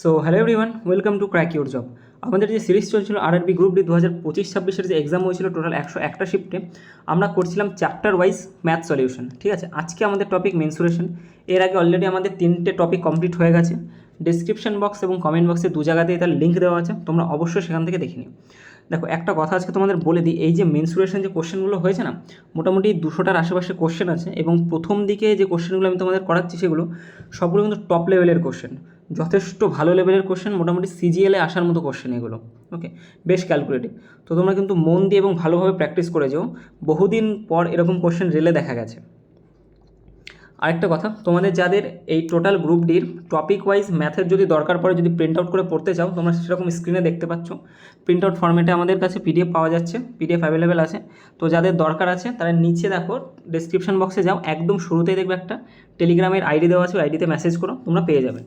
So hello everyone, welcome to crack your job. আমাদের যে series চলছিল আরআরবি গ্রুপ ডি 2025-26 যে এক্সাম হয়েছিল টোটাল 101টা শিফটে, আমরা করছিলাম চ্যাপ্টার ওয়াইজ ম্যাথ সলিউশন। ঠিক আছে, আজকে আমাদের টপিক মেনসুরেশন। এর আগে অলরেডি আমাদের 3টে টপিক কমপ্লিট হয়ে গেছে। ডিসক্রিপশন বক্স এবং কমেন্ট বক্সে দু জায়গাতেই তার লিঙ্ক দেওয়া আছে, তোমরা অবশ্যই সেখান থেকে দেখে নিও। দেখো, একটা কথা আজকে তোমাদের বলে দিই, এই যে মেনসুরেশন যে কোশ্চেনগুলো হয়েছে না, মোটামুটি 200টার আশেপাশে কোশ্চেন আছে, এবং প্রথম দিকে যে কোশ্চেনগুলো আমি তোমাদের করাচ্ছি সেগুলো সবগুলো কিন্তু টপ লেভেলের কোশ্চেন, যথেষ্ট ভালো লেভেলের কোশ্চেন, মোটামুটি সিজিএলে আসার মতো কোশ্চেন এগুলো। ওকে, বেশ ক্যালকুলেটিভ। তো তোমরা কিন্তু মন দিয়ে এবং ভালোভাবে প্র্যাকটিস করে যাও, বহুদিন পর এরকম কোশ্চেন রেলে দেখা গেছে। আরেকটা কথা, তোমাদের যাদের এই টোটাল গ্রুপ ডির টপিক ওয়াইজ ম্যাথের যদি দরকার পড়ে, যদি প্রিন্ট আউট করে পড়তে চাও, তোমরা সেরকম স্ক্রিনে দেখতে পাচ্ছ প্রিন্ট আউট ফর্মেটে আমাদের কাছে পিডিএফ পাওয়া যাচ্ছে, পিডিএফ অ্যাভেলেবেল আছে। তো যাদের দরকার আছে তারা নিচে দেখো ডেসক্রিপশন বক্সে যাও, একদম শুরুতেই দেখবে একটা টেলিগ্রামের আইডি দেওয়া আছে, ওই আইডিতে মেসেজ করো, তোমরা পেয়ে যাবে।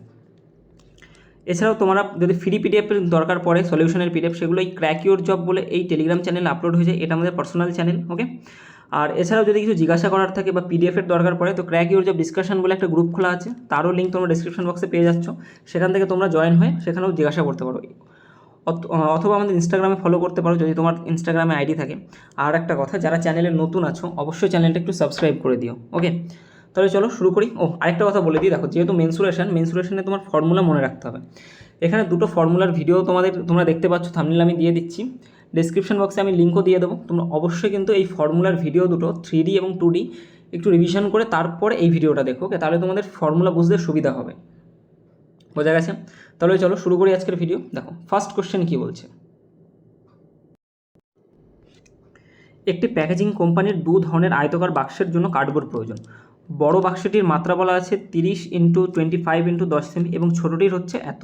এছাড়াও তোমরা যদি ফ্রি পিডিএফের দরকার পড়ে, সলিউশনের পিডিএফ, সেগুলো এই ক্র্যাক ইউর জব বলে এই টেলিগ্রাম চ্যানেলে আপলোড হয়ে যায়, এটা আমাদের পার্সোনাল চ্যানেল। ওকে, আর এছাড়াও যদি কিছু জিজ্ঞাসা করার থাকে বা পিডিএফের দরকার পড়ে, তো ক্র্যাক ইউর জব ডিসকাশন বলে একটা গ্রুপ খোলা আছে, তারও লিঙ্ক তোমরা ডিসক্রিপশন বক্সে পেয়ে যাচ্ছ, সেখান থেকে তোমরা জয়েন হয়ে সেখানেও জিজ্ঞাসা করতে পারো, অথবা আমাদের ইনস্টাগ্রামে ফলো করতে পারো যদি তোমার ইনস্টাগ্রামে আইডি থাকে। আর একটা কথা, যারা চ্যানেলে নতুন আছো অবশ্যই চ্যানেলটা একটু সাবস্ক্রাইব করে দিও। ওকে, তাহলে চলো শুরু করি। আরেকটা কথা বলে দিই, দেখো, যেহেতু মেনসুরেশনে তোমার ফর্মুলা মনে রাখতে হবে। এখানে দুটো ফর্মুলার ভিডিও তোমরা দেখতে পাচ্ছ, থাম্বনেল আমি দিয়ে দিচ্ছি, ডেসক্রিপশন বক্সে আমি লিঙ্কও দিয়ে দেবো। তোমরা অবশ্যই কিন্তু এই ফর্মুলার ভিডিও দুটো 3D এবং 2D একটু রিভিশন করে তারপরে এই ভিডিওটা দেখো। ওকে, তাহলে তোমাদের ফর্মুলা বুঝতে সুবিধা হবে। বোঝা গেছে? তাহলে চলো শুরু করি আজকের ভিডিও। দেখো, ফার্স্ট কোশ্চেন কী বলছে। একটি প্যাকেজিং কোম্পানির 2 ধরনের আয়তকার বাক্সের জন্য কার্ডবোর্ড প্রয়োজন। বড় বাক্সটির মাত্রা বলা আছে 30x25x10 সেমি এবং ছোটোটির হচ্ছে এত।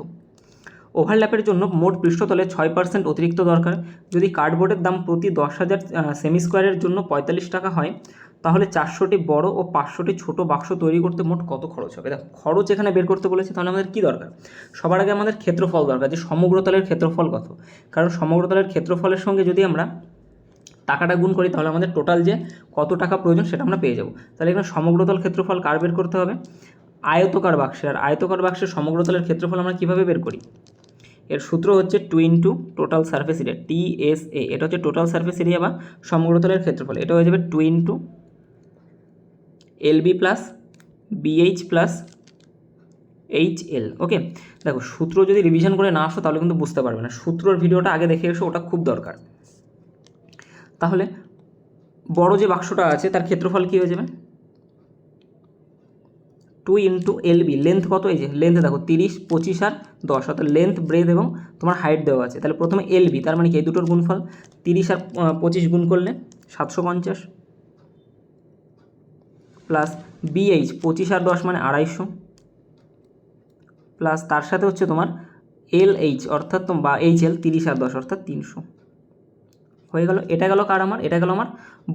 ওভারল্যাপের জন্য মোট পৃষ্ঠতলে 6% অতিরিক্ত দরকার। যদি কার্ডবোর্ডের দাম প্রতি 10,000 সেমি স্কোয়ারের জন্য 45 টাকা হয়, তাহলে 400টি বড় ও 500টি ছোটো বাক্স তৈরি করতে মোট কত খরচ হবে? দেখো, খরচ এখানে বের করতে বলেছে, তাহলে আমাদের কী দরকার? সবার আগে আমাদের ক্ষেত্রফল দরকার, যে সমগ্রতলের ক্ষেত্রফল কত। কারণ সমগ্রতলের ক্ষেত্রফলের সঙ্গে যদি আমরা টাকাটা গুণ করি, তাহলে আমাদের টোটাল যে কত টাকা প্রয়োজন সেটা আমরা পেয়ে যাব। তাহলে এখানে সমগ্রতল ক্ষেত্রফল কার বের করতে হবে? আয়তকার বাক্সের। আর আয়তকার বাক্সের সমগ্রতলের ক্ষেত্রফল আমরা কীভাবে বের করি? এর সূত্র হচ্ছে 2 into total surface area, TSA। এটা হচ্ছে টোটাল সারফেস এরিয়া বা সমগ্রতলের ক্ষেত্রফল। এটা হয়ে যাবে 2 into LB plus BH plus HL। ওকে, দেখো, সূত্র যদি রিভিশন করে না আসো তাহলে কিন্তু বুঝতে পারবে না, সূত্রর ভিডিওটা আগে দেখে এসো, ওটা খুব দরকার। তাহলে বড় যে বাক্সটা আছে তার ক্ষেত্রফল কী হয়ে যাবে? 2 ইন্টু LB, লেন্থ কত? এই যে লেন্থ দেখো 30, 25 আর 10, অর্থাৎ লেন্থ, ব্রেথ এবং তোমার হাইট দেওয়া আছে। তাহলে প্রথমে LB, তার মানে কি এই দুটোর গুণফল 30 আর 25 গুণ করলে 750, প্লাস BH 25 আর 10 মানে 250, প্লাস তার সাথে হচ্ছে তোমার LH অর্থাৎ বা HL 30 আর 10 অর্থাৎ 300 হয়ে গেল। এটা গেল কার? আমার এটা গেল আমার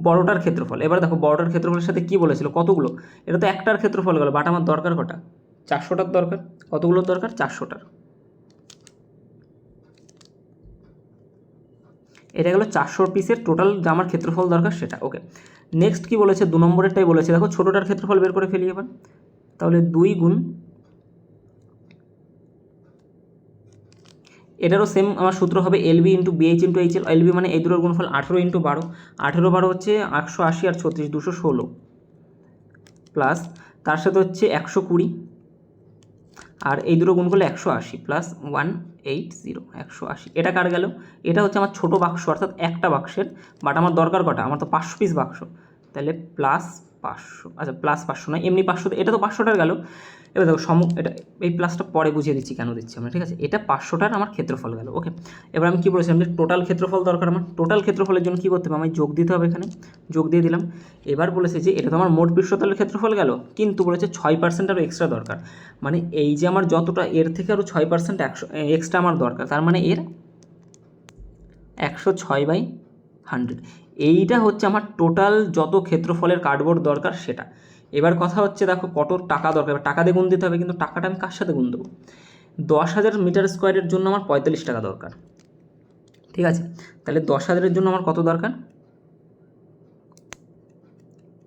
বড়টার ক্ষেত্রফল। এবার দেখো, বড়টার ক্ষেত্রফলের সাথে কি বলেছিল? কতগুলো? এটা তো একটার ক্ষেত্রফল গেল, বাট আমার দরকার কটা? 400টার দরকার। কতগুলোর দরকার? 400টার। এটা গেল 400 পিসের টোটাল যে আমার ক্ষেত্রফল দরকার সেটা। ওকে, নেক্সট কি বলেছে? 2 নম্বরেরটাই বলেছে। দেখো, ছোটোটার ক্ষেত্রফল বের করে ফেলি এবার। তাহলে 2 গুণ, এটারও সেম আমার সূত্র হবে LB into BH into HL। LB মানে এই দুটোর গুণফল 18 ইন্টু 12, 18 12 হচ্ছে 180 আর 36 216, প্লাস তার সাথে হচ্ছে 120, আর এই দুটো গুণ করলে 180, প্লাস 180, 180। এটা কার গেল? এটা হচ্ছে আমার ছোটো বাক্স, অর্থাৎ একটা বাক্সের, বাট আমার দরকার কটা? আমার তো 500 পিস বাক্স, তাহলে প্লাস 500। আচ্ছা, প্লাস 500 নয়, এমনি 500, এটা তো 500টার গেল। এবার দেখো, এটা এই প্লাসটা পরে বুঝিয়ে দিচ্ছি কেন দিচ্ছি আমরা, ঠিক আছে? এটা 500টার আমার ক্ষেত্রফল গেল। ওকে, এবার আমি কী বলেছিলাম যে টোটাল ক্ষেত্রফল দরকার। আমার টোটাল ক্ষেত্রফলের জন্য কী করতে হবে? আমি যোগ দিতে হবে, এখানে যোগ দিয়ে দিলাম। এবার বলেছে যে এটা তো আমার মোট পৃষ্ঠতলের ক্ষেত্রফল গেল, কিন্তু বলেছে 6% আরও এক্সট্রা দরকার। মানে এই যে আমার যতটা, এর থেকে আরও 6% এক্সট্রা আমার দরকার, তার মানে এর 106/100। এইটা হচ্ছে আমার টোটাল যত ক্ষেত্রফলের কার্ডবোর্ড দরকার সেটা। এবার কথা হচ্ছে, দেখো, কত টাকা দরকার। এবার টাকা দিয়ে গুণ দিতে হবে, কিন্তু টাকাটা আমি কার সাথে গুণ দেবো? 10,000 মিটার স্কোয়ারের জন্য আমার 45 টাকা দরকার, ঠিক আছে? তাহলে 10,000-এর জন্য আমার কত দরকার?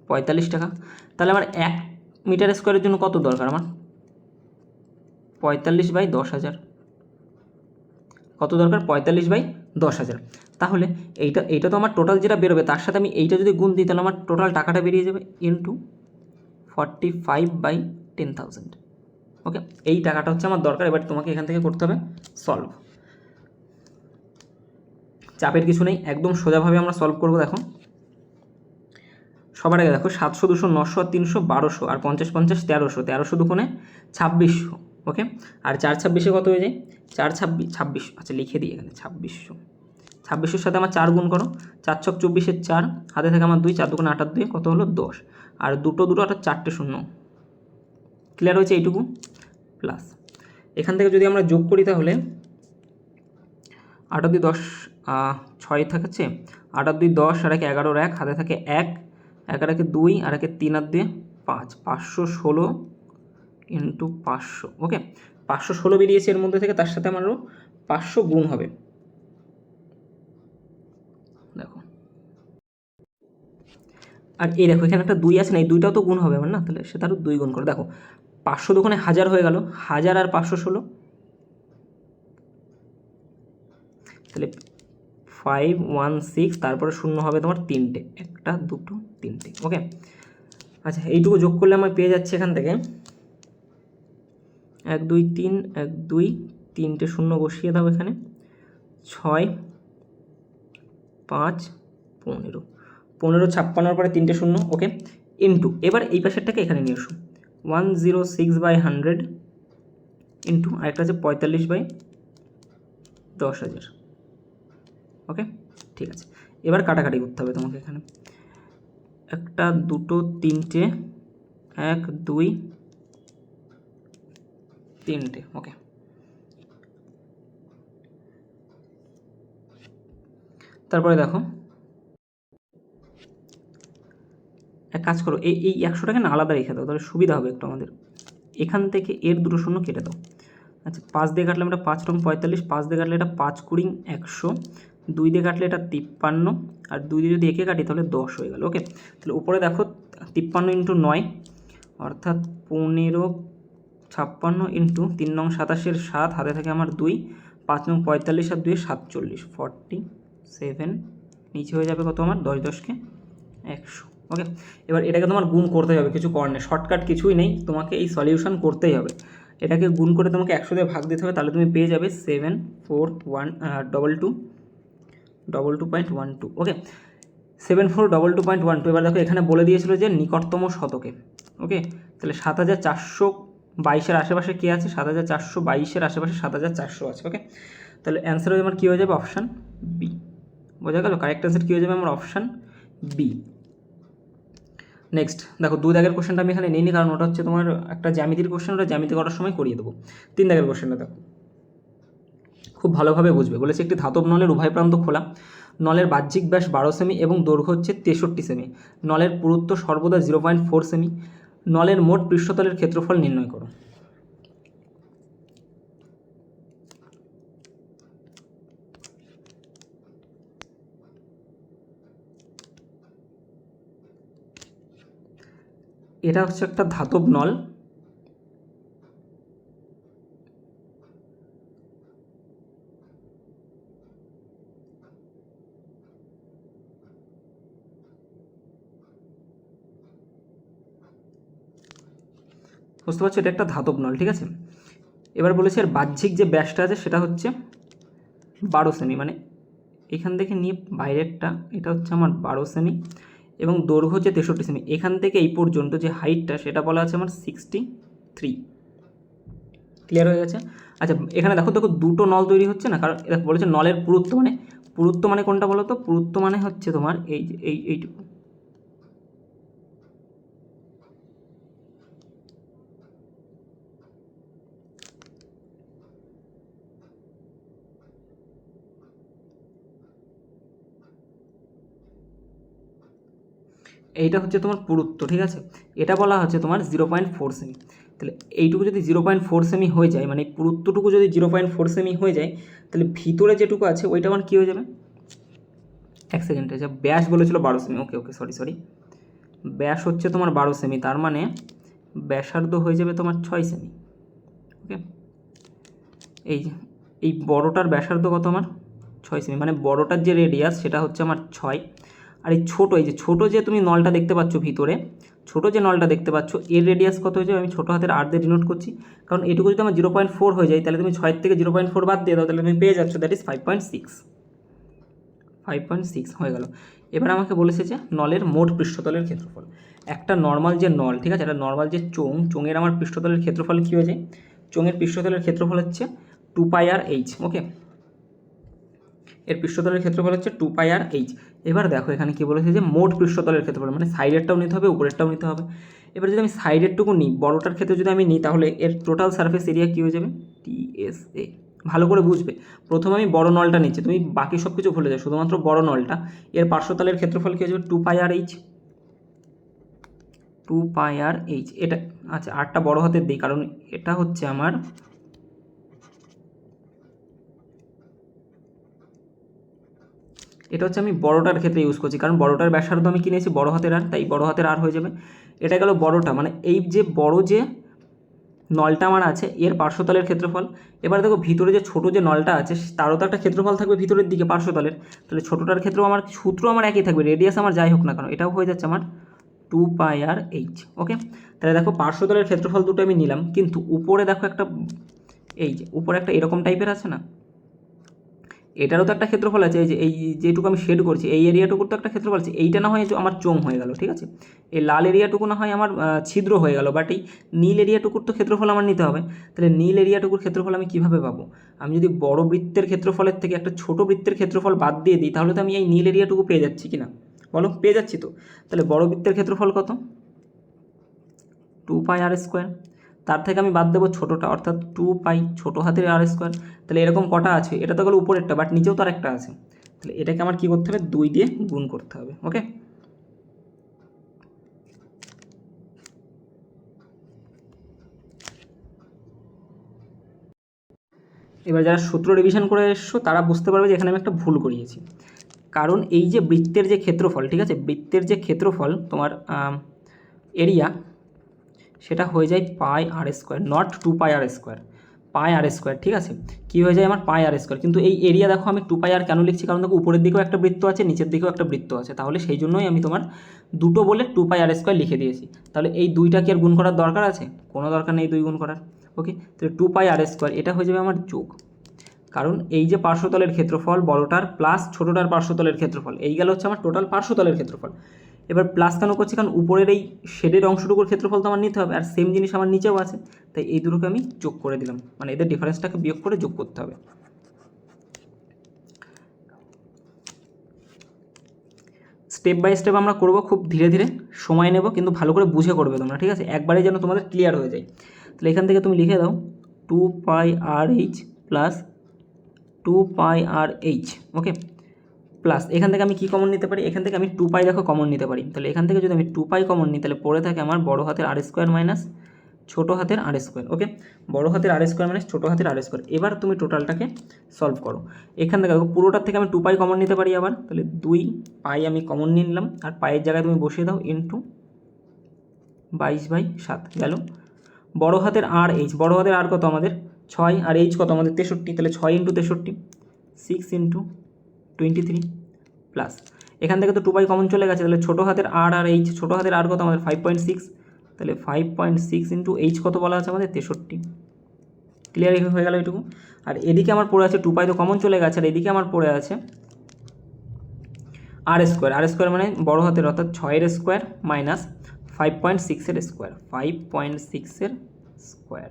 45 টাকা। তাহলে আমার 1 মিটার স্কোয়ারের জন্য কত দরকার? আমার 45/10,000। কত দরকার 45/10,000। তাহলে এইটা তো আমার টোটাল যেটা বেরোবে তার সাথে আমি এইটা যদি গুণ দিই তাহলে আমার টোটাল টাকাটা বেরিয়ে যাবে ইন্টু 45/10,000। ওকে, এই টাকাটা হচ্ছে আমার দরকার। এবার তোমাকে এখান থেকে করতে হবে সলভ। চাপের কিছু নেই, একদম সোজাভাবে আমরা সলভ করবো। দেখো সবার আগে দেখো 700, 200, 900 আর 300, 1200 আর 50, 50, 1300, 1300 দুগুণে 2600। ওকে, আর 4 26-এ কত হয়ে যায়? 4 26, আচ্ছা লিখে দিই এখানে 2600। 2600-এর সাথে আমার 4 গুণ করো, 4 ছক 24-এর 4, হাতে থেকে আমার 2, 4 দুগুণে 8 আর 2 কত হলো 10, আর দুটো আর 4টে শূন্য। ক্লিয়ার হয়েছে এইটুকু? প্লাস এখান থেকে যদি আমরা যোগ করি তাহলে 8 আর 2 10, 6 থাকছে, 8 আর 2 10, আর 1 11, 1 হাতে থাকে 1, 1 আর 1 2, আর 1 3 আর 2 5, 516 ইন্টু 500। ওকে, 516 বেরিয়েছে এর মধ্যে থেকে, তার সাথে আমারও 500 গুণ হবে। দেখো, আর এই দেখো এখানে একটা 2 আছে না, এই 2টাও তো গুণ হবে আমার না, তাহলে সেটা আরও 2 গুণ করো। দেখো 500 দুগুণে 1000 হয়ে গেল, 1000 আর 516, তাহলে 516, তারপরে শূন্য হবে তোমার 3টে, 1 2 3টে। ওকে, আচ্ছা এইটুকু যোগ করলে আমি পেয়ে যাচ্ছি এখান থেকে 1 2 3, 1 2 3টে শূন্য বসিয়ে দাও এখানে, 6 5 15, 15 56-এর পরে 3টে শূন্য। ওকে, ইন্টু এবার এই পাশেরটাকে এখানে নিয়ে এসো, 106/100 ইন্টু আরেকটা আছে 45/10,000। ওকে, ঠিক আছে, এবার কাটাকাটি করতে হবে তোমাকে এখানে, 1 2 3টে, 1 2 3টে। ওকে, তারপরে দেখো এক কাজ করো, এই 100টাকে না আলাদা রেখে দাও, তাহলে সুবিধা হবে একটু আমাদের। এখান থেকে এর দুটো শূন্য কেটে দাও। আচ্ছা 5 দিয়ে কাটলে আমরা 5 রকম 45, 5 দিয়ে কাটলে এটা 5 20 100, 2 দিয়ে কাটলে এটা 53, আর 2 দিয়ে যদি একে কাটি তাহলে 10 হয়ে গেল। ওকে, তাহলে উপরে দেখো 53 ইন্টু 9 অর্থাৎ 15 56 ইন্টু 3 নং 27-এর 7, হাতে থাকে আমার 2, 5 নং 45 আর 2 47, 47, নিচে হয়ে যাবে কত আমার 10 10-কে 100। ওকে, এবার এটাকে তোমার গুণ করতে হবে, কিছু করার নেই, শর্টকাট কিছুই নেই, তোমাকে এই সলিউশন করতেই হবে। এটাকে গুণ করে তোমাকে 100 দিয়ে ভাগ দিতে হবে, তাহলে তুমি পেয়ে যাবে 74122.12। ওকে, 7422.12। এবার দেখো এখানে বলে দিয়েছিল যে নিকটতম শতকে। ওকে, তাহলে 7422-এর আশেপাশে কে আছে? 7422-এর আশেপাশে 7400 আছে। ওকে, তাহলে অ্যান্সার হয়ে আমার কী হয়ে যাবে? Option B. বোঝা গেল? কারেক্ট অ্যান্সার কী হয়ে যাবে আমার? Option B. নেক্সট দেখো 2 দাগের কোশ্চেনটা আমি এখানে নিইনি, কারণ ওটা হচ্ছে তোমার একটা জ্যামিতির কোশ্চেন, ওটা জ্যামিতি করার সময় করিয়ে দেবো। 3 দাগের কোশ্চেনটা দেখো, খুব ভালোভাবে বুঝবে। বলেছে একটি ধাতব নলের উভয় প্রান্ত খোলা, নলের বাহ্যিক ব্যাস 12 সেমি এবং দৈর্ঘ্য হচ্ছে 63 সেমি, নলের পুরুত্ব সর্বদা 0.4 সেমি, নলের মোট পৃষ্ঠতলের ক্ষেত্রফল নির্ণয় করো। এটা হচ্ছে একটা ধাতব নল, বুঝতে পারছো? এটা একটা ধাতব নল, ঠিক আছে। এবার বলেছে এর বাহ্যিক যে ব্যাসটা আছে সেটা হচ্ছে 12 সেমি, মানে এখান থেকে নিয়ে বাইরেরটা এটা হচ্ছে আমার 12 সেমি, এবং দৈর্ঘ্য হচ্ছে 63 সেমি। এখান থেকে এই পর্যন্ত যে হাইটটা সেটা বলা আছে আমার 63। ক্লিয়ার হয়ে গেছে? আচ্ছা এখানে দেখো দুটো নল তৈরি হচ্ছে না, কারণ দেখো বলেছে নলের পুরুত্ব, মানে পুরুত্ব মানে কোনটা বলো তো? পুরুত্ব মানে হচ্ছে তোমার এইটুকু। এইটা হচ্ছে তোমার পুরুত্ব, ঠিক আছে। এটা বলা হচ্ছে তোমার 0.4 সেমি। তাহলে এইটুকু যদি 0.4 সেমি হয়ে যায়, মানে পুরুত্বটুকু যদি 0.4 সেমি হয়ে যায়, তাহলে ভিতরে যেটুকু আছে ওইটা আমার কী হয়ে যাবে? এক সেকেন্ডে, যা ব্যাস বলেছিল 12 সেমি। ওকে ওকে, সরি, ব্যাস হচ্ছে তোমার 12 সেমি, তার মানে ব্যাসার্ধ হয়ে যাবে তোমার 6 সেমি। ওকে, এই যে এই বড়টার ব্যাসার্ধ কত আমার 6 সেমি, মানে বড়টার যে রেডিয়াস সেটা হচ্ছে আমার 6। আর এই ছোটো, এই যে ছোটো যে তুমি নলটা দেখতে পাচ্ছ ভিতরে, ছোটো যে নলটা দেখতে পাচ্ছ এর রেডিয়াস কত হয়ে যাবে, আমি ছোটো হাতের আর দিয়ে ডিনোট করছি, কারণ এটুকু যদি আমার 0.4 হয়ে যায় তাহলে তুমি 6 থেকে 0.4 বাদ দিয়ে দাও, তাহলে তুমি পেয়ে যাচ্ছ দ্যাট ইজ 5.6 হয়ে গেল। এবার আমাকে বলেছে যে নলের মোট পৃষ্ঠতলের ক্ষেত্রফল। একটা নর্মাল যে নল, ঠিক আছে, একটা নর্মাল যে চোঙের আমার পৃষ্ঠতলের ক্ষেত্রফল কী হয়ে যায়, চোঙের পৃষ্ঠতলের ক্ষেত্রফল হচ্ছে 2πr/h। ওকে, এর পৃষ্ঠতলের ক্ষেত্রফল হচ্ছে 2πr/h। এবার দেখো এখানে কি বলেছে যে মোট পৃষ্ঠতলের ক্ষেত্রফল, মানে সাইডেরটাও নিতে হবে উপরেরটাও নিতে হবে। এবার যদি আমি সাইডেরটুকু নিই, বড়টার ক্ষেত্রে যদি আমি নিই, তাহলে এর টোটাল সারফেস এরিয়া কী হয়ে যাবে, TSA। ভালো করে বুঝবে, প্রথমে আমি বড় নলটা নিচ্ছি, তুমি বাকি সব কিছু ভুলে যাও, শুধুমাত্র বড় নলটা, এর পার্শ্বতলের ক্ষেত্রফল কী হয়ে যাবে 2πr/h। এটা আচ্ছা, আরটা বড় হাতের দিই, কারণ এটা হচ্ছে আমার আমি বড়টার ক্ষেত্রে ইউজ করছি, কারণ বড়টার ব্যাসার্ধ আমি কিনেছি বড় হাতের আর, তাই বড় হাতের আর হয়ে যাবে। এটা গেল বড়টা, মানে এই যে বড় যে নলটা আমার আছে এর পার্শ্বতলের ক্ষেত্রফল। এবার দেখো ভিতরে যে ছোটো যে নলটা আছে তারও তো একটা ক্ষেত্রফল থাকবে ভিতরের দিকে পার্শ্বতলের, তাহলে ছোটোটার ক্ষেত্রেও আমার সূত্র আমার একই থাকবে, রেডিয়াস আমার যাই হোক না কেন, এটাও হয়ে যাচ্ছে আমার 2πr/h। ওকে, তাহলে দেখো পার্শ্বতলের ক্ষেত্রফল দুটো আমি নিলাম, কিন্তু উপরে দেখো একটা, এই যে উপরে একটা এরকম টাইপের আছে না, এটারও তো একটা ক্ষেত্রফল আছে, এই যে যেটুকু আমি শেড করছি এই এরিয়াটুকুর তো একটা ক্ষেত্রফল আছে, এইটা না হয় আমার চোঙ হয়ে গেল, ঠিক আছে, এই লাল এরিয়াটুকু না হয় আমার ছিদ্র হয়ে গেল, বাট এই নীল এরিয়াটুকুর তো ক্ষেত্রফল আমার নিতে হবে। তাহলে নীল এরিয়াটুকুর ক্ষেত্রফল আমি কীভাবে পাবো, আমি যদি বড় বৃত্তের ক্ষেত্রফলের থেকে একটা ছোট বৃত্তের ক্ষেত্রফল বাদ দিয়ে দিই, তাহলে তো আমি এই নীল এরিয়াটুকু পেয়ে যাচ্ছি কি না, বলো পেয়ে যাচ্ছি তো। তাহলে বড় বৃত্তের ক্ষেত্রফল কত, 2πr²। তার থেকে আমি বাদ দেবো ছোটোটা, অর্থাৎ 2π ছোটো হাতের r²। তাহলে এরকম কটা আছে, এটা তো গেলো উপরেরটা, বাট নিচেও তো আরেকটা আছে, তাহলে এটাকে আমার কী করতে হবে, 2 দিয়ে গুণ করতে হবে। ওকে, এবার যারা সূত্র রিভিশন করে এসছো তারা বুঝতে পারবে যে এখানে আমি একটা ভুল করিয়েছি, কারণ এই যে বৃত্তের যে ক্ষেত্রফল, ঠিক আছে, বৃত্তের যে ক্ষেত্রফল তোমার এরিয়া, সেটা হয়ে যায় πr², নট 2πr², πr², ঠিক আছে, কী হয়ে যায় আমার πr²। কিন্তু এই এরিয়া দেখো আমি 2πr কেন লিখছি, কারণ দেখো উপরের দিকেও একটা বৃত্ত আছে নিচের দিকেও একটা বৃত্ত আছে, তাহলে সেই জন্যই আমি তোমার দুটো বলে 2πr² লিখে দিয়েছি। তাহলে এই দুইটা কি আর গুণ করার দরকার আছে, কোনো দরকার নেই দুই গুণ করার। ওকে, তাহলে 2πr² এটা হয়ে যাবে আমার যোগ, কারণ এই যে পার্শ্বতলের ক্ষেত্রফল বড়টার প্লাস ছোটোটার পার্শ্বতলের ক্ষেত্রফল, এই গেল হচ্ছে আমার টোটাল পার্শ্বতলের ক্ষেত্রফল। এবার প্লাস কেন করছি, কারণ উপরের এই শেডের অংশটুকুর ক্ষেত্রফল তো আমার নিতে হবে, আর সেম জিনিস আমার নিচেও আছে, তাই এই দুটোকে আমি যোগ করে দিলাম, মানে এদের ডিফারেন্সটাকে বিয়োগ করে যোগ করতে হবে। স্টেপ বাই স্টেপ আমরা করব, খুব ধীরে ধীরে সময় নেব, কিন্তু ভালো করে বুঝে করবে তোমরা, ঠিক আছে, একবারে যেন তোমাদের ক্লিয়ার হয়ে যায়। তাহলে এখান থেকে তুমি লিখে দাও 2πr/h প্লাস 2πr/h। ওকে, প্লাস এখান থেকে আমি কী কমন নিতে পারি, এখান থেকে আমি 2π দেখো কমন নিতে পারি, তাহলে এখান থেকে যদি আমি 2π কমন নিই তাহলে পড়ে থাকে আমার বড় হাতের r² মাইনাস ছোটো হাতের r²। ওকে, বড় হাতের r² মাইনাস ছোটো হাতের r²। এবার তুমি টোটালটাকে সলভ করো, এখান থেকে দেখো পুরোটার থেকে আমি 2π কমন নিতে পারি আবার, তাহলে 2π আমি কমন নিয়ে নিলাম, আর পায়ের জায়গায় তুমি বসিয়ে দাও ইন্টু 22/7 গেল। বড় হাতের r/h, বড় হাতের r কত আমাদের 6, আর h কত আমাদের 63, তাহলে 6 × 63 6 × 23 প্লাস এখান থেকে তো 2π কমন চলে গেছে, তাহলে ছোটো হাতের r আর h, ছোটো হাতের r কত আমাদের 5.6, তাহলে 5.6 × h কত বলা আছে আমাদের 63। ক্লিয়ার হয়ে গেল এটুকু। আর এদিকে আমার পড়ে আছে 2π তো কমন চলে গেছে, আর এদিকে আমার পড়ে আছে r² মানে বড় হাতের অর্থাৎ 6 মাইনাস 5.6 স্কোয়ার, 5.6 স্কোয়ার।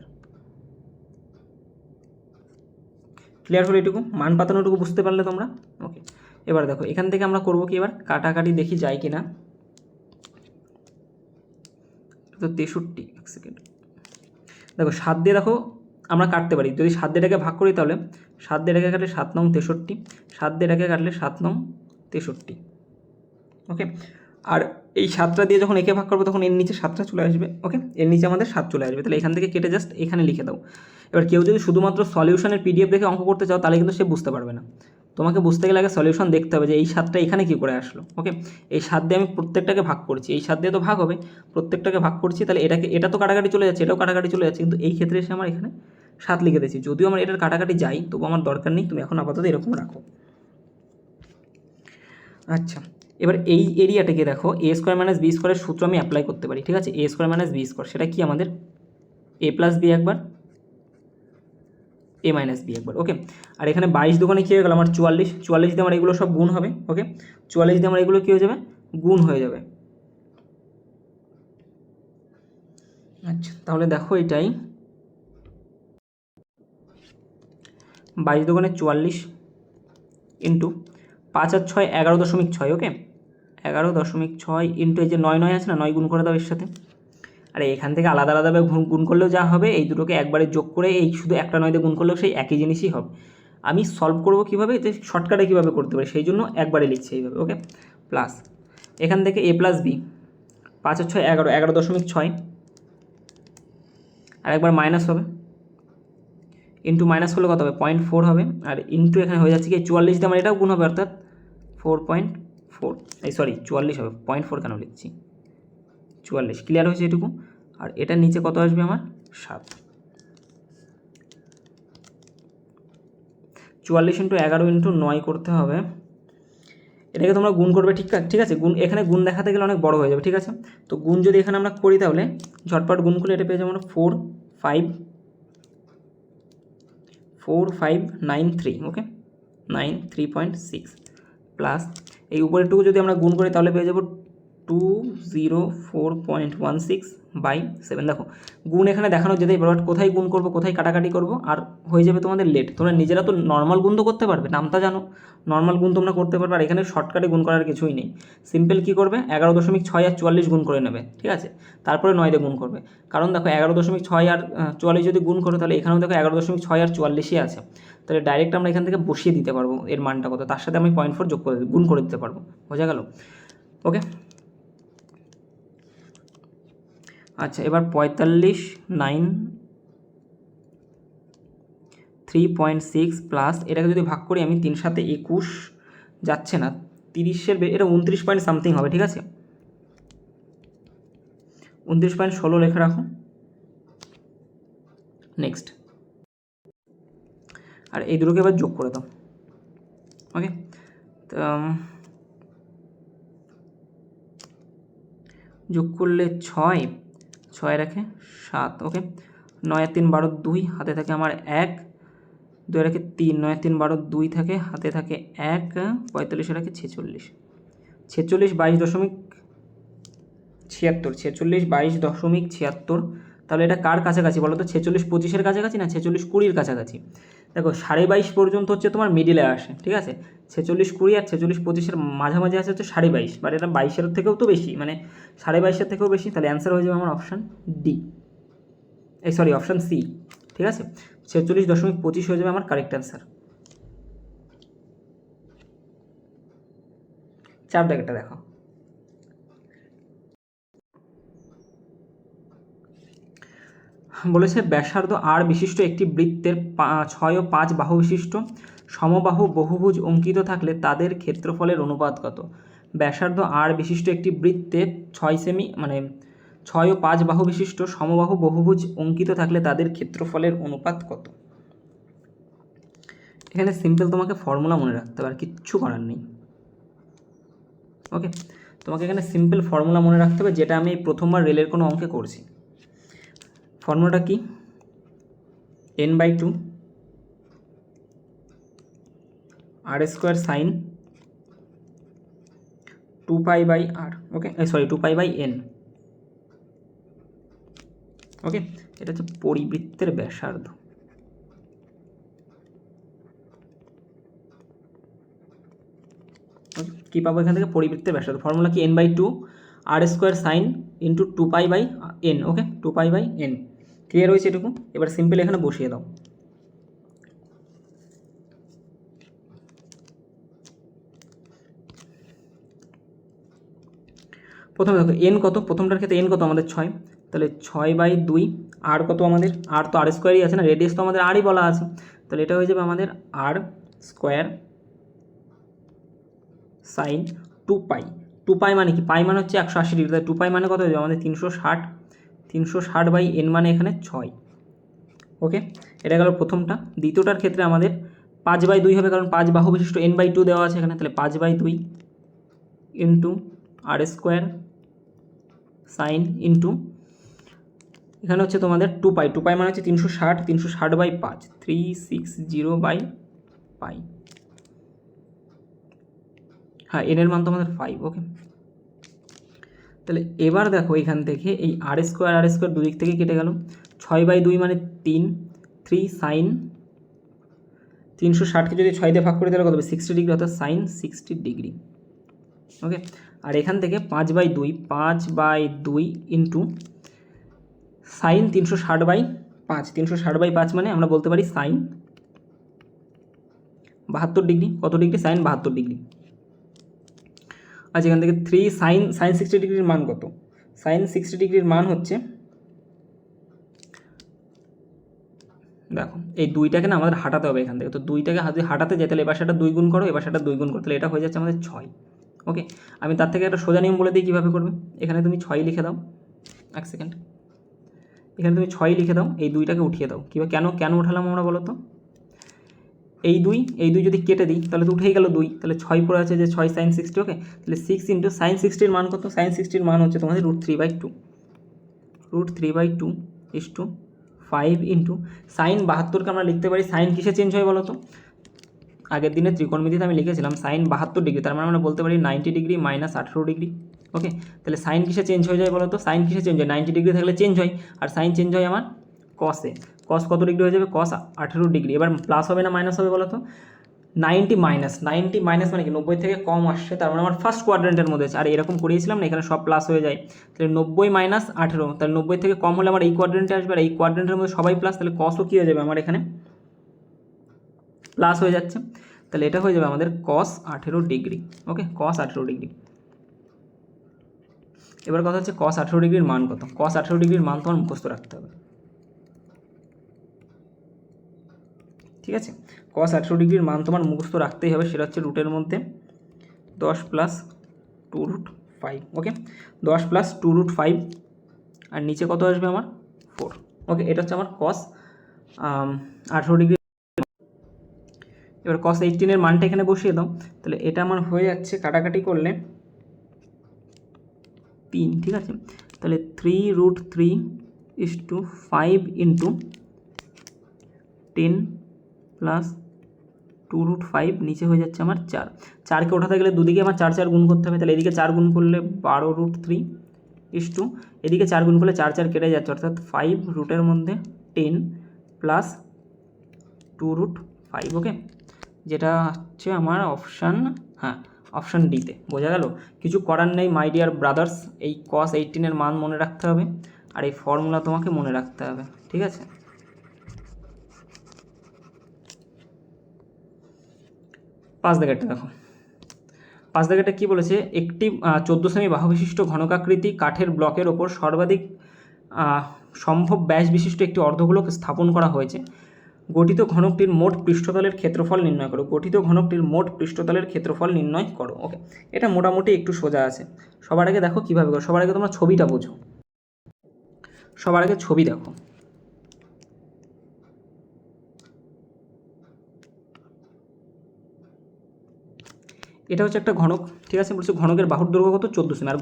ক্লিয়ার হলো এটুকু, মান পাতানোটুকু বুঝতে পারলে তোমরা। ওকে, এবার দেখো এখান থেকে আমরা করবো কি, এবার কাটাকাটি দেখি যায় কি না। তো 63, এক সেকেন্ড, দেখো 7 দিয়ে দেখো আমরা কাটতে পারি, যদি 7 দিয়ে এটাকে ভাগ করি তাহলে 7 দিয়ে এটাকে কাটলে 7 নং 63, 7 দিয়ে এটাকে কাটলে 7 নং 63। ওকে, আর এই 7টা দিয়ে যখন একে ভাগ করবো তখন এর নিচে 7টা চলে আসবে। ওকে, এর নিচে আমাদের 7 চলে আসবে, তাহলে এখান থেকে কেটে জাস্ট এখানে লিখে দাও। এবার কেউ যদি শুধুমাত্র সলিউশনের PDF দেখে অঙ্ক করতে চাও তাহলে কিন্তু সে বুঝতে পারবে না, তোমাকে বুঝতে গেলে আগে সলিউশন দেখতে হবে যে এই 7টা এখানে কী করে আসলো। ওকে, এই 7 দিয়ে আমি প্রত্যেকটাকে ভাগ করছি, এই 7 দিয়ে তো ভাগ হবে, প্রত্যেকটাকে ভাগ করছি, তাহলে এটা তো কাটাকাটি চলে যাচ্ছে, এটাও কাটাকাটি চলে যাচ্ছে, কিন্তু এই ক্ষেত্রে এসে আমার এখানে 7 লিখে দিয়েছি। যদিও আমার এটার কাটাকাটি যাই, তবু আমার দরকার নেই, তুমি এখন আপাতত এরকম রাখো। আচ্ছা, এবার এই এরিয়াটাকে দেখো, এ স্কোয়ার মাইনাস বি স্কোয়ারের সূত্র আমি অ্যাপ্লাই করতে পারি, ঠিক আছে। এ স্কোয়ার মাইনাস বি স্কোয়ার, সেটা কি আমাদের এ প্লাস বি একবার, এ মাইনাস বি একবার, ওকে। আর এখানে 22 দোকানে কী হয়ে গেল আমার 44, 44 দিয়ে আমার এগুলো সব গুণ হবে, ওকে। 44 দিয়ে আমার এগুলো কী হয়ে যাবে, গুণ হয়ে যাবে। আচ্ছা, তাহলে দেখো এটাই 22 দোকানে 44 ইন্টু 5 আর 6 11.6, ওকে। 11.6 ইন্টু এই যে 9 9 আছে না, 9 গুণ করে দাও এর সাথে। আর এখান থেকে আলাদা আলাদাভাবে গুণ করলেও যা হবে, এই দুটোকে একবারে যোগ করে এই শুধু একটা 9 দিয়ে গুণ করলেও সেই একই জিনিসই হবে। আমি সলভ করবো কীভাবে, এতে শর্টকাটে কীভাবে করতে পারি, সেই জন্য একবারে লিখছি এইভাবে, ওকে। প্লাস এখান থেকে এ প্লাস বি, 5 আর 6 11, 11.6, আর একবার মাইনাস হবে, ইন্টু মাইনাস করলে কত হবে 0.4 হবে, আর ইন্টু এখানে হয়ে যাচ্ছে কি 44 দিয়ে আমার এটাও গুণ হবে, অর্থাৎ 4.4, এই সরি 44 হবে, 0.4 কেন লিখছি, 44, ক্লিয়ার হয়েছে এটুকু। আর এটার নিচে কত আসবে আমার 7, 44 ইন্টু 11 ইন্টু 9 করতে হবে, এটাকে তোমরা গুণ করবে, ঠিক আছে। গুণ এখানে গুণ দেখাতে গেলে অনেক বড় হয়ে যাবে, ঠিক আছে। তো গুণ যদি এখানে আমরা করি, তাহলে ঝটপট গুণ করলে এটা পেয়ে যাবো আমরা 4593, ওকে, 93.6 প্লাস এই উপরেরটুকু যদি আমরা গুণ করি, তাহলে পেয়ে যাবো 204.16/7। দেখো গুণ এখানে দেখানো যেতেই পারে, বাট কোথায় গুণ করবো, কোথায় কাটাকাটি করবো, আর হয়ে যাবে তোমাদের লেট। তোমরা নিজেরা তো নর্মাল গুণ তো করতে পারবে, নামটা জানো, নর্মাল গুণ তোমরা করতে পারবে। আর এখানে শর্টকাটে গুণ করার কিছুই নেই, সিম্পল কী করবে 11.6 আর 44 গুণ করে নেবে, ঠিক আছে। তারপরে 9 দিয়ে গুণ করবে, কারণ দেখো 11.6 আর 44 যদি গুণ করো, তাহলে এখানেও দেখো 11.6 আর 44ই আছে, তাহলে ডাইরেক্ট আমরা এখান থেকে বসিয়ে দিতে পারবো এর মানটা কত, তার সাথে আমি 0.4 যোগ করে গুণ করে দিতে পারবো, বোঝা গেল, ওকে। আচ্ছা, এবার 3.6 প্লাস এটাকে যদি ভাগ করি আমি, 3 সাথে 21 যাচ্ছে না, 30-এর এটা 29 পয়েন্ট সামথিং হবে, ঠিক আছে। 29.16 লেখা রাখো, নেক্সট। আর এই দুটোকে এবার যোগ করে দাও, ওকে। তো যোগ করলে 6 রাখে 7, ওকে। 9 আর 3 12, 2 হাতে থাকে আমার 1, 2 রাখে 3, 9 আর 3 12, 2 থাকে হাতে থাকে 1, 45 রাখে 46, 22.76, তাহলে এটা কার কাছাকাছি বলো তো, 46 25-এর কাছাকাছি না 46 20-এর কাছাকাছি। দেখো 22.5 পর্যন্ত হচ্ছে তোমার মিডিলে আসে, ঠিক আছে। 46 20 আর 46 25-এর মাঝামাঝি আসে হচ্ছে 22.5, বাট এটা 22-এর থেকেও তো বেশি, মানে 22.5-এর থেকেও বেশি, তাহলে অ্যান্সার হয়ে যাবে আমার অপশান ডি, অপশান সি, ঠিক আছে। 46.25 হয়ে যাবে আমার কারেক্ট অ্যান্সার। 4 দাগেরটা দেখো, বলেছে ব্যাসার্ধ আর বিশিষ্ট একটি বৃত্তের 6 ও 5 বাহু বিশিষ্ট সমবাহু বহুভুজ অঙ্কিত থাকলে তাদের ক্ষেত্রফলের অনুপাত কত। ব্যাসার্ধ আর বিশিষ্ট একটি বৃত্তে 6 সেমি মানে 6 ও 5 বাহু বিশিষ্ট সমবাহু বহুভুজ অঙ্কিত থাকলে তাদের ক্ষেত্রফলের অনুপাত কত। এখানে সিম্পল তোমাকে ফর্মুলা মনে রাখতে হবে, আর কিচ্ছু করার নেই, ওকে। তোমাকে এখানে সিম্পল ফর্মুলা মনে রাখতে হবে, যেটা আমি প্রথমবার রেলের কোনো অঙ্কে করছি। ফর্মুলাটা কি, n/2 r² সাইন 2π/r, ওকে, 2π/n, ওকে। এটা হচ্ছে পরিবৃত্তের ব্যাসার্ধ, কী পাবো এখান থেকে, পরিবৃত্তের ব্যাসার্ধ। ফর্মুলা কি, n/2 r² sign into 2π/n, ওকে, 2π/n, ক্লিয়ার হয়েছে এটুকু। এবার সিম্পল এখানে বসিয়ে দাও। প্রথমে দেখো এন কত, প্রথমটার ক্ষেত্রে এন কত আমাদের 6, তাহলে 6/2, আর কত আমাদের, আর তো r² আছে না, রেডিয়াস তো আমাদের আরই বলা আছে, তাহলে এটা হয়ে যাবে আমাদের r² সাইন 2π। 2π মানে কি, পাই মানে হচ্ছে 180 ডিগ্রি, তাহলে 2π মানে কত হয়ে যাবে আমাদের 360/n, মানে এখানে 6, ওকে, এটা গেল প্রথমটা। দ্বিতীয়টার ক্ষেত্রে আমাদের 5/2 হবে, কারণ 5 বাহু বিশিষ্ট n/2 দেওয়া আছে এখানে, তাহলে 5/2 ইন্টু r² সাইন ইন্টু এখানে হচ্ছে তোমাদের 2π মানে হচ্ছে 360, 360/5, 360/π। হ্যাঁ, n এর মান তোমাদের 5। ওকে, তাহলে এবার দেখো এখান থেকে এই r² দুদিক থেকে কেটে গেল, 6/2 মানে 3 সাইন 360কে যদি 6 দিয়ে ভাগ করে দিলে কত হবে 60 ডিগ্রি, অর্থাৎ সাইন 60 ডিগ্রি। ওকে, আর এখান থেকে 5/2 ইন্টু সাইন 360/5, 360/5 মানে আমরা বলতে পারি সাইন 72 ডিগ্রি। কত ডিগ্রি? Sine 72 degree. আচ্ছা, এখান থেকে 3 সাইন 60 ডিগ্রির মান কত? সাইন 60 ডিগ্রির মান হচ্ছে, দেখো এই 2টাকে না আমাদের হাঁটাতে হবে এখান থেকে, তো 2টাকে যদি হাঁটাতে যায় তাহলে এবার সেটা 2 গুণ করো, এবার সেটা 2 গুণ করো, তাহলে এটা হয়ে যাচ্ছে আমাদের 6। ওকে, আমি তার থেকে একটা সোজা নিয়ম বলে দিই কীভাবে করবে। এখানে তুমি 6 লিখে দাও, এক সেকেন্ড, এখানে তুমি 6 লিখে দাও, এই 2টাকে উঠিয়ে দাও। কীভাবে, কেন উঠালাম আমরা বলো তো? এই 2 যদি কেটে দিই তাহলে তো উঠেই গেল 2, তাহলে 6 পড়ে আছে যে 6 সাইন 60। ওকে, তাহলে 6 ইন্টু সাইন 60-র মান কত? সাইন 60-র মান হচ্ছে তোমাদের √3/2, √3/2 ইস টু 5 ইন্টু সাইন 72কে আমরা লিখতে পারি, সাইন কিসে চেঞ্জ হয় বলো তো? আগের দিনে ত্রিকোণমিতিতে আমি লিখেছিলাম সাইন 72 ডিগ্রি, তার মানে আমরা বলতে পারি 90 ডিগ্রি মাইনাস 18 ডিগ্রি। ওকে, তাহলে সাইন কিসে চেঞ্জ হয়ে যায় বলো তো? সাইন কিসে চেঞ্জ হয়? 90 ডিগ্রি থাকলে চেঞ্জ হয়, আর সাইন চেঞ্জ হয় আমার কসে। কস কত ডিগ্রি হয়ে যাবে? কস 18 ডিগ্রি। এবার প্লাস হবে না মাইনাস হবে বলো তো? 90 মাইনাস মানে কি 90 থেকে কম আসছে, তার মানে আমার ফার্স্ট কোয়াড্রেন্টের মধ্যে আছে। আর এরকম করিয়েছিলাম না, এখানে সব প্লাস হয়ে যায়, তাহলে 90 মাইনাস 18, তাহলে 90 থেকে কম হলে আমার এই কোয়াড্রেন্টে আসবে, আর এই কোয়াড্রেন্টের মধ্যে সবাই প্লাস, তাহলে কসও কী হয়ে যাবে আমার এখানে প্লাস হয়ে যাচ্ছে, তাহলে এটা হয়ে যাবে আমাদের কস 18 ডিগ্রি। ওকে, কস 18 ডিগ্রি। এবার কথা হচ্ছে কস 18 ডিগ্রির মান কত? কস 18 ডিগ্রির মান তোমার মুখস্থ রাখতে হবে, ঠিক আছে? কস 18 ডিগ্রির মান তোমার মুখস্থ রাখতেই হবে, সেটা হচ্ছে রুটের মধ্যে 10 প্লাস 2√5। ওকে, 10 প্লাস 2√5, আর নিচে কত আসবে আমার 4। ওকে, এটা হচ্ছে আমার কস 18 ডিগ্রি। এবার কস 18-এর মানটা এখানে বসিয়ে দাও, তাহলে এটা আমার হয়ে যাচ্ছে কাটাকাটি করলে 3, ঠিক আছে? তাহলে 3√3 ইন্টু 10 প্লাস 2√5, নিচে হয়ে যাচ্ছে আমার 4। 4কে ওঠাতে গেলে দুদিকে আমার 4 গুণ করতে হবে, তাহলে এদিকে 4 গুণ করলে 12√3 এদিকে 4 গুণ করলে 4 কেটে যাচ্ছে, অর্থাৎ 5 রুটের মধ্যে 10 প্লাস 2√5। ওকে, যেটা হচ্ছে আমার অপশান, হ্যাঁ অপশান ডিতে। বোঝা গেল? কিছু করার নেই মাই ডিয়ার ব্রাদার্স, এই কস 18-এর মান মনে রাখতে হবে, আর এই ফর্মুলা তোমাকে মনে রাখতে হবে, ঠিক আছে? 5 দাগেরটা দেখো, 5 দাগেরটা কী বলেছে? একটি 14 সেমি বাহু বিশিষ্ট ঘনকাকৃতি কাঠের ব্লকের ওপর সর্বাধিক সম্ভব ব্যাস বিশিষ্ট একটি অর্ধগোলক স্থাপন করা হয়েছে। গঠিত ঘনকটির মোট পৃষ্ঠতলের ক্ষেত্রফল নির্ণয় করো। গঠিত ঘনকটির মোট পৃষ্ঠতলের ক্ষেত্রফল নির্ণয় করো। ওকে, এটা মোটামুটি একটু সোজা আছে। সবার আগে দেখো কীভাবে করো, সবার আগে তোমরা ছবিটা বোঝো, সবার আগে ছবি দেখো। এটা হচ্ছে একটা ঘনক, ঠিক আছে? বলছে ঘনকের বাহুর দৈর্ঘ্য কত? 14 সেমি। আর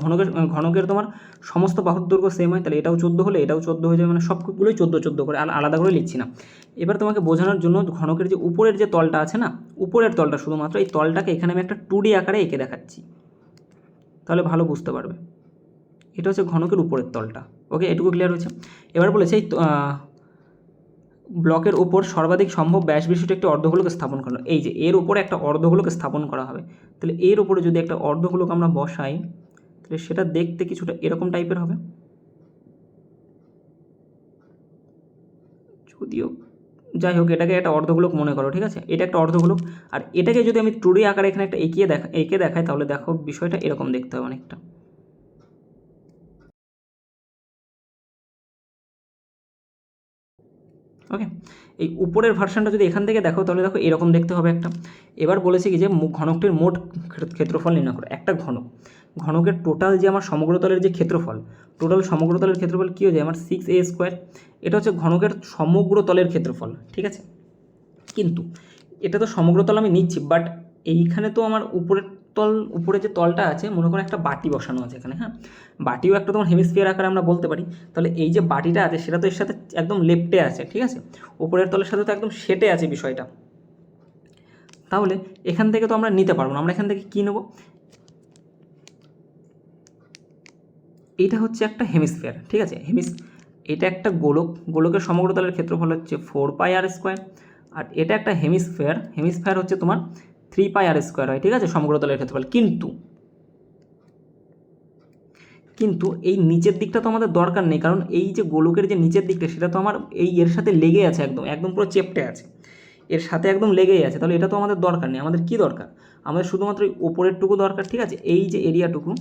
ঘনকের তোমার সমস্ত বাহুর দৈর্ঘ্য সেম হয়, তাহলে এটাও 14 হলে এটাও 14 হয়ে যাবে, মানে সবগুলোই 14 করে, আলাদা করে লিখছি না। এবার তোমাকে বোঝানোর জন্য ঘনকের যে উপরের যে তলটা আছে না, উপরের তলটা শুধুমাত্র, এই তলটাকে এখানে আমি একটা 2D আকারে এঁকে দেখাচ্ছি, তাহলে ভালো বুঝতে পারবে। এটা হচ্ছে ঘনকের উপরের তলটা। ওকে, এটুকু ক্লিয়ার হয়েছে? এবার বলেছে এই ব্লকের ওপর সর্বাধিক সম্ভব ব্যাস বিশিষ্ট একটি অর্ধগোলক স্থাপন করলো। এই যে এর উপরে একটা অর্ধগোলক স্থাপন করা হবে, তাহলে এর উপরে যদি একটা অর্ধগোলক আমরা বসাই, তাহলে সেটা দেখতে কিছুটা এরকম টাইপের হবে, যদিও যাই হোক এটাকে একটা অর্ধগোলক মনে করো, ঠিক আছে? এটা একটা অর্ধগোলক, আর এটাকে যদি আমি 2D আকারে এখানে একটা এঁকে দেখাই, তাহলে দেখো বিষয়টা এরকম দেখতে হবে অনেকটা। ওকে, এই উপরের ভার্সানটা যদি এখান থেকে দেখো তাহলে দেখো এরকম দেখতে হবে একটা। এবার বলেছি কি যে ঘনকটির মোট ক্ষেত্রফল নির্ণয় করো। একটা ঘনক, ঘনকের টোটাল যে আমার সমগ্রতলের যে ক্ষেত্রফল, টোটাল সমগ্রতলের ক্ষেত্রফল কী হয়ে যায় আমার 6a²। এটা হচ্ছে ঘনকের সমগ্রতলের ক্ষেত্রফল, ঠিক আছে। কিন্তু এটা তো সমগ্রতল আমি নিচ্ছি, বাট এইখানে তো আমার উপরে যে তলটা আছে, মনে করো একটা বাটি বসানো আছে এখানে, হ্যাঁ, বাটিও একটা তোমার হেমিস্ফিয়ার আকারে আমরা বলতে পারি। তাহলে এই যে বাটিটা আছে সেটা তো এর সাথে একদম লেপ্টে আছে, ঠিক আছে, উপরের তলের সাথে তো একদম সেটে আছে বিষয়টা। তাহলে এখান থেকে তো আমরা নিতে পারবো না, আমরা এখান থেকে কী নেব, এইটা হচ্ছে একটা হেমিস্ফিয়ার, ঠিক আছে, এটা একটা গোলকের সমগ্রতলের ক্ষেত্রফল হচ্ছে 4πr², আর এটা একটা হেমিস্ফিয়ার হচ্ছে তোমার 3πr² হয়, ঠিক আছে, সমগ্রতলের ক্ষেত্রফল। কিন্তু এই নিচের দিকটা তো আমাদের দরকার নেই, কারণ এই যে গোলকের যে নিচের দিকটা সেটা তো আমার এর সাথে লেগে আছে, একদম পুরো চেপটে আছে, এর সাথে একদম লেগেই আছে। তাহলে এটা তো আমাদের দরকার নেই, আমাদের কি দরকার, আমাদের শুধুমাত্র ওপরেরটুকু দরকার, ঠিক আছে, এই যে এরিয়াটুকু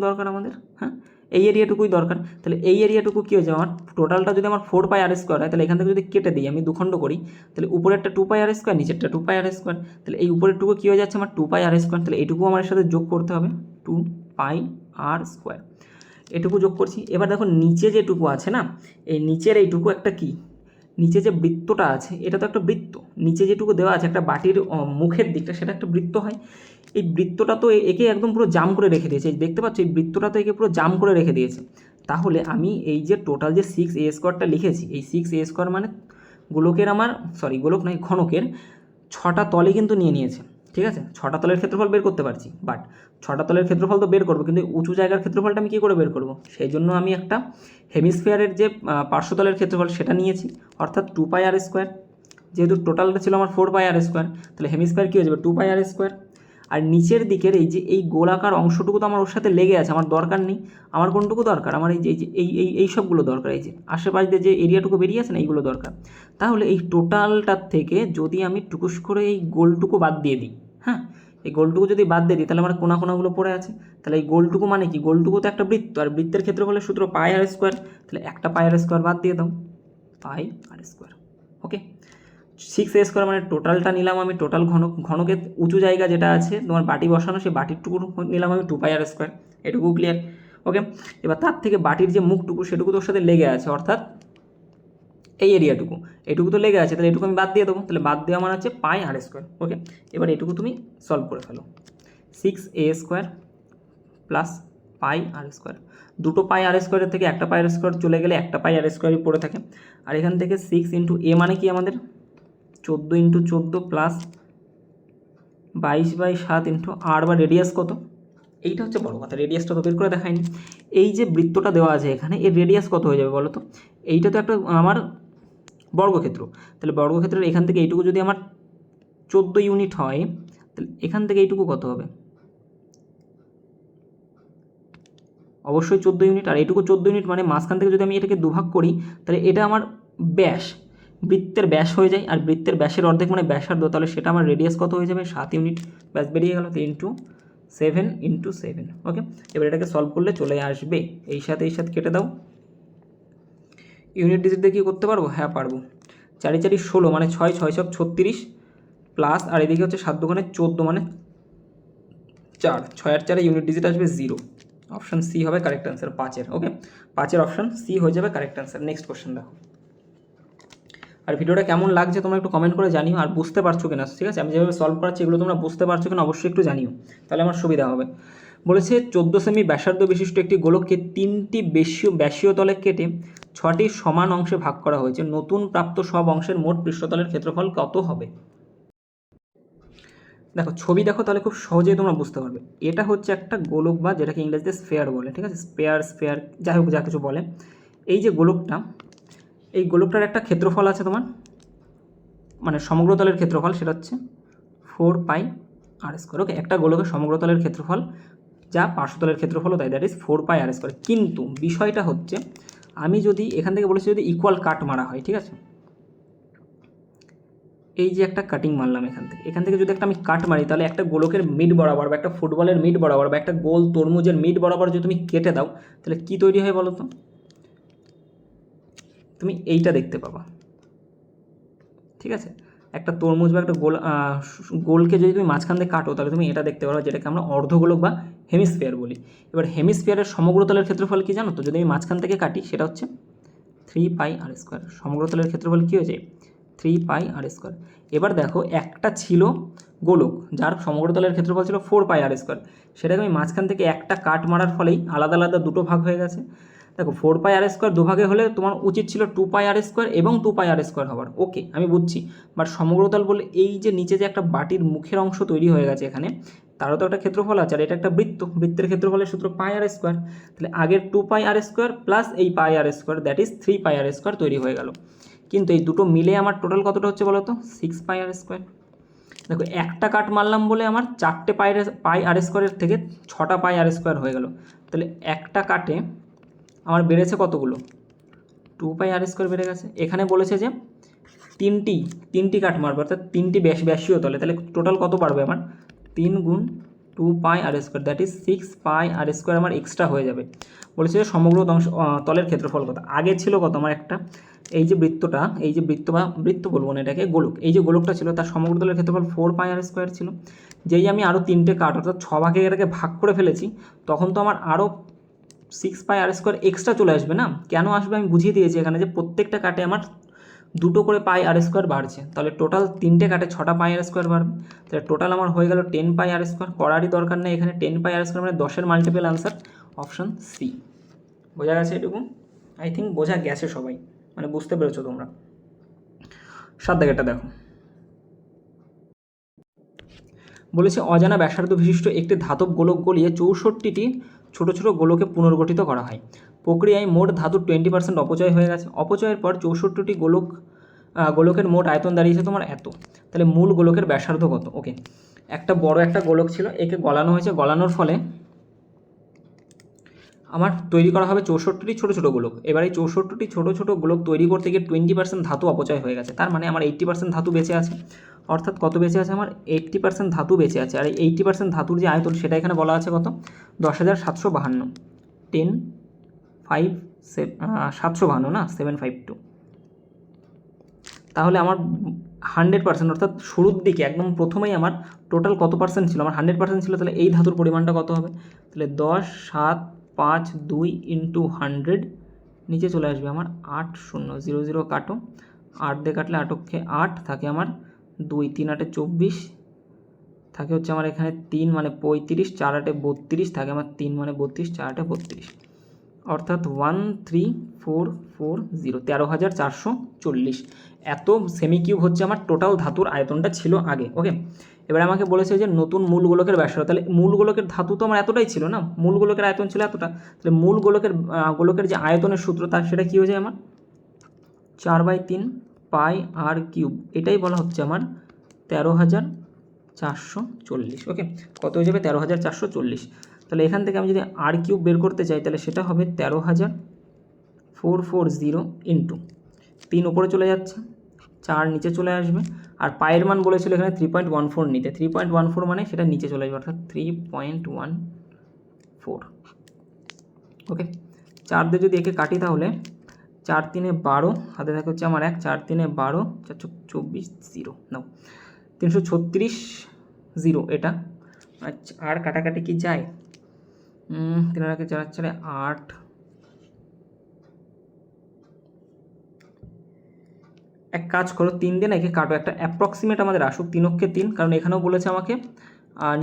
দরকার আমাদের, হ্যাঁ, এই এরিয়াটুকুই দরকার। তাহলে এই এরিয়াটুকু কী হয়েছে আমার, টোটালটা যদি আমার 4πr² হয়, তাহলে এখান থেকে যদি কেটে দিই, আমি দুখণ্ড করি, তাহলে উপরেরটা 2πr², নিচেরটা 2πr², তাহলে এই উপরেরটুকু কী হয়ে যাচ্ছে আমার 2πr²। তাহলে এইটুকু আমার সাথে যোগ করতে হবে 2πr², এটুকু যোগ করছি। এবার দেখো নিচে যেটুকু আছে না, এই নিচের এইটুকু একটা কি, নিচে যে বৃত্তটা আছে এটা তো একটা বৃত্ত, নিচে যেটুকু দেওয়া আছে একটা বাটির মুখের দিকটা, সেটা একটা বৃত্ত হয়। এই বৃত্তটা তো একে একদম পুরো জাম করে রেখে দিয়েছে, দেখতে পাচ্ছ এই বৃত্তটা তো একে পুরো জাম করে রেখে দিয়েছে। তাহলে আমি এই যে টোটাল যে 6a² লিখেছি, এই 6a² মানে গোলক নয়, ঘনকের 6টা তলে কিন্তু নিয়েছে, ঠিক আছে, 6টা তলের ক্ষেত্রফল বের করতে পারছি, বাট 6টা তলের ক্ষেত্রফল তো বের করবো, কিন্তু উঁচু জায়গার ক্ষেত্রফলটা আমি কী করে বের করবো, সেই জন্য আমি একটা হেমিস্ফিয়ারের যে পার্শ্বতলের ক্ষেত্রফল সেটা নিয়েছি, অর্থাৎ 2πr²। যেহেতু টোটালটা ছিল আমার 4πr², তাহলে হেমিস্ফিয়ার কী হয়ে যাবে 2πr²। আর নিচের দিকের এই গোলাকার অংশটুকু তো আমার ওর সাথে লেগে আছে, আমার দরকার নেই। আমার কোনটুকু দরকার, আমার এই সবগুলো দরকার, এই যে আশেপাশে যে এরিয়াটুকু বেরিয়ে আছে না, এইগুলো দরকার। তাহলে এই টোটালটার থেকে যদি আমি টুকুস করে এই গোলটুকু বাদ দিয়ে দিই, হ্যাঁ, এই গোলটুকু যদি বাদ দিয়ে দিই, তাহলে আমার কোনাগুলো পড়ে আছে। তাহলে এই গোলটুকু মানে কি, গোলটুকু তো একটা বৃত্ত, আর বৃত্তের ক্ষেত্রফলের সূত্র πr², তাহলে একটা πr² বাদ দিয়ে দাও, πr²। ওকে, 6a² মানে টোটালটা নিলাম আমি, টোটাল ঘনকের উঁচু জায়গা যেটা আছে তোমার বাটি বসানো, সেই বাটিরটুকু নিলাম আমি 2πr², এটুকু ক্লিয়ার। ওকে, এবার তার থেকে বাটির যে মুখটুকু সেটুকু তোর সাথে লেগে আছে, অর্থাৎ এই এরিয়াটুকু, এটুকু তো লেগে আছে, তাহলে এটুকু আমি বাদ দিয়ে দেবো, তাহলে বাদ দেওয়া আমার হচ্ছে πr²। ওকে, এবার এটুকু তুমি সলভ করে ফেলো, 6a² প্লাস πr², দুটো πr² থেকে একটা πr² চলে গেলে একটা πr² পড়ে থাকে। আর এখান থেকে 6 × a মানে কি আমাদের 14 × 14 প্লাস 22/7 × r, বা রেডিয়াস কত, এইটা হচ্ছে বড় কথা, রেডিয়াসটা তো বের করে দেখায়নি। এই যে বৃত্তটা দেওয়া আছে এখানে, এর রেডিয়াস কত হয়ে যাবে বলো তো, এইটা তো একটা আমার বর্গক্ষেত্র, তাহলে বর্গক্ষেত্রের এখান থেকে এইটুকু যদি আমার 14 ইউনিট হয়, তাহলে এখান থেকে এইটুকু কত হবে, অবশ্যই 14 ইউনিট। আর এইটুকু 14 ইউনিট মানে মাঝখান থেকে যদি আমি এটাকে দুভাগ করি, তাহলে এটা আমার ব্যাস, বৃত্তের ব্যাস হয়ে যায়, আর বৃত্তের ব্যাসের অর্ধেক মানে ব্যাসার্ধ, তাহলে সেটা আমার রেডিয়াস কত হয়ে যাবে 7 ইউনিট, ব্যাস বেরিয়ে গেল 7 × 7। ওকে, এবার এটাকে সলভ করলে চলে আসবে, এই সাথে কেটে দাও, ইউনিট ডিজিট দিয়ে কি করতে পারবো, হ্যাঁ পারবো, 4 × 4 = 16 মানে 6 6 × 36 প্লাস, আর এদিকে হচ্ছে 7 × 2 = 14 মানে 4, 6 আর 4 ইউনিট ডিজিট আসবে 0, অপশান সি হবে কারেক্ট অ্যান্সার 5-এর। ওকে, 5-এর অপশান সি হয়ে যাবে কারেক্ট অ্যান্সার। নেক্সট কোশ্চেন দেখো। আর ভিডিওটা কেমন লাগছে তোমরা একটু কমেন্ট করে জানিও, আর বুঝতে পারছো কিনা, ঠিক আছে, আমি যেভাবে সলভ করাচ্ছি এগুলো তোমরা বুঝতে পারছো কিনা অবশ্যই একটু জানিও, তাহলে আমার সুবিধা হবে। বলেছে 14 সেমি ব্যাসার্ধ বিশিষ্ট একটি গোলককে 3টি ব্যাসীয় তলে কেটে 6টি সমান অংশে ভাগ করা হয়েছে, নতুন প্রাপ্ত সব অংশের মোট পৃষ্ঠতলের ক্ষেত্রফল কত হবে। দেখো ছবি দেখো, তাহলে খুব সহজেই তোমরা বুঝতে পারবে। এটা হচ্ছে একটা গোলক, বা যেটাকে ইংরেজিতে স্ফেয়ার বলে, ঠিক আছে, স্ফেয়ার যাই হোক, যা কিছু বলে। এই যে গোলকটা, এই গোলকটার একটা ক্ষেত্রফল আছে তোমার, মানে সমগ্রতলের ক্ষেত্রফল, সেটা হচ্ছে 4πr²। ওকে, একটা গোলকের সমগ্রতলের ক্ষেত্রফল যা পার্শ্বতলের ক্ষেত্রফলও তাই, দ্যাট ইজ 4πr²। কিন্তু বিষয়টা হচ্ছে, আমি যদি এখান থেকে বলেছি যদি ইকুয়াল কাট মারা হয়, ঠিক আছে, এই যে একটা কাটিং মারলাম এখান থেকে যদি একটা আমি কাট মারি, তাহলে একটা গোলকের মিড বরাবর, বা একটা ফুটবলের মিড বরাবর, বা একটা গোল তরমুজের মিড বরাবর যদি তুমি কেটে দাও, তাহলে কি তৈরি হয় বলো তো, তুমি এইটা দেখতে পাবা, ঠিক আছে। একটা তরমুজ বা একটা গোলকে যদি তুমি মাঝখান দিয়ে কাটো তাহলে তুমি এটা দেখতে পারো, যেটাকে আমরা অর্ধগোলক বা হেমিস্ফিয়ার বলি। এবার হেমিস্ফিয়ারের সমগ্রতলের ক্ষেত্রফল কী জানো তো? যদি আমি মাঝখান থেকে কাটি সেটা হচ্ছে 3πr²। সমগ্রতলের ক্ষেত্রফল কী হয়েছে? 3πr²। এবার দেখো একটা ছিল গোলক যার সমগ্রতলের ক্ষেত্রফল ছিল 4πr², সেটাকে আমি মাঝখান থেকে একটা কাট মারার ফলেই আলাদা আলাদা দুটো ভাগ হয়ে গেছে। দেখো 4πr² দুভাগে হলে তোমার উচিত ছিল 2πr² এবং 2πr² হবার। ওকে, আমি বুঝছি, বাট সমগ্রতল বলে এই যে নিচে যে একটা বাটির মুখের অংশ তৈরি হয়ে গেছে এখানে, তারও তো একটা ক্ষেত্রফল আছে, আর এটা একটা বৃত্ত, বৃত্তের ক্ষেত্রফলের সূত্র πr²। তাহলে আগের 2πr² প্লাস এই πr² দ্যাট ইজ 3πr² তৈরি হয়ে গেল। কিন্তু এই দুটো মিলে আমার টোটাল কতটা হচ্ছে বলো তো? 6πr²। দেখো একটা কাট মারলাম বলে আমার 4টে πr² থেকে 6টা πr² হয়ে গেল। তাহলে একটা কাটে আমার বেড়েছে কতগুলো? 2πr² বেড়ে গেছে। এখানে বলেছে যে তিনটি কাট মারবে, অর্থাৎ তিনটি ব্যাসীয় তলে, তাহলে টোটাল কত বাড়বে আমার? 3 গুণ 2πr² দ্যাট ইজ 6πr² আমার এক্সট্রা হয়ে যাবে। বলেছে যে সমগ্র তলের ক্ষেত্রফল কত? আগে ছিল কত আমার? একটা এই যে বৃত্তটা, এই যে বৃত্ত বলবো না এটাকে, গোলক, এই যে গোলকটা ছিল তার সমগ্র তলের ক্ষেত্রফল 4πr² ছিল। যেই আমি আরও 3টে কাট অর্থাৎ 6 ভাগে এটাকে ভাগ করে ফেলেছি, তখন তো আমার আরও 6πr² এক্সট্রা চলে আসবে না? কেন আসবে আমি বুঝিয়ে দিয়েছি এখানে, যে প্রত্যেকটা কাটে আমার 2টো করে πr² বাড়ছে, তাহলে টোটাল 3টে কাটে 6টা πr² বাড়বে। তাহলে টোটাল আমার হয়ে গেল 10πr²। করারই দরকার নেই এখানে, 10πr² মানে 10-এর মাল্টিপল আনসার অপশান সি। বোঝা গেছে এটুকু? আই থিঙ্ক বোঝা গেছে সবাই, মানে বুঝতে পেরেছো তোমরা। 7 দাগেরটা দেখো, বলেছে অজানা ব্যাসার্ধ বিশিষ্ট একটি ধাতব গোলক গলিয়ে 64টি ছোট ছোট গোলকে পুনর্গঠিত করা হয়। প্রক্রিয়ায় মোট ধাতুর 20% অপচয় হয়ে গেছে। অপচয়ের পর 64টি গোলকের মোট আয়তন দাঁড়িয়েছে তোমার এত। তাহলে মূল গোলকের ব্যাসার্ধ কত? ওকে, একটা বড় একটা গোলক ছিল, একে গলানো হয়েছে, গলানোর ফলে আমার তৈরি করা হবে 64টি ছোটো ছোটো গোলক। এবার এই 64টি ছোটো ছোটো গোলক তৈরি করতে গিয়ে 20% ধাতু অপচয় হয়ে গেছে। তার মানে আমার 80% ধাতু বেঁচে আছে। অর্থাৎ কত বেঁচে আছে আমার? 80% ধাতু বেঁচে আছে। আর এই 80% ধাতুর যে আয়তন সেটা এখানে বলা আছে কত? 10,752। 752 না, 752। তাহলে আমার 100% অর্থাৎ শুরুর দিকে একদম প্রথমেই আমার টোটাল কত পার্সেন্ট ছিল? আমার 100% ছিল, তাহলে এই ধাতুর পরিমাণটা কত হবে? তাহলে 10, 7, 5, 2 ইন্টু 100, নিচে চলে আসবে আমার 8, 0, 0, 0 কাটো, 8 দিয়ে কাটলে 8 8 থাকে আমার 2, 3 8 24 থাকে হচ্ছে আমার এখানে 3 মানে 35, 4 8 32 থাকে আমার 3 মানে 32, 4 8 32, অর্থাৎ 13440, 13,440। এত সেমি কিউব হচ্ছে আমার টোটাল ধাতুর আয়তনটা ছিল আগে। ওকে, এবার আমাকে বলেছে যে নতুন মূল গোলকের ব্যাসার্ধ। তাহলে মূল গোলকের ধাতু তো আমার এতটাই ছিল না, মূল গোলকের আয়তন ছিল এতটা। তাহলে মূল গোলকের যে আয়তনের সূত্র তার সেটা কী হয়ে যায় আমার? 4/3 πr³। এটাই বলা হচ্ছে আমার 13,440। ওকে, কত হয়ে যাবে? 13,440। তাহলে এখান থেকে আমি যদি r³ বের করতে চাই তাহলে সেটা হবে 13,440 ইন্টু 3 উপরে চলে যাচ্ছে, 4 নিচে চলে আসবে, আর পায়ের মান বলেছিল এখানে 3.14 নিতে। 3.14 মানে সেটা নিচে চলে আসবে, অর্থাৎ 3.14। ওকে, 4 দিয়ে যদি একে কাটি তাহলে 4 3 12, হাতে থাকে হচ্ছে আমার 1, 4 3 12, 4 24, 0 নাও 336 0 এটা। আচ্ছা, আর কাটাকাটি কি যায়? 3 আর 4 4 8, এক কাজ করো 3 দিয়ে না একে কাটো, একটা অ্যাপ্রক্সিমেট আমাদের আসুক 3 অক্ষে 3, কারণ এখানেও বলেছে আমাকে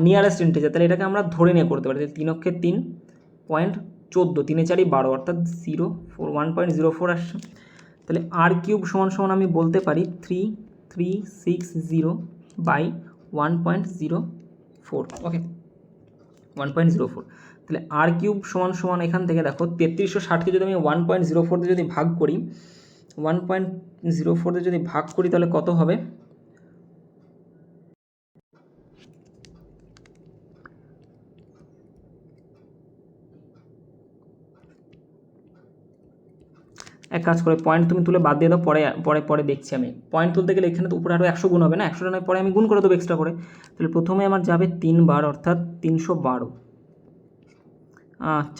নিয়ারেস্ট ইন্টিজার, তাহলে এটাকে আমরা ধরে নিয়ে করতে পারি। 3 অক্ষে 3.14, 3 4 12, অর্থাৎ 1.04 আসছে। তাহলে r³ সমান আমি বলতে পারি 3360 বাই 1.04। ওকে, 1.04। তাহলে r³ সমান এখান থেকে দেখো 3360কে যদি আমি 1.04 দিয়ে যদি ভাগ করি, 1.04 দিয়ে যদি ভাগ করি তাহলে কত হবে? এক কাজ করে পয়েন্ট তুমি তুলে বাদ দিয়ে দাও, পরে দেখছি আমি। পয়েন্ট তুলতে গেলে এখানে তো উপরে আরও 100 গুণ হবে না, 100টা নয় পরে আমি গুণ করে দেবো এক্সট্রা করে। তাহলে প্রথমে আমার যাবে 3 বার, অর্থাৎ 312,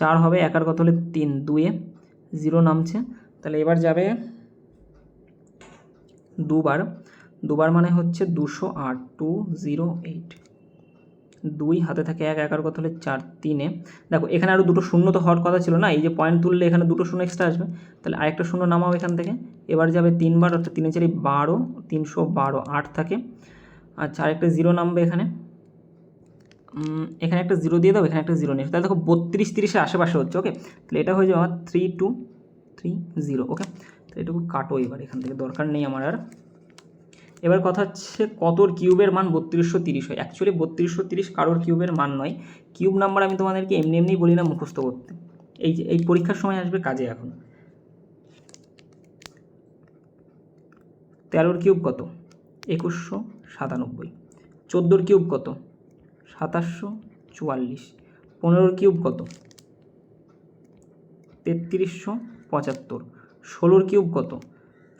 4 হবে, 1 আর কত হলে 3, 2 0 নামছে। তাহলে এবার যাবে 2 বার, দুবার মানে হচ্ছে 208, 208, 2 হাতে থাকে 1, 11 কত হলে 4, 3-এ দেখো এখানে আরও দুটো শূন্য তো হওয়ার কথা ছিল না, এই যে পয়েন্ট তুললে এখানে দুটো শূন্য এক্সট্রা আসবে, তাহলে আরেকটা শূন্য নামাও এখান থেকে, এবার যাবে 3 বার, অর্থাৎ 3 4 12, 312, 8 থাকে। আচ্ছা আরেকটা জিরো নামবে এখানে, এখানে একটা জিরো দিয়ে দাও, এখানে একটা জিরো নিয়ে, তাহলে দেখো 32 30-এর আশেপাশে হচ্ছে। ওকে, তাহলে এটা হয়ে যাবে আমার 3230। ওকে, তো এটুকু কাটো এবার এখান থেকে, দরকার নেই আমার আর। এবার কথা হচ্ছে কতর কিউবের মান 3230 হয়। অ্যাকচুয়ালি 3230 কারোর কিউবের মান নয়, কিউব নাম্বার আমি তোমাদেরকে এমনি এমনিই বলি না মুখস্থ করতে, এই যে এই পরীক্ষার সময় আসবে কাজে। এখন 13-র কিউব কত? 2197। 14-র কিউব কত? 2744। 15-র কিউব কত? 3375। 16-র কিউব কত?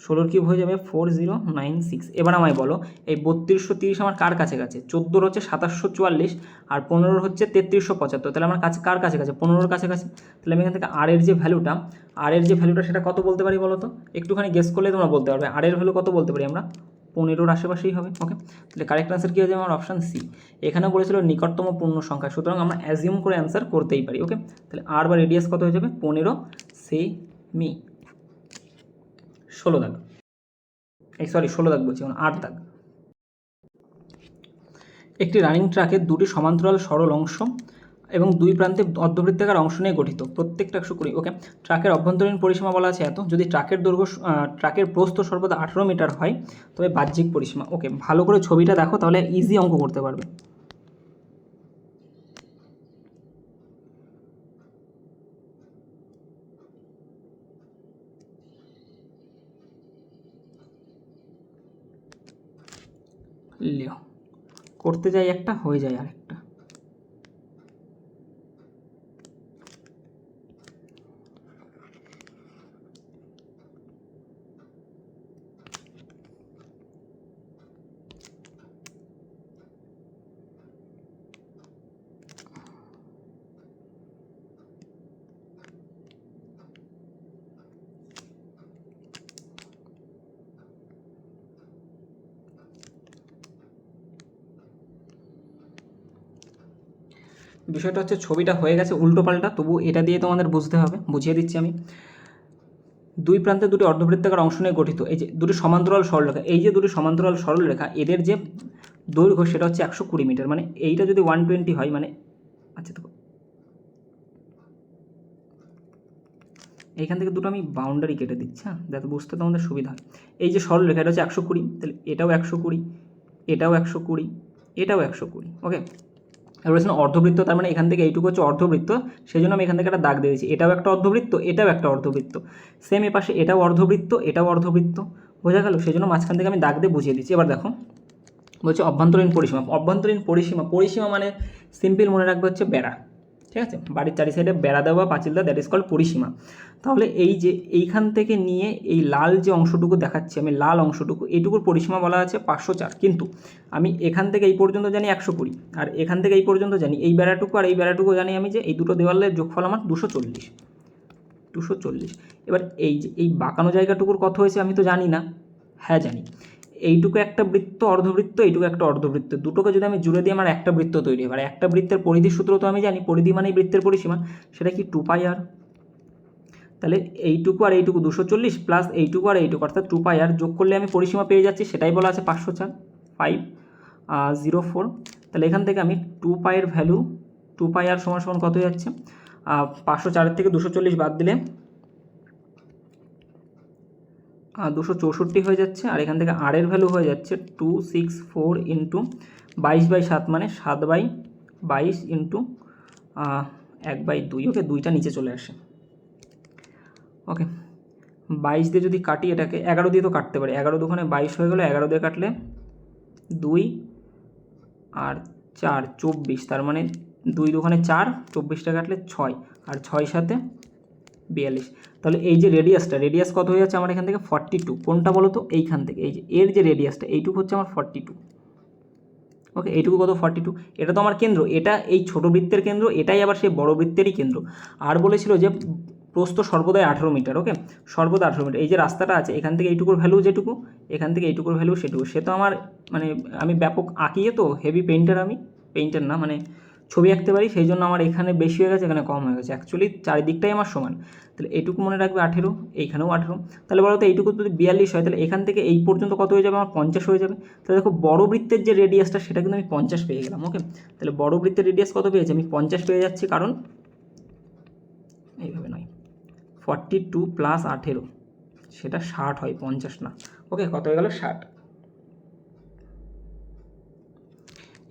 16-র কিউব হয়ে যাবে 4096। এবার আমায় বলো এই 3230 আমার কার কাছে কাছে? 14-র হচ্ছে 2744 আর 15-র হচ্ছে 3375, তাহলে আমার কাছে কার কাছে কাছে? 15-র কাছে কাছে। তাহলে আমি এখান থেকে আর এর যে ভ্যালুটা সেটা কত বলতে পারি বলো তো? একটুখানি গেস করলে তোমরা বলতে পারবে। আর এর ভ্যালু কত বলতে পারি আমরা? 15-র আশেপাশেই হবে। ওকে, তাহলে কারেক্ট অ্যান্সার কী হয়ে যাবে আমার? Option C. এখানেও বলেছিল নিকটতম পূর্ণ সংখ্যা, সুতরাং আমরা অ্যাজিউম করে অ্যান্সার করতেই পারি। ওকে, তাহলে আর বা রেডিয়াস কত হয়ে যাবে? 15 সেমি। 16 দাগ, 16 দাগ বলছি, 8 দাগ। একটি রানিং ট্র্যাকের দুটি সমান্তরাল সরল অংশ এবং দুই প্রান্তে অর্ধবৃত্তাকার অংশ নিয়ে গঠিত, প্রত্যেকটা 120। ওকে, ট্র্যাকের অভ্যন্তরীণ পরিসীমা বলা আছে এত, যদি ট্র্যাকের প্রস্থ সর্বদা 18 মিটার হয় তবে বাহ্যিক পরিসীমা। ওকে, ভালো করে ছবিটা দেখো তাহলে ইজি অঙ্ক করতে পারবে। লিও, করতে যাই একটা, হয়ে যায় আরেকটা। বিষয়টা হচ্ছে ছবিটা হয়ে গেছে উল্টো পাল্টা, তবু এটা দিয়ে তোমাদের বুঝতে হবে, বুঝিয়ে দিচ্ছি আমি। দুই প্রান্তে দুটি অর্ধবৃত্তাকার অংশ নিয়ে গঠিত, এই যে দুটি সমান্তরাল সরলরেখা, এই যে দুটি সমান্তরাল সরলরেখা, এদের যে দৈর্ঘ্য সেটা হচ্ছে 120 মিটার, মানে এইটা যদি 120 হয় মানে, আচ্ছা তো এইখান থেকে দুটো আমি বাউন্ডারি কেটে দিচ্ছি, হ্যাঁ, যাতে বুঝতে তোমাদের সুবিধা হয়। এই যে সরলরেখা এটা হচ্ছে 120, তাহলে এটাও 120, এটাও 120, এটাও 120। ওকে, এবার বলছেন অর্ধবৃত্ত, তার মানে এখান থেকে এইটুকু হচ্ছে অর্ধবৃত্ত, সেই জন্য আমি এখান থেকে একটা দাগ দিয়ে দিচ্ছি। এটাও একটা অর্ধবৃত্ত, এটাও একটা অর্ধবৃত্ত, সেম এ পাশে এটাও অর্ধবৃত্ত, এটাও অর্ধবৃত্ত, বোঝা গেল? সেই জন্য মাঝখান থেকে আমি দাগ দিয়ে বুঝিয়ে দিচ্ছি। এবার দেখো বলছে অভ্যন্তরীণ পরিসীমা। অভ্যন্তরীণ পরিসীমা মানে সিম্পল মনে রাখবে হচ্ছে বেড়া, ঠিক আছে? বাড়ির চারি সাইডে বেড়া দেওয়া, পাঁচিল দেওয়া, দ্যাট ইজ কল্ড পরিসীমা। তাহলে এই যে এইখান থেকে নিয়ে এই লাল যে অংশটুকু দেখাচ্ছি আমি, লাল অংশটুকু, এইটুকুর পরিসীমা বলা আছে 504, কিন্তু আমি এখান থেকে এই পর্যন্ত জানি 120, আর এখান থেকে এই পর্যন্ত জানি এই বেড়াটুকু আর এই বেড়াটুকু জানি আমি যে এই দুটো দেওয়ালের যোগফল আমার 240। এবার এই যে এই বাঁকানো জায়গাটুকুর কত হয়েছে আমি তো জানি না, হ্যাঁ জানি, এইটুকু একটা বৃত্ত, অর্ধবৃত্ত, এইটুকু একটা অর্ধবৃত্ত, দুটোকে যদি আমি জুড়ে দিই আমার একটা বৃত্ত তৈরি হবে। আর একটা বৃত্তের পরিধির সূত্র তো আমি জানি, পরিধি মানেই বৃত্তের পরিসীমা, সেটা কি 2πr। তাহলে এইটুকু আর এইটুকু 240 প্লাস এইটুকু আর এইটুকু অর্থাৎ 2πr যোগ করলে আমি পরিসীমা পেয়ে যাচ্ছি, সেটাই বলা আছে 504, 504। তাহলে এখান থেকে আমি 2π-এর ভ্যালু, 2πr সমান সমান কত হয়ে যাচ্ছে? 504 থেকে 240 বাদ দিলে 264 হয়ে যাচ্ছে, আর এখান থেকে আর এর ভ্যালু হয়ে যাচ্ছে 264 ইন্টু 22/7 মানে 7/22 ইন্টু 1/2। ওকে, দুইটা নিচে চলে আসে। ওকে, 22 দিয়ে যদি কাটি এটাকে, 11 দিয়ে তো কাটতে পারি, 11 দুখানে 22 হয়ে গেলো, 11 দিয়ে কাটলে 2 আর 4 24, তার মানে 2 দুখানে 4, 24টা কাটলে 6, আর 6 সাথে 42। তাহলে এই যে রেডিয়াস কত হয়ে যাচ্ছে আমার এখান থেকে? 42। কোনটা বলো তো? এইখান থেকে এই যে এর যে রেডিয়াসটা, এইটুকু হচ্ছে আমার 42। ওকে, এইটুকু কত? 42। এটা তো আমার কেন্দ্র, এটা এই ছোট বৃত্তের কেন্দ্র, এটাই আবার সেই বড় বৃত্তেরই কেন্দ্র। আর বলেছিল যে প্রস্থ সর্বদাই 18 মিটার, ওকে, সর্বদা 18 মিটার। এই যে রাস্তাটা আছে এখান থেকে এইটুকুর ভ্যালু যেটুকু, এখান থেকে এইটুকুর ভ্যালু সেটুকু। সে তো আমার মানে আমি ব্যাপক আঁকিয়ে তো হেভি পেইন্টার, আমি পেইন্টার না মানে ছবি আঁকতে পারি, সেই জন্য আমার এখানে বেশি হয়ে গেছে, এখানে কম হয়ে গেছে। অ্যাকচুয়ালি চারিদিকটাই আমার সমান। তাহলে এইটুকু মনে রাখবে 18, এইখানেও 18। তাহলে বলো তো এইটুকু যদি 42 হয় তাহলে এখান থেকে এই পর্যন্ত কত হয়ে যাবে আমার? 50 হয়ে যাবে। তাহলে দেখো বড় বৃত্তের যে রেডিয়াসটা সেটা কিন্তু আমি 50 পেয়ে গেলাম, ওকে। তাহলে বড় বৃত্তের রেডিয়াস কত পেয়েছি আমি? 50 পেয়ে যাচ্ছি, কারণ এইভাবে নয়, 42 প্লাস 18 সেটা 60 হয়, 50 না, ওকে। কত হয়ে গেল? 60।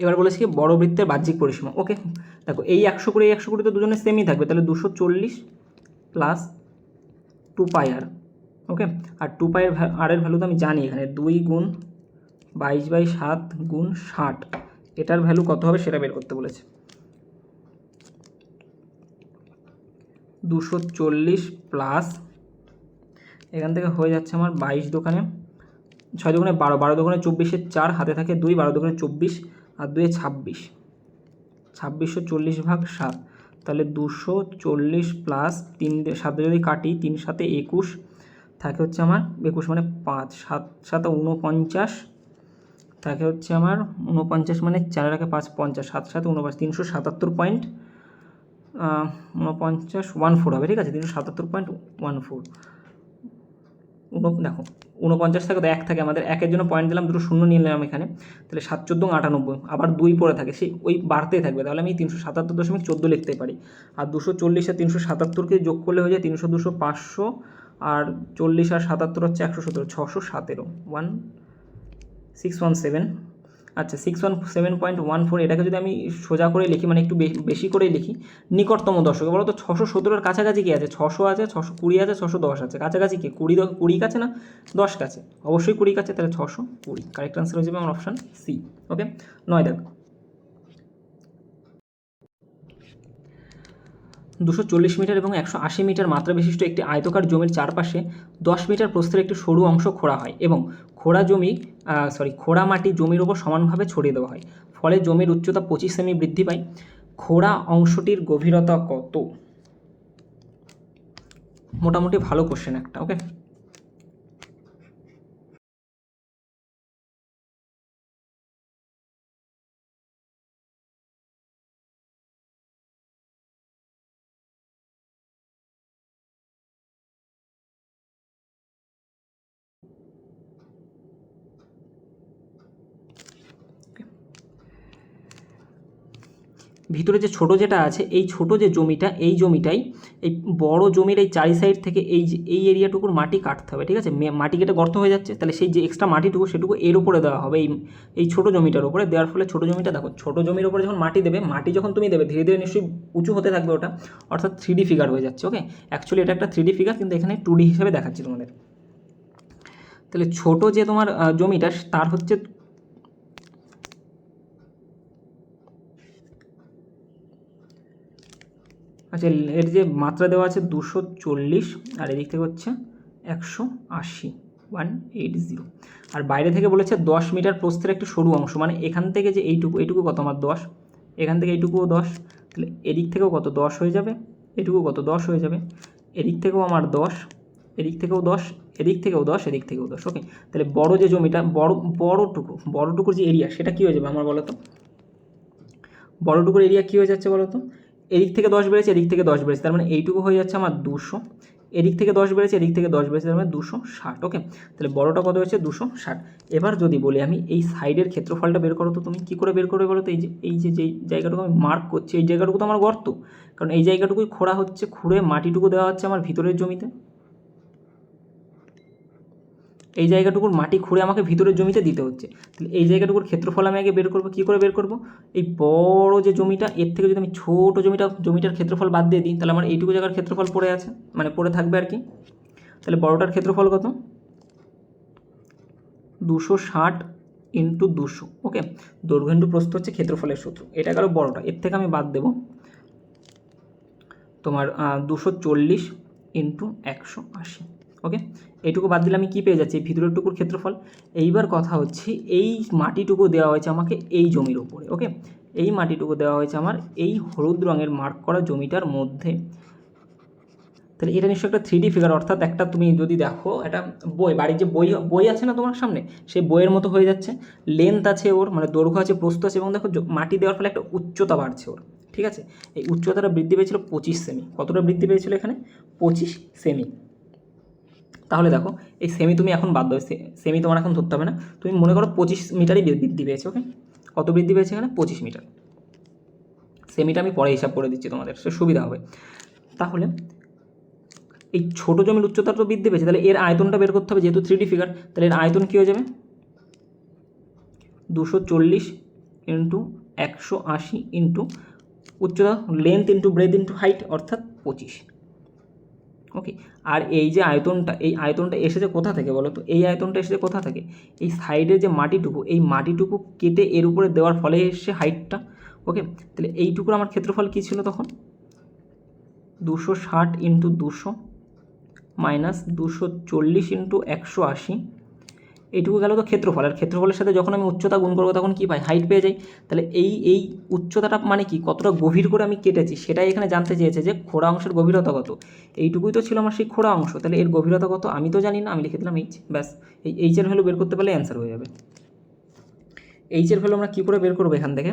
এবার বলেছি কি বড় বৃত্তের বাহ্যিক পরিসীমা, ওকে। দেখো এই 100 এই 100 তো দুজনের সেমই থাকবে, তাহলে 240 প্লাস 2 পাই আর, ওকে। আর 2 পাই আর এর ভ্যালু তো আমি জানি, এখানে 2 গুণ 22/7 গুণ 60, এটার ভ্যালু কত হবে সেটা বের করতে বলেছে। 240 প্লাস এখান থেকে হয়ে যাচ্ছে আমার 22 দোকানে 6 দোকানে 12, 12 দোকানে 24, 4 হাতে থাকে 2, 12 দোকানে 24 আর 2 26, 2640/7, তাহলে 240 প্লাস 3 7 যদি কাটি, 3 7 21 থাকে হচ্ছে আমার 21 মানে 5, 7 7 49 থাকে হচ্ছে আমার 49 মানে 4 রাখে 5 50, 7 7 49, 377.49 হবে, ঠিক আছে। 377.14 দেখো 49 থাকে তো 1 থাকে, আমাদের 1-এর জন্য পয়েন্ট দিলাম, দুটো শূন্য নিয়ে নিলাম এখানে, তাহলে 7 14 98, আবার 2 পড়ে থাকে, সেই ওই বাড়তেই থাকবে। তাহলে আমি 377.14 লিখতে পারি। আর 240 আর 377কে যোগ করলে হয়ে যায় 300 200 500, আর 40 আর 77 হচ্ছে 117, 617, 1617। আচ্ছা 617.14, এটাকে যদি আমি সোজা করে লিখি মানে একটু বেশি করেই লিখি, নিকটতম দশকে বলো তো 617-এর কাছাকাছি কি আছে? 600 আছে, 620 আছে, 610 আছে, কাছাকাছি কি 20 কাছে না 10 কাছে? অবশ্যই 20 কাছে, তাহলে 620 কারেক্ট আনসার হয়ে যাবে আমার অপশান সি, ওকে। 9 দাগ, 240 মিটার এবং 180 মিটার মাত্রা বিশিষ্ট একটি আয়তকার জমির চারপাশে 10 মিটার প্রস্থের একটি সরু অংশ খোঁড়া হয় এবং খোঁড়া মাটি জমির ওপর সমানভাবে ছড়িয়ে দেওয়া হয়, ফলে জমির উচ্চতা 25 সেমি বৃদ্ধি পায়। খোঁড়া অংশটির গভীরতা কত? মোটামুটি ভালো কোশ্চেন একটা, ওকে। ভিতরে যে ছোট যেটা আছে, এই ছোট যে জমিটা, এই জমিটাই এই বড় জমির এই চারি সাইড থেকে এই এরিয়াটুকুর মাটি কাটতে হবে, ঠিক আছে। মাটি কেটে গর্ত হয়ে যাচ্ছে, তাহলে সেই যে এক্সট্রা মাটিটুকু সেটুকু এর উপরে দেওয়া হবে, এই ছোট জমিটার উপরে দেওয়ার ফলে ছোট জমিটা দেখো, ছোট জমির উপরে যখন মাটি দেবে, মাটি যখন তুমি দেবে ধীরে ধীরে নিশ্চয়ই উঁচু হতে থাকবে ওটা, অর্থাৎ 3D ফিগার হয়ে যাচ্ছে, ওকে। অ্যাকচুয়ালি এটা একটা 3D ফিগার, কিন্তু এখানে 2D হিসেবে দেখাচ্ছি তোমাদের। তাহলে ছোট যে তোমার জমিটা তার হচ্ছে আচ্ছা এর যে মাত্রা দেওয়া আছে 240 আর এদিক থেকে হচ্ছে 180, 180, আর বাইরে থেকে বলেছে 10 মিটার প্রস্থের একটি সরু অংশ, মানে এখান থেকে যে এইটুকু কত আমার 10, এখান থেকে এইটুকুও 10, তাহলে এদিক থেকেও কত 10 হয়ে যাবে, এটুকু কত 10 হয়ে যাবে, এদিক থেকেও আমার 10, এদিক থেকেও 10, এদিক থেকেও 10, এদিক থেকেও 10, ওকে। তাহলে বড় যে জমিটা বড়টুকুর যে এরিয়া সেটা কী হয়ে যাবে আমার বলো তো? বড়টুকুর এরিয়া কী হয়ে যাচ্ছে বলো তো? এদিক থেকে 10 বেড়েছে, এদিক থেকে 10 বেড়েছে, তার মানে এইটুকু হয়ে যাচ্ছে আমার 200, এদিক থেকে 10 বেড়েছে, এদিক থেকে 10 বেড়েছে, তার মানে 260, ওকে। তাহলে বড়টা কত হয়েছে? 260। এবার যদি বলি আমি এই সাইডের ক্ষেত্রফলটা বের করো তো, তুমি কী করে বের করবে বলো তো? যেই জায়গাটুকু আমি মার্ক করছি, এই জায়গাটুকু তো আমার গর্ত, কারণ এই জায়গাটুকুই খোঁড়া হচ্ছে, খুঁড়ে মাটিটুকু দেওয়া হচ্ছে আমার ভিতরের জমিতে, এই জায়গাটুকুর মাটি খুঁড়ে আমাকে ভিতরের জমিতে দিতে হচ্ছে। তাহলে এই জায়গাটুকুর ক্ষেত্রফল আমি আগে বের করবো। কী করে বের করবো? এই বড় যে জমিটা, এর থেকে যদি আমি ছোট জমিটার ক্ষেত্রফল বাদ দিয়ে দিই, তাহলে আমার এইটুকু জায়গার ক্ষেত্রফল পড়ে আছে, মানে পড়ে থাকবে আর কি। তাহলে বড়টার ক্ষেত্রফল কত? 260 ইন্টু 200, ওকে। দৈর্ঘ্য ইন্টু প্রস্থ হচ্ছে ক্ষেত্রফলের সূত্র। এটা গেল বড়টা, এর থেকে আমি বাদ দেবো তোমার 240 ইন্টু 180, ওকে। এইটুকু বাদ দিলে আমি কী পেয়ে যাচ্ছি? ভিতরের টুকুর ক্ষেত্রফল। এইবার কথা হচ্ছে এই মাটিটুকু দেওয়া হয়েছে আমাকে এই জমির ওপরে, ওকে। এই মাটিটুকু দেওয়া হয়েছে আমার এই হলুদ রঙের মার্ক করা জমিটার মধ্যে। তাহলে এটা নিশ্চয়ই একটা 3D ফিগার, অর্থাৎ একটা তুমি যদি দেখো একটা বই, বাড়ির যে বই আছে না তোমার সামনে, সেই বইয়ের মতো হয়ে যাচ্ছে। লেন্থ আছে ওর, মানে দৈর্ঘ্য আছে, প্রস্থ আছে, এবং দেখো মাটি দেওয়ার ফলে একটা উচ্চতা বাড়ছে ওর, ঠিক আছে। এই উচ্চতাটা বৃদ্ধি পেয়েছিল 25 সেমি। কতটা বৃদ্ধি পেয়েছিল এখানে? 25 সেমি। তাহলে দেখো এই সেমি তুমি এখন বাদ দাও, সেমি তোমার এখন ধরতে হবে না, তুমি মনে করো 25 মিটারই বৃদ্ধি পেয়েছে। ওকে, কত বৃদ্ধি পেয়েছে এখানে? 25 মিটার। সেমিটা আমি পরে হিসাব করে দিচ্ছি তোমাদের, সে সুবিধা হবে। তাহলে এই ছোটো জমির উচ্চতা তো বৃদ্ধি পেয়েছে, তাহলে এর আয়তনটা বের করতে হবে, যেহেতু 3D ফিগার। তাহলে এর আয়তন কী হয়ে যাবে? 240 ইন্টু 180 ইন্টু উচ্চতা, length into breadth into height, অর্থাৎ 25। ওকে, আর এই যে আয়তনটা, এই আয়তনটা এসেছে কোথা থেকে বলো তো? এই আয়তনটা এসেছে কোথা থেকে? এই সাইডের যে মাটিটুকু, এই মাটিটুকু কেটে এর উপরে দেওয়ার ফলে এসছে হাইটটা। ওকে, তাহলে এইটুকুর আমার ক্ষেত্রফল কী ছিল তখন? 260 ইন্টু 200 মাইনাস 240 ইন্টু 180, এইটুকু গেল তো ক্ষেত্রফল। আর ক্ষেত্রফলের সাথে যখন আমি উচ্চতা গুণ করবো তখন কী পাই? হাইট পেয়ে যাই। তাহলে এই উচ্চতাটা মানে কি, কতটা গভীর করে আমি কেটেছি সেটাই এখানে জানতে চেয়েছে, যে খোঁড়া অংশের গভীরতা কত। এইটুকুই তো ছিল আমার সেই খোঁড়া অংশ, তাহলে এর গভীরতা কত আমি তো জানি না, আমি লিখে দিলাম এইচ। ব্যাস, এই এইচের ভ্যালু বের করতে পারলে অ্যান্সার হয়ে যাবে। এইচের ভ্যালু আমরা কী করে বের করবো এখান থেকে?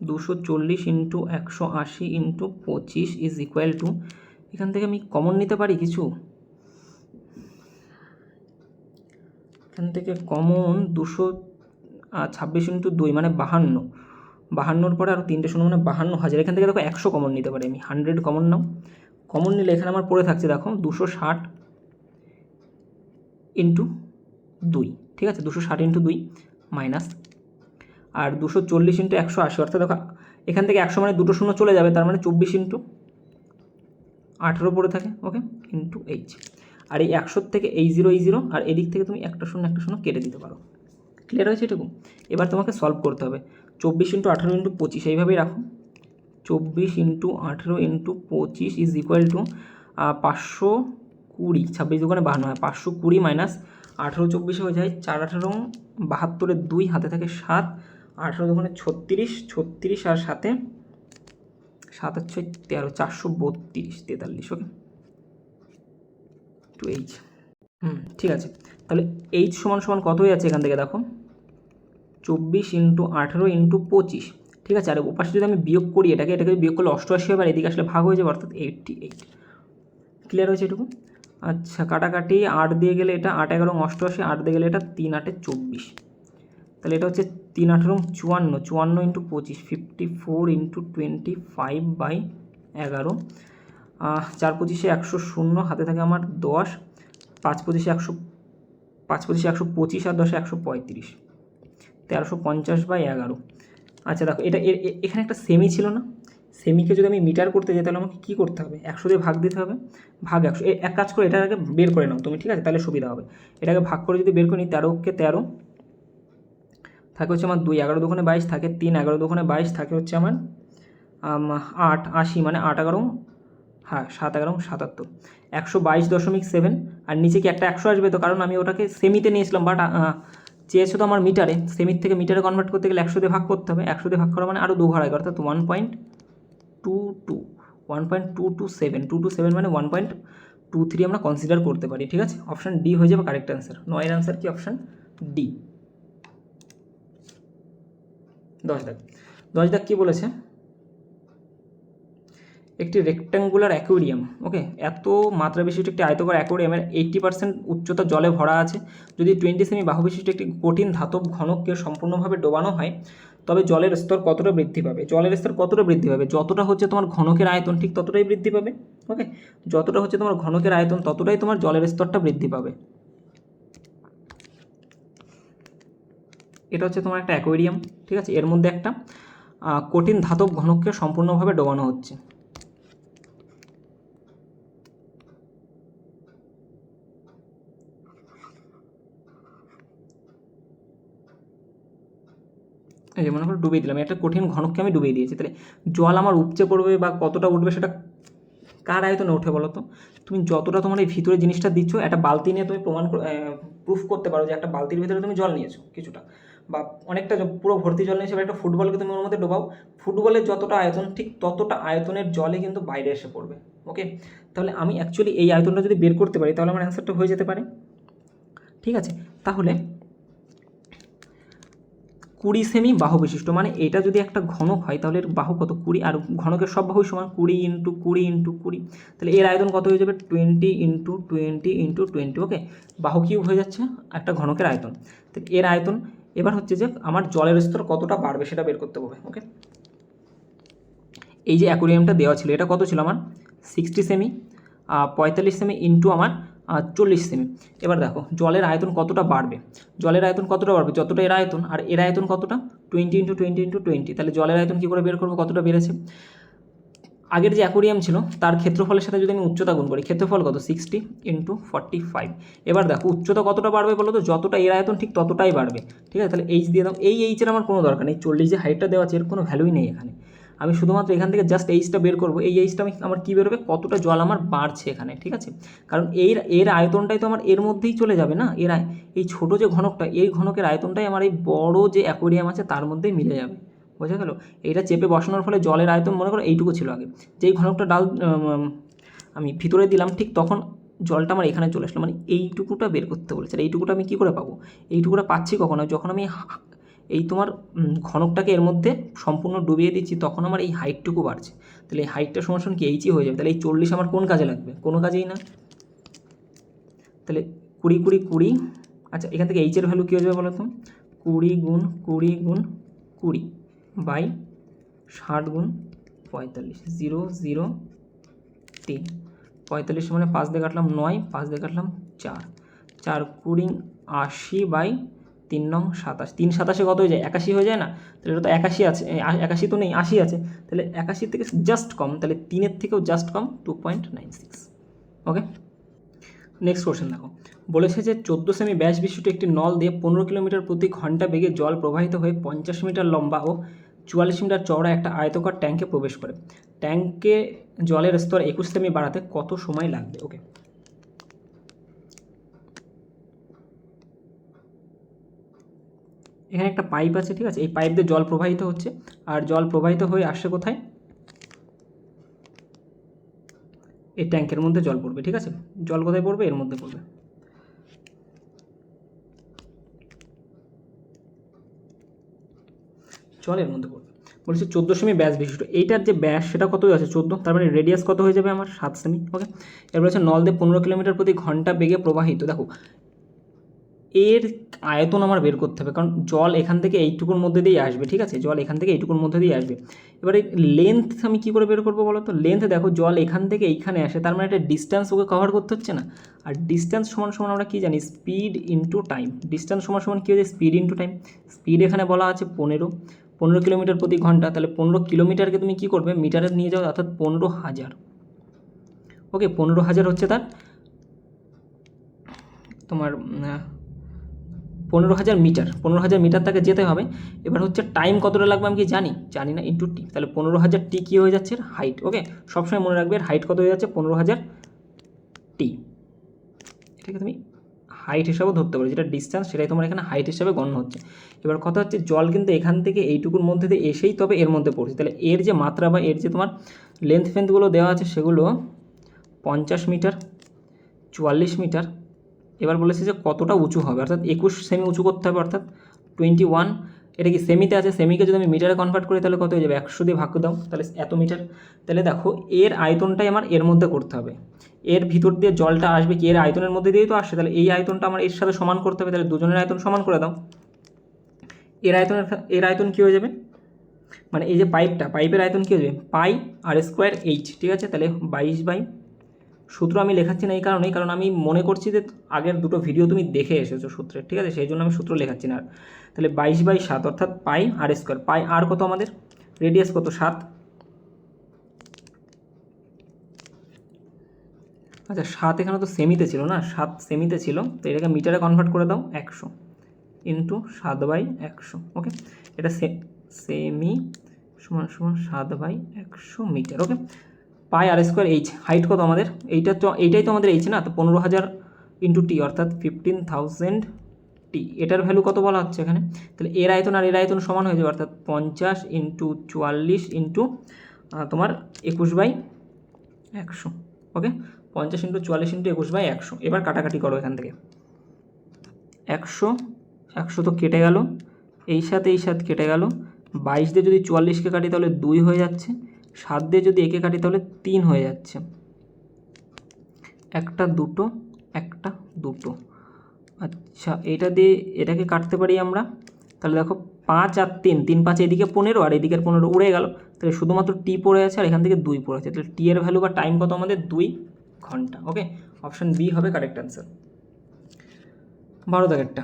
240 into 180 into 25 is equal to, এখান থেকে আমি কমন নিতে পারি কিছু, এখান থেকে কমন 226 ইন্টু 2 মানে 52, 52 পরে আরও 3টে শূন্য মানে 52,000। এখান থেকে দেখো 100 কমন নিতে পারি আমি, 100 কমন নাও। কমন নিলে এখানে আমার পড়ে থাকছে দেখো 260 ইন্টু 2, ঠিক আছে, 260 ইন্টু 2 মাইনাস, আর 240 ইন্টু 180, অর্থাৎ দেখো এখান থেকে 100 মানে দুটো শূন্য চলে যাবে, তার মানে 24 ইন্টু 18 পড়ে থাকে। ওকে, ইন্টু এইচ। আর এই 100 থেকে এই 0 আর এদিক থেকে তুমি একটা শূন্য কেটে দিতে পারো। ক্লিয়ার হয়েছে এটুকু? এবার তোমাকে সলভ করতে হবে। 24 ইন্টু 18 ইন্টু 25 এইভাবেই রাখো। 24 into 18 into 25 is equal to 520, 26 দোকানে 52 হয়, 520 মাইনাস 18 24 হয়ে যায় 4 18 72, 2 হাতে থাকে 7, 18 দোকানে 36, 36 আর 7 7 আর 6 13, 432 43। ওকে, টু এইচ। ঠিক আছে, তাহলে এইচ সমান সমান কত হয়ে যাচ্ছে এখান থেকে দেখো? 24 ইন্টু 18 ইন্টু 25, ঠিক আছে। আর ওপাশে যদি আমি বিয়োগ করি, এটাকে বিয়োগ করলে 88 হবে, আর এদিকে আসলে ভাগ হয়ে যাবে, অর্থাৎ 88। ক্লিয়ার হয়েছে এটুকু? আচ্ছা, কাটাকাটি 8 দিয়ে গেলে এটা 8 11 88, 8 দিয়ে গেলে এটা 3 8 24, তাহলে এটা হচ্ছে 3 18 54, 54 ইন্টু 25 54 ইন্টু 25/11, 4 25 100 শূন্য হাতে থাকে আমার 10, 5 25 100, 5 25 125 আর 10 135, 1350/11। আচ্ছা দেখো, এটা এখানে একটা সেমি ছিল না? সেমিকে যদি আমি মিটার করতে যাই তাহলে আমাকে কী করতে হবে? 100 দিয়ে ভাগ দিতে হবে, ভাগ 100। এক কাজ করে এটার আগে বের করে নাও তুমি, ঠিক আছে, তাহলে সুবিধা হবে। এটাকে ভাগ করে যদি বের করে নিই, 13কে 13 থাকে হচ্ছে আমার 2, 11 দুগুণে 22 থাকে 3, 11 দুগুণে 22 থাকে হচ্ছে আমার 8 80, মানে 8 11 হ্যাঁ 7 11 77, 122.7। আর নিচে কি একটা 100 আসবে তো, কারণ আমি ওটাকে সেমিতে নিয়েছিলাম, বাট চেয়েছো তো আমার মিটারে, সেমির থেকে মিটারে কনভার্ট করতে গেলে 100 দিয়ে ভাগ করতে হবে। 100 দিয়ে ভাগ করা মানে আরও 2 ঘর আগে, অর্থাৎ 1.22 মানে 1.23 আমরা কনসিডার করতে পারি, ঠিক আছে। অপশান ডি হয়ে যাবে কারেক্ট অ্যান্সার। 9 অ্যান্সার কি? Option D. 10 দাগ কী বলেছে? একটি রেক্ট্যাঙ্গুলার অ্যাকোয়ারিয়াম, ওকে, এত মাত্রা বিশিষ্ট একটি আয়তকার অ্যাকোয়ারিয়ামের 80% উচ্চতা জলে ভরা আছে। যদি 20 সেমি বাহু বিশিষ্ট একটি কঠিন ধাতব ঘনককে সম্পূর্ণভাবে ডোবানো হয়, তবে জলের স্তর কতটা বৃদ্ধি পাবে? জলের স্তর কতটা বৃদ্ধি পাবে? যতটা হচ্ছে তোমার ঘনকের আয়তন, ঠিক ততটাই বৃদ্ধি পাবে। ওকে, যতটা হচ্ছে তোমার ঘনকের আয়তন ততটাই তোমার জলের স্তরটা বৃদ্ধি পাবে। এটা হচ্ছে তোমার একটা অ্যাকোয়ারিয়াম, ঠিক আছে, এর মধ্যে একটা কঠিন ধাতব ঘনককে সম্পূর্ণভাবে ডোবানো হচ্ছে। এই যে মনে করো ডুবিয়ে দিলাম, একটা কঠিন ঘনককে আমি ডুবিয়ে দিয়েছি, তাহলে জল আমার উপচে পড়বে বা কতটা উঠবে সেটা কার আয়তনে ওঠে বলো তো? তুমি যতটা তোমার এই ভিতরে জিনিসটা দিচ্ছ, একটা বালতি নিয়ে তুমি প্রুফ করতে পারো যে একটা বালতির ভিতরে তুমি জল নিয়েছো কিছুটা, বা অনেকটা পুরো ভর্তি জল নিয়েছো, বা একটা ফুটবলকে তুমি ওর মধ্যে ডোবাও, ফুটবলের যতটা আয়তন ঠিক ততটা আয়তনের জলে কিন্তু বাইরে এসে পড়বে। ওকে, তাহলে আমি অ্যাকচুয়ালি এই আয়তনটা যদি বের করতে পারি তাহলে আমার অ্যান্সারটা হয়ে যেতে পারে। ঠিক আছে, তাহলে 20 সেমি বাহু বিশিষ্ট, মানে এটা যদি একটা ঘনক হয় তাহলে এর বাহু কত 20, আর ঘনকের সব বাহুই সমান 20 ইন্টু 20 ইন্টু 20, তাহলে এর আয়তন কত হয়ে যাবে 20 ইন্টু 20 ইন্টু 20। ওকে, বাহু কিউব হয়ে যাচ্ছে একটা ঘনকের আয়তন। তো এর আয়তন এবার হচ্ছে যে আমার জলের স্তর কতটা বাড়বে সেটা বের করতে হবে। ওকে, এই যে অ্যাকোয়ারিয়ামটা দেওয়া ছিল এটা কত ছিল আমার 60 সেমি, 45 সেমি ইন্টু আমার 40 সেমি। এবার দেখো জলের আয়তন কতটা বাড়বে, জলের আয়তন কতটা বাড়বে যতটা এর আয়তন, আর এর আয়তন কতটা 20 ইন্টু 20 ইন্টু 20, তাহলে জলের আয়তন কী করে বের করবো কতটা বেড়েছে। আগের যে অ্যাকোয়ারিয়াম ছিল তার ক্ষেত্রফলের সাথে যদি আমি উচ্চতা গুণ করি, ক্ষেত্রফল কত 60 ইন্টু 45। এবার দেখো উচ্চতা কতটা বাড়বে বলো তো, যতটা এর আয়তন ঠিক ততটাই বাড়বে। ঠিক আছে, তাহলে এইচ দিয়ে দাও, এই এইচের আমার কোনো দরকার নেই, 40 যে হাইটটা দেওয়া আছে এর কোনো ভ্যালুই নেই এখানে, আমি শুধুমাত্র এখান থেকে জাস্ট এইচটা বের করবো, এই এইচটা আমার কী বেরোবে কতটা জল আমার বাড়ছে এখানে। ঠিক আছে, কারণ এর আয়তনটাই তো আমার এর মধ্যেই চলে যাবে না, এই ছোটো যে ঘনকটা এই ঘনকের আয়তনটাই আমার এই বড় যে অ্যাকোয়ারিয়াম আছে তার মধ্যেই মিলে যাবে। বোঝা গেল, এইটা চেপে বসানোর ফলে জলের আয়তন মনে করো এইটুকু ছিল আগে, যেই ঘনকটা আমি ভিতরে দিলাম ঠিক তখন জলটা আমার এখানে চলে আসলো, মানে এইটুকুটা বের করতে বলেছে। আর এইটুকুটা আমি কী করে পাবো, এইটুকুটা পাচ্ছি কখন, যখন আমি এই তোমার ঘনকটাকে এর মধ্যে সম্পূর্ণ ডুবিয়ে দিচ্ছি তখন আমার এই হাইটটুকু বাড়ছে, তাহলে এই হাইটটা সমান কি এইচই হয়ে যাবে। তাহলে এই 40 আমার কোন কাজে লাগবে, কোনো কাজেই না। তাহলে 20 20 20, আচ্ছা এখান থেকে এইচের ভ্যালু কী হয়ে যাবে বলো তো, 20 গুণ 20 গুণ 20 বাই 60 গুণ 45, 0 0 3, 45 মানে 5 দিয়ে কাটলাম 9, 5 দিয়ে কাটলাম 4, 4 20 80 বাই 3 নং 27, 3 27 কত হয়ে যায় 81 হয়ে যায় না, তাহলে এটা তো 81 আছে, 81 তো নেই 80 আছে, তাহলে 81 থেকে জাস্ট কম, তাহলে 3-এর থেকেও জাস্ট কম 2.96। ওকে, নেক্সট কোশ্চেন দেখো, বলেছে যে 14 সেমি ব্যাস বিশিষ্ট একটি নল দিয়ে 15 কিলোমিটার প্রতি ঘন্টা বেগে জল প্রবাহিত হয়ে 50 মিটার লম্বা ও 44 মিটার চওড়া একটা আয়তকার ট্যাঙ্কে প্রবেশ করে, ট্যাঙ্কে জলের স্তর 21 সেমি বাড়াতে কত সময় লাগবে। ওকে, এখানে একটা পাইপ আছে, ঠিক আছে, এই পাইপ দিয়ে জল প্রবাহিত হচ্ছে, আর জল প্রবাহিত হয়ে আসছে কোথায়, এই ট্যাঙ্কের মধ্যে জল পড়বে। ঠিক আছে, জল কোথায় পড়বে, এর মধ্যে পড়বে। জলের মধ্যে পড়বে, বলছি 14 সেমি ব্যাস বিশিষ্ট, এইটার যে ব্যাস সেটা কত আছে 14, তার মানে রেডিয়াস কত হয়ে যাবে আমার 7 সেমি। ওকে, এরপর হচ্ছে নল দিয়ে 15 কিলোমিটার প্রতি ঘন্টা বেগে প্রবাহিত, দেখো এর আয়তন আমার বের করতে হবে, কারণ জল এখান থেকে এইটুকুর মধ্যে দিয়েই আসবে। ঠিক আছে, জল এখান থেকে এইটুকুর মধ্যে দিয়ে আসবে। এবারে লেন্থ আমি কী করে বের করবো বলো তো, লেন্থ দেখো জল এখান থেকে এইখানে আসে, তার মানে একটা ডিস্ট্যান্স ওকে কভার করতে হচ্ছে না, আর ডিস্ট্যান্স সমান সমান আমরা কী জানি স্পিড ইন্টু টাইম, ডিস্ট্যান্স সমান সমান কী হচ্ছে স্পিড ইন্টু টাইম, স্পিড এখানে বলা আছে 15 কিলোমিটার প্রতি ঘন্টা, তাহলে 15 কিলোমিটারকে তুমি কী করবে মিটারে নিয়ে যাও, অর্থাৎ 15,000। ওকে, 15,000 হচ্ছে তার তোমার 15,000 মিটার, 15,000 মিটার তাকে যেতে হবে। এবার হচ্ছে টাইম কতটা লাগবে আমি কি জানি না, ইন্টু টি, তাহলে 15,000 টি কী হয়ে যাচ্ছে হাইট। ওকে, সবসময় মনে রাখবে হাইট কত হয়ে যাচ্ছে 15,000 টি, এটাকে তুমি হাইট হিসাবে ধরতে পারো, যেটা ডিস্টেন্স সেটাই তোমার এখানে হাইট হিসাবে গণ্য হচ্ছে। এবার কথা হচ্ছে জল কিন্তু এখান থেকে এইটুকুর মধ্যে দিয়ে এসেই তবে এর মধ্যে পড়ছে, তাহলে এর যে মাত্রা বা এর যে তোমার লেন্থ ফেন্থগুলো দেওয়া আছে সেগুলো 50 মিটার, 44 মিটার, এবার বলেছে যে কতটা উঁচু হবে, অর্থাৎ 21 সেমি উঁচু করতে হবে, অর্থাৎ 21, এটা কি সেমিতে আছে, সেমিকে যদি আমি মিটারে কনভার্ট করি তাহলে কত হয়ে যাবে 100 দিয়ে ভাগ দাও, তাহলে এত মিটার। তাহলে দেখো এর আয়তনটাই আমার এর মধ্যে করতে হবে, এর ভিতর দিয়ে জলটা আসবে কি এর আয়তনের মধ্যে দিয়েই তো আসছে, তাহলে এই আয়তনটা আমার এর সাথে সমান করতে হবে, তাহলে দুজনের আয়তন সমান করে দাও। এর আয়তন কী হয়ে যাবে, মানে এই যে পাইপের আয়তন কী হয়ে যাবে পাই আর স্কোয়ার এইচ। ঠিক আছে, তাহলে 22 বাই, সূত্র আমি লেখাচ্ছি না এই কারণেই, কারণ আমি মনে করছি যে আগের দুটো ভিডিও তুমি দেখে এসেছো সূত্রের। ঠিক আছে, সেই জন্য আমি সূত্র লেখাচ্ছি না আর। তাহলে 22/7 অর্থাৎ পাই আর স্কোয়ার, পাই আর কত আমাদের রেডিয়াস কত 7, আচ্ছা 7 এখানে তো সেমিতে ছিল না, 7 সেমিতে ছিল, তো এটাকে মিটারে কনভার্ট করে দাও 100 ইন্টু 7/100। ওকে, এটা সেমি সমান সমান 7/100 মিটার। ওকে, পাই আর স্কোয়ার এইচ, হাইট কত আমাদের এইটাই তো আমাদের এইচ না, তো 15,000 ইন্টু টি অর্থাৎ 15,000 টি, এটার ভ্যালু কত বলা হচ্ছে এখানে, তাহলে এর আয়তন আর এর আয়তন সমান হয়ে যাবে, অর্থাৎ 50 ইন্টু 44 ইন্টু তোমার 21/100, 100। ওকে, 50 × 44 × 21/100। এবার কাটাকাটি করো এখান থেকে। 100 100 তো কেটে গেল, এই সাথে কেটে গেল। 22 দিয়ে যদি 44কে কাটি তাহলে 2 হয়ে যাচ্ছে, 7 দিয়ে যদি একে কাটি তাহলে 3 হয়ে যাচ্ছে। একটা দুটো, একটা দুটো। আচ্ছা, এটা দিয়ে এটাকে কাটতে পারি আমরা। তাহলে দেখো 5 আর 3, 3 5 এদিকে 15 আর এদিকের 15 উড়ে গেল। তাহলে শুধুমাত্র টি পড়ে আছে আর এখান থেকে 2 পড়ে আছে। তাহলে টি এর ভ্যালু বা টাইম কত আমাদের? 2 ঘন্টা। ওকে, অপশান বি হবে কারেক্ট অ্যান্সার। 12 দাগেরটা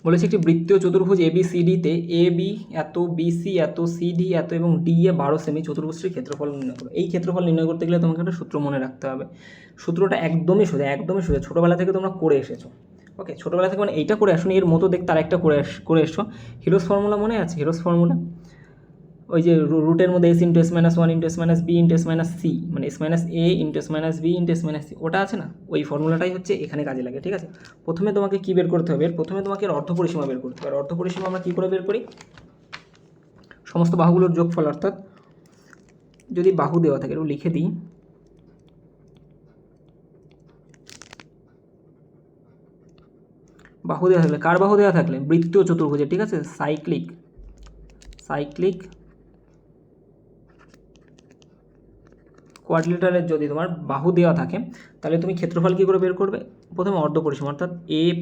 বলেছে একটি বৃত্তীয় চতুর্ভুজ ABCDতে AB এত, BC এত, CD এত এবং DA 12 সেমি চতুর্ভুজটির ক্ষেত্রফল নির্ণয় করো। এই ক্ষেত্রফল নির্ণয় করতে গেলে তোমাকে একটা সূত্র মনে রাখতে হবে। সূত্রটা একদমই সোজা, ছোটোবেলা থেকে তোমরা করে এসেছো। ওকে, ছোটোবেলা থেকে মানে এইটা করে আসুন, এর মতো দেখতে আর একটা করে এসছো। হিরোস ফর্মুলা মনে আছে? হিরোস ফর্মুলা ওই যে রুটের মধ্যে s × s - 1 × s - b × s - c, মানে s - a × s - b × s - c, ওটা আছে না? ওই ফর্মুলাটাই হচ্ছে এখানে কাজে লাগে। ঠিক আছে, প্রথমে তোমাকে কী বের করতে হবে? প্রথমে তোমাকে অর্ধপরিসীমা বের করতে হবে। অর্ধপরিসীমা আমরা কী করে বের করি? সমস্ত বাহুগুলোর যোগফল, অর্থাৎ যদি বাহু দেওয়া থাকে, একটু লিখে দিই। বাহু দেওয়া থাকলে, কার বাহু দেওয়া থাকলে? বৃত্তীয় চতুর্ভুজে। ঠিক আছে, সাইক্লিক কোয়াড্রিলেটারের যদি তোমার বাহু দেওয়া থাকে তাহলে তুমি ক্ষেত্রফল কী করে বের করবে? প্রথমে অর্ধপরিসীমা, অর্থাৎ a +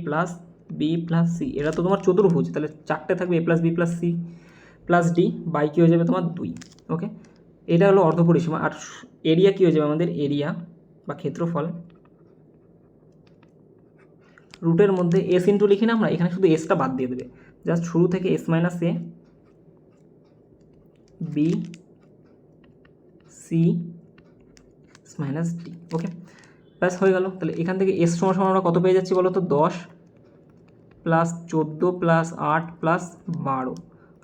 b + c, এরা তো তোমার চতুর্ভুজ, তাহলে 4টে থাকবে a + b + c + d, by কী হয়ে যাবে তোমার 2। ওকে, এটা হলো অর্ধপরিসীমা। আর এরিয়া কী হয়ে যাবে আমাদের? এরিয়া বা ক্ষেত্রফল রুটের মধ্যে s ইন্টু লিখি না আমরা, এখানে শুধু এসটা বাদ দিয়ে দেবে। জাস্ট শুরু থেকে s - a b c - d। ওকে, ব্যাস হয়ে গেল। তাহলে এখান থেকে s সমান আমরা কত পেয়ে যাচ্ছি বলো তো? 10 + 14 + 8 + 12,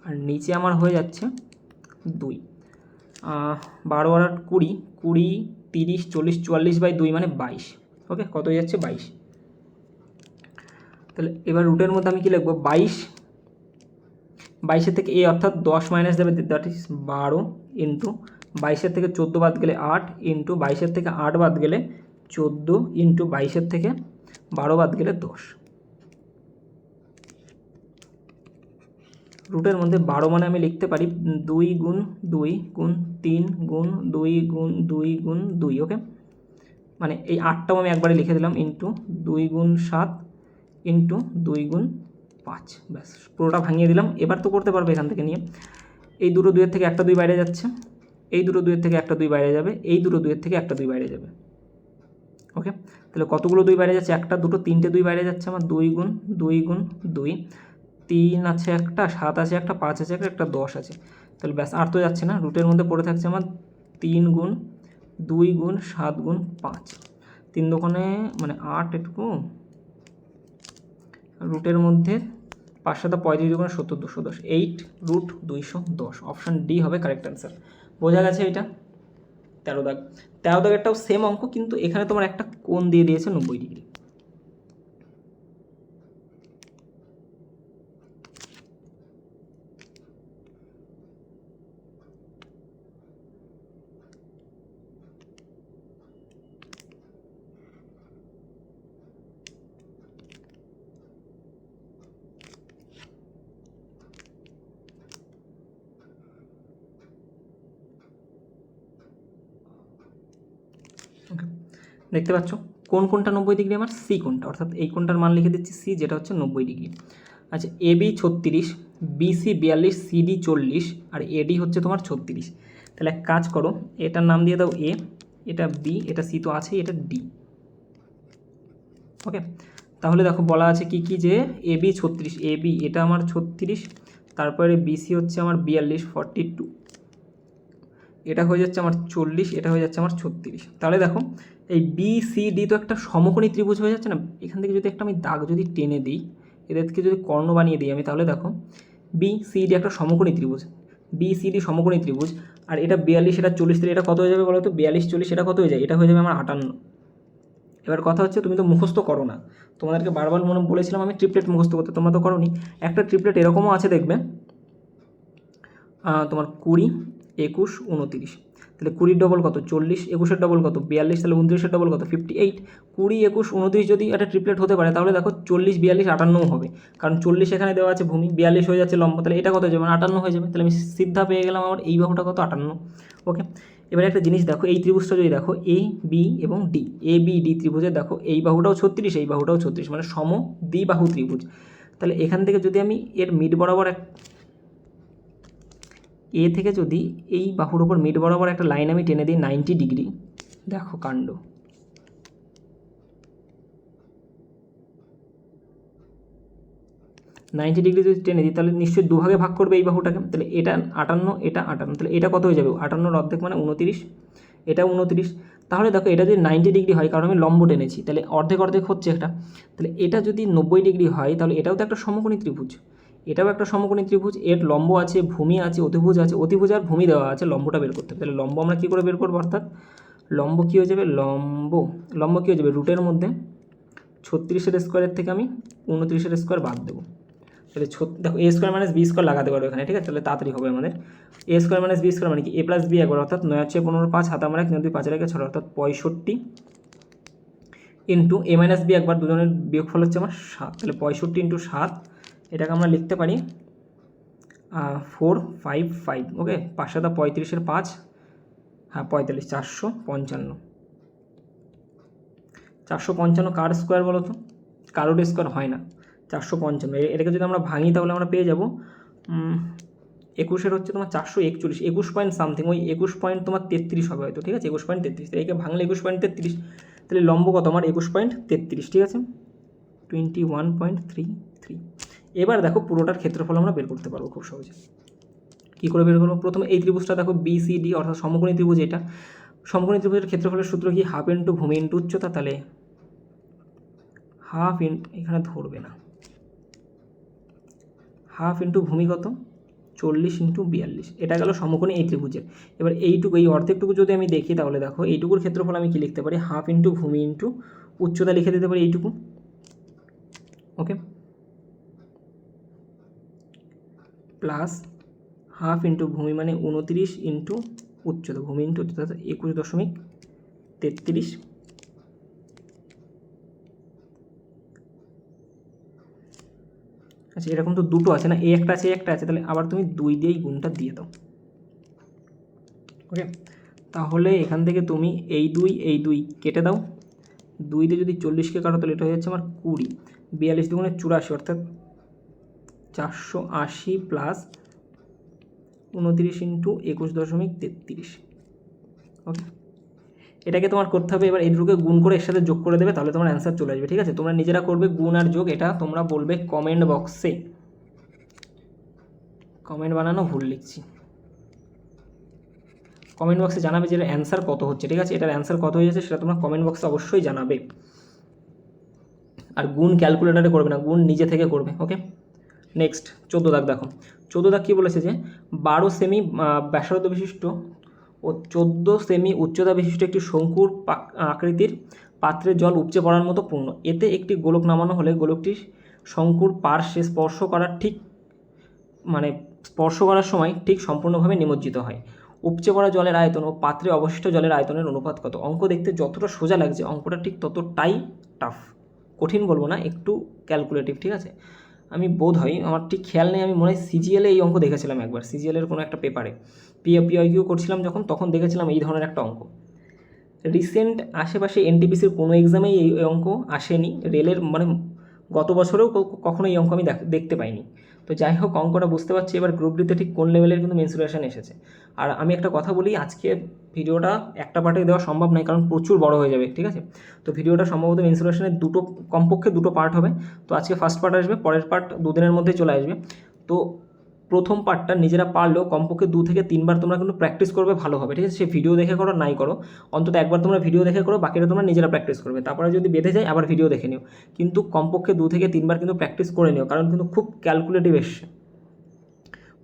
আর নিচে আমার হয়ে যাচ্ছে 2। 12 আর 8 20, 20 30 40 44/2 মানে 22। ওকে, কত হয়ে যাচ্ছে? 22। তাহলে এবার রুটের মধ্যে আমি কী লিখবো? 22 থেকে a অর্থাৎ 10 মাইনাস যাবে, দ্যাট ইজ 12 ইন্টু 22 থেকে 14 বাদ গেলে 8 ইন্টু 22 থেকে 8 বাদ গেলে 14 ইন্টু 22 থেকে 12 বাদ গেলে 10। রুটের মধ্যে 12 মানে আমি লিখতে পারি 2 × 2 × 3 × 2 × 2 × 2। ওকে, মানে এই 8টাও আমি একবারে লিখে দিলাম, ইন্টু 2 × 7 ইন্টু 2 × 5। ব্যাস, পুরোটা ভাঙিয়ে দিলাম। এবার তো করতে পারবে এখান থেকে নিয়ে। এই দুটো 2 থেকে একটা 2 বাইরে যাচ্ছে, এই দুটো 2 থেকে একটা 2 বাইরে যাবে, এই দুটো 2 থেকে একটা 2 বাইরে যাবে। ওকে, তাহলে কতগুলো 2 বাইরে যাচ্ছে? একটা, দুটো, 3টে 2 বাইরে যাচ্ছে আমার। 2 × 2 × 2, 3 আছে একটা, 7 আছে একটা, 5 আছে একটা, 10 আছে। তাহলে ব্যাস, আর তো যাচ্ছে না। রুটের মধ্যে পড়ে থাকছে আমার 3 × 2 × 7 × 5, 3 দোকানে মানে 8 এটুকু। রুটের মধ্যে 5 7 35 দোকানে 70, 210, 8√210। অপশান ডি হবে কারেক্ট অ্যান্সার। বোঝা গেছে এটা? 13 দাগ। 13 দাগেরটাও সেম অঙ্ক, কিন্তু এখানে তোমার একটা কোণ দিয়ে দিয়েছে 90 ডিগ্রি। দেখতে পাচ্ছ কোনটা 90 ডিগ্রি? আমার সি কোণটা, অর্থাৎ এই কোণটার মান লিখে দিচ্ছি সি, যেটা হচ্ছে 90 ডিগ্রি। আচ্ছা, এবি 36, বিসি 42, সিডি 40 আর এডি হচ্ছে তোমার 36। তাহলে এক কাজ করো, এটার নাম দিয়ে দাও এ, এটা বি, এটা সি তো আছে, এটা ডি। ওকে, তাহলে দেখো বলা আছে কি কি, যে এবি 36, এবি এটা আমার 36, তারপরে বিসি হচ্ছে আমার 42 42, এটা হয়ে যাচ্ছে আমার 40, এটা হয়ে যাচ্ছে আমার 36। তাহলে দেখো এই বি সি ডি তো একটা সমকোণী ত্রিভুজ হয়ে যাচ্ছে না? এখান থেকে যদি একটা আমি দাগ যদি টেনে দিই, এদেরকে যদি কর্ণ বানিয়ে দিই আমি, তাহলে দেখো বি সি ডি একটা সমকোণী ত্রিভুজ, বি সি ডি সমকোণী ত্রিভুজ। আর এটা 42, এটা 40, তাহলে এটা কত হয়ে যাবে বলো তো? 42 40, এটা কত হয়ে যায়? এটা হয়ে যাবে আমার 58। এবার কথা হচ্ছে, তুমি তো মুখস্থ করো না, তোমাদেরকে বারবার বলেছিলাম আমি ট্রিপলেট মুখস্থ করতে, তোমরা তো করোনি। একটা ট্রিপলেট এরকমও আছে দেখবে, তোমার 20, 21, 29, তাহলে 20 ডবল কত 40, 21-এর ডবল কত 42, তাহলে 29-এর ডবল কত 58, 20, 21, 29 যদি একটা ট্রিপলেট হতে পারে তাহলে দেখো 40, 42, 58 হবে, কারণ 40 এখানে দেওয়া আছে ভূমি, 42 হয়ে যাচ্ছে লম্ব, তাহলে এটা কত হয়ে যাবে 58 হয়ে যাবে, তাহলে আমি সিদ্ধা পেয়ে গেলাম আমার এই বাহুটা কত 58। ওকে, এবারে একটা জিনিস দেখো, এই ত্রিভুজটা যদি দেখো এ বি এবং ডি, এ বি ডি ত্রিভুজের দেখো এই বাহুটাও 36, এই বাহুটাও 36, মানে সম দ্বিবাহু ত্রিভুজ। তাহলে এখান থেকে যদি আমি এর মিড বরাবর এ থেকে যদি এই বাহুর ওপর মিড বরাবর একটা লাইন আমি টেনে দিই 90 ডিগ্রি, দেখো কাণ্ড, 90 ডিগ্রি যদি টেনে দিই তাহলে নিশ্চয়ই দুভাগে ভাগ করবে এই বাহুটাকে, তাহলে এটা 58, এটা 58, তাহলে এটা কত হয়ে যাবে 58-এর অর্ধেক মানে 29, এটা 29, তাহলে দেখো এটা যদি 90 ডিগ্রি হয় কারণ আমি লম্ব টেনেছি, তাহলে অর্ধেক অর্ধেক হচ্ছে একটা, তাহলে এটা যদি 90 ডিগ্রি হয় তাহলে এটাও তো একটা সমকোণী ত্রিভুজ, এটাও একটা সমকোণী ত্রিভুজ, এর লম্ব আছে, ভূমি আছে, অতিভুজ আছে, অতিভুজ আর ভূমি দেওয়া আছে, লম্বটা বের করতে হবে, তাহলে লম্ব আমরা কী করে বের করবো, অর্থাৎ লম্ব কী হয়ে যাবে, লম্ব কী হয়ে যাবে, রুটের মধ্যে 36-এর স্কোয়ারের থেকে আমি 29-এর স্কোয়ার বাদ দেবো, তাহলে দেখো এ স্কোয়ার মাইনাস বি স্কোয়ার লাগাতে পারবো এখানে, ঠিক আছে, তাহলে তাড়াতাড়ি হবে আমাদের, এ স্কোয়ার মাইনাস বি স্কোয়ার মানে কি এ প্লাস বি একবার, অর্থাৎ 9 হচ্ছে 15, 5 হাতে আমরা 1, 2, 5 রেখে 6, অর্থাৎ 65 ইন্টু এ মাইনাস বি একবার, দুজনের বিয়োগফল হচ্ছে আমার 7, তাহলে 65 ইন্টু 7, এটাকে আমরা লিখতে পারি 455, ওকে, 5 7 35-এর 5, হ্যাঁ 45, 455, 455 কার স্কোয়ার বলো তো, কারোর স্কোয়ার হয় না, 455, এটাকে যদি আমরা ভাঙি তাহলে আমরা পেয়ে যাব 21-এর হচ্ছে তোমার 441, 21 পয়েন্ট সামথিং, ওই 21 পয়েন্ট তোমার 33 হবে হয়তো, ঠিক আছে, 21.33, একে ভাঙলে 21.33, তাহলে লম্ব কত আমার 21.33, ঠিক আছে, 21.33। এবার দেখো পুরোটার ক্ষেত্রফল আমরা বের করতে পারবো খুব সহজে। কী করে বের করবো, প্রথমে এই ত্রিভুজটা দেখো বি সি ডি, অর্থাৎ সমকোণী ত্রিভুজ, এটা সমকোণী ত্রিভুজের ক্ষেত্রফলের সূত্র কি, হাফ ইন্টু ভূমি ইন্টু উচ্চতা, তাহলে হাফ ইন্টু, এখানে ধরবে না, হাফ ইন্টু ভূমি কত 40 ইন্টু 42, এটা গেল সমকোণী এই ত্রিভুজের। এবার এইটুকু, এই অর্ধেকটুকু যদি আমি দেখি তাহলে দেখো এইটুকুর ক্ষেত্রফল আমি কি লিখতে পারি, হাফ ইন্টু ভূমি ইন্টু উচ্চতা লিখে দিতে পারি এইটুকু, ওকে, প্লাস হাফ ইন্টু ভূমি মানে 29 ইন্টু উচ্চতা, ভূমি ইন্টু উচ্চতা 21.33, আচ্ছা এরকম তো দুটো আছে না, এই একটা আছে, একটা আছে, তাহলে আবার তুমি 2 দিয়েই গুণটা দিয়ে দাও, ওকে, তাহলে এখান থেকে তুমি এই 2 কেটে দাও, 2 দিয়ে যদি 40কে কাটো তাহলে এটা হয়ে যাচ্ছে আমার 20, 42 দুগুণে 84, অর্থাৎ 480 প্লাস 29 ইন্টু 21.33, ওকে, এটাকে তোমার করতে হবে, এবার এই দুটোকে গুণ করে এর সাথে যোগ করে দেবে, তাহলে তোমার অ্যান্সার চলে আসবে, ঠিক আছে, তোমরা নিজেরা করবে গুণ আর যোগ, এটা তোমরা বলবে কমেন্ট বক্সে, কমেন্ট বানানো ভুল লিখছি, কমেন্ট বক্সে জানাবে যে এর অ্যান্সার কত হচ্ছে, ঠিক আছে, এটার অ্যান্সার কত হয়ে যাচ্ছে সেটা তোমরা কমেন্ট বক্সে অবশ্যই জানাবে, আর গুণ ক্যালকুলেটারে করবে না, গুণ নিজে থেকে করবে, ওকে। নেক্সট 14 দাগ দেখো, 14 দাগ কী বলেছে যে 12 সেমি ব্যাসার্ধ বিশিষ্ট ও 14 সেমি উচ্চতা বিশিষ্ট একটি শঙ্কুর আকৃতির পাত্রে জল উপচে পড়ার মতো পূর্ণ, এতে একটি গোলক নামানো হলে গোলকটি শঙ্কুর পার্শ্বে স্পর্শ করার সময় ঠিক সম্পূর্ণভাবে নিমজ্জিত হয়, উপচে পড়া জলের আয়তন ও পাত্রে অবশিষ্ট জলের আয়তনের অনুপাত কত, অঙ্ক দেখতে যতটা সোজা লাগছে অঙ্কটা ঠিক ততটাই টাফ, কঠিন বলবো না, একটু ক্যালকুলেটিভ, ঠিক আছে, আমি বোধ হয়, আমার ঠিক খেয়াল নেই, আমি মনে হয় সিজিএলে এই অঙ্ক দেখেছিলাম একবার, সিজিএলের কোনো একটা পেপারে পিআইকিউ করছিলাম যখন, তখন দেখেছিলাম এই ধরনের একটা অঙ্ক। রিসেন্ট আশেপাশে এনটিপিসির কোনো এক্সামেই এই অঙ্ক আসেনি, রেলের মানে গত বছরেও কখনো এই অঙ্ক আমি দেখতে পাইনি, তো যাই হোক অঙ্কটা বুঝতে পারছি এবার গ্রুপ ডিতে ঠিক কোন লেভেলের কিন্তু মেন্সুরেশন এসেছে। আর আমি একটা কথা বলি, আজকে ভিডিওটা একটা পার্টে দেওয়া সম্ভব নয় কারণ প্রচুর বড় হয়ে যাবে, ঠিক আছে, তো ভিডিওটা সম্ভবত মেন্সুরেশনের কমপক্ষে দুটো পার্ট হবে, তো আজকে ফার্স্ট পার্ট আসবে, পরের পার্ট 2 দিনের মধ্যে চলে আসবে, তো প্রথম পার্টটা নিজেরা পারলেও কমপক্ষে 2 থেকে 3 বার তোমরা কিন্তু প্র্যাকটিস করবে, ভালো হবে, ঠিক আছে, সে ভিডিও দেখে করো নাই করো, অন্তত একবার তোমরা ভিডিও দেখে করো, বাকিটা তোমরা নিজেরা প্র্যাকটিস করবে, তারপরে যদি বেঁধে যায় আবার ভিডিও দেখে নিও, কিন্তু কমপক্ষে 2 থেকে 3 বার কিন্তু প্র্যাকটিস করে নিও, কারণ কিন্তু খুব ক্যালকুলেটিভ এসছে,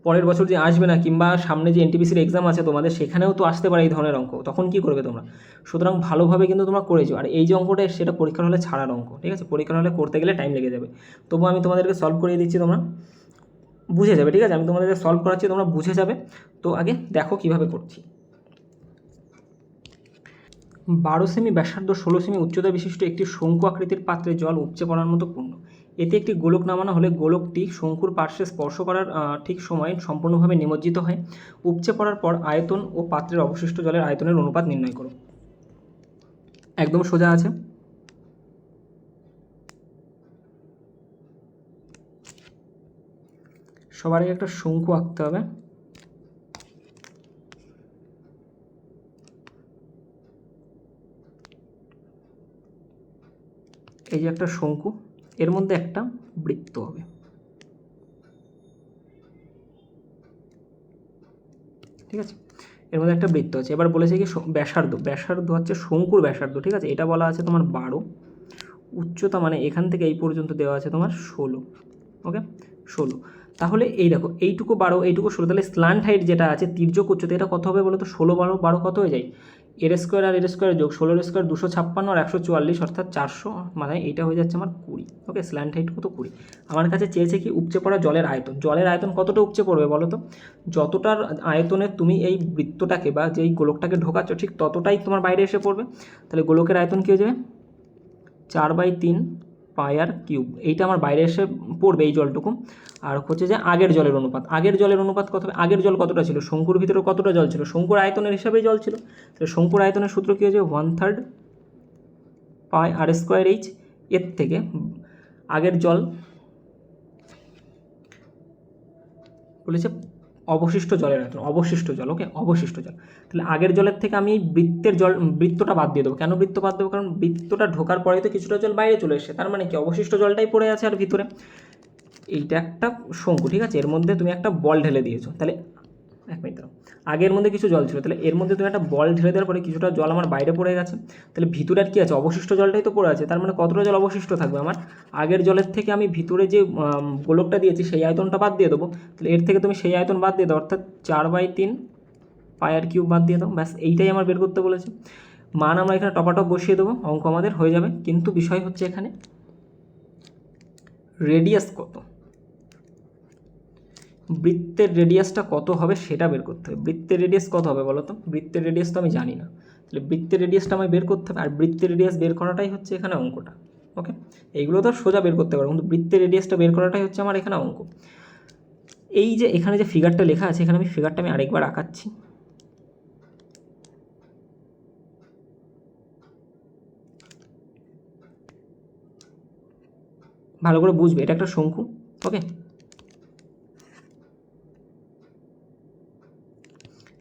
পরের বছর যে আসবে না কিংবা সামনে যে এনটিপিসির এক্সাম আছে তোমাদের সেখানেও তো আসতে পারে এই ধরনের অঙ্ক, তখন কী করবে তোমরা, সুতরাং ভালোভাবে কিন্তু তোমরা করেছো, আর এই যে অঙ্কটা সেটা পরীক্ষার হলে ছাড়ার অঙ্ক, ঠিক আছে, পরীক্ষার হলে করতে গেলে টাইম লেগে যাবে, তবু আমি তোমাদেরকে সলভ করিয়ে দিচ্ছি, তোমরা বুঝে যাবে, ঠিক আছে? আমি তোমাদের সলভ করাচ্ছি, তোমরা বুঝে যাবে। তো আগে দেখো কিভাবে করছি। 12 সেমি ব্যাসার্ধ 16 সেমি উচ্চতা বিশিষ্ট একটি শঙ্কু আকৃতির পাত্রে জল উপচে পড়ার মতো পূর্ণ। এতে একটি গোলক নামানো হলে গোলকটি শঙ্কুর পার্শ্বে স্পর্শ করার ঠিক সময়ে সম্পূর্ণভাবে নিমজ্জিত হয়। উপচে পড়ার পর আয়তন ও পাত্রের অবশিষ্ট জলের আয়তনের অনুপাত নির্ণয় করো। একদম সোজা আছে। সবার আগে একটা শঙ্কু আঁকতে হবে। এই যে একটা শঙ্কু, এর মধ্যে একটা বৃত্ত হবে, ঠিক আছে? এর মধ্যে একটা বৃত্ত আছে। এবার বলেছে কি ব্যাসার্ধ হচ্ছে শঙ্কুর ব্যাসার্ধ, ঠিক আছে? এটা বলা আছে তোমার 12, উচ্চতা মানে এখান থেকে এই পর্যন্ত দেওয়া আছে তোমার 16, ওকে 16। তাহলে এই দেখো এইটুকু 12 এইটুকু 16, তাহলে স্ল্যান্ট হাইট যেটা আছে তির্যক উচ্চতা, এটা কত হবে বলো তো? 16 12 কত হয়ে যায়? এর স্কোয়ার আর এর স্কোয়ার যোগ 16 স্কোয়ার 256 আর 144 অর্থাৎ 400, মানে এইটা হয়ে যাচ্ছে আমার 20, ওকে? স্ল্যান্ট হাইট কত? 20। আমার কাছে চেয়েছে কি উপচে পড়া জলের আয়তন। জলের আয়তন কতটা উপচে পড়বে বলো তো? যতটার আয়তনে তুমি এই বৃত্তটাকে বা যেই গোলকটাকে ঢোকাচ্ছ ঠিক ততটাই তোমার বাইরে এসে পড়বে। তাহলে গোলকের আয়তন কী হয়ে যাবে? 4/3 পায়ার কিউব। এইটা আমার বাইরে এসে পড়বে এই জলটুকু। আর হচ্ছে যে আগের জলের অনুপাত, আগের জলের অনুপাত কত হবে? আগের জল কতটা ছিল? শঙ্কুর ভিতরে কতটা জল ছিল? শঙ্কুর আয়তনের হিসাবেই জল ছিল। তাহলে শঙ্কুর আয়তনের সূত্র কী হয়েছে? 1/3 পাই আর স্কোয়ার এইচ। এর থেকে আগের জল বলেছে অবশিষ্ট জলের আয়তন, অবশিষ্ট জল, ওকে? অবশিষ্ট জল। তাহলে আগের জলের থেকে আমি এই বৃত্তটা বাদ দিয়ে দেবো। কেন বৃত্ত বাদ দেবো? কারণ বৃত্তটা ঢোকার পরে তো কিছুটা জল বাইরে চলে এসেছে, তার মানে কি অবশিষ্ট জলটাই পড়ে আছে আর ভিতরে। এইটা একটা শঙ্কু, ঠিক আছে? এর মধ্যে তুমি একটা বল ঢেলে দিয়েছো, তাহলে এক মিনিট দাঁড়াও, আগের মধ্যে কিছু জল ছিল, তাহলে এর মধ্যে তুমি একটা বল ঢেলে দেওয়ার পরে কিছুটা জল আমার বাইরে পড়ে গেছে, তাহলে ভিতরে আর কী আছে? অবশিষ্ট জলটাই তো পড়ে আছে, তার মানে কতটা জল অবশিষ্ট থাকবে আমার? আগের জলের থেকে আমি ভিতরে যে গোলকটা দিয়েছি সেই আয়তনটা বাদ দিয়ে দেবো, তাহলে এর থেকে তুমি সেই আয়তন বাদ দিয়ে দাও, অর্থাৎ 4/3 পায়ার কিউব বাদ দিয়ে দাও, ব্যাস এইটাই আমার বের করতে বলেছে। মান আমরা এখানে টপাটপ বসিয়ে দেবো, অঙ্ক আমাদের হয়ে যাবে। কিন্তু বিষয় হচ্ছে এখানে রেডিয়াস কত, বৃত্তের রেডিয়াসটা কত হবে সেটা বের করতে হবে। বৃত্তের রেডিয়াস কত হবে বলো তো? বৃত্তের রেডিয়াস তো আমি জানি না, তাহলে বৃত্তের রেডিয়াসটা আমায় বের করতে হবে। আর বৃত্তের রেডিয়াস বের করাটাই হচ্ছে এখানে অঙ্কটা, ওকে? এইগুলো তো সোজা বের করতে পারবো, কিন্তু বৃত্তের রেডিয়াসটা বের করাটাই হচ্ছে আমার এখানে অঙ্ক। এই যে এখানে যে ফিগারটা লেখা আছে, এখানে আমি ফিগারটা আরেকবার আঁকাচ্ছি। ভালো করে বুঝবে, এটা একটা শঙ্কু, ওকে?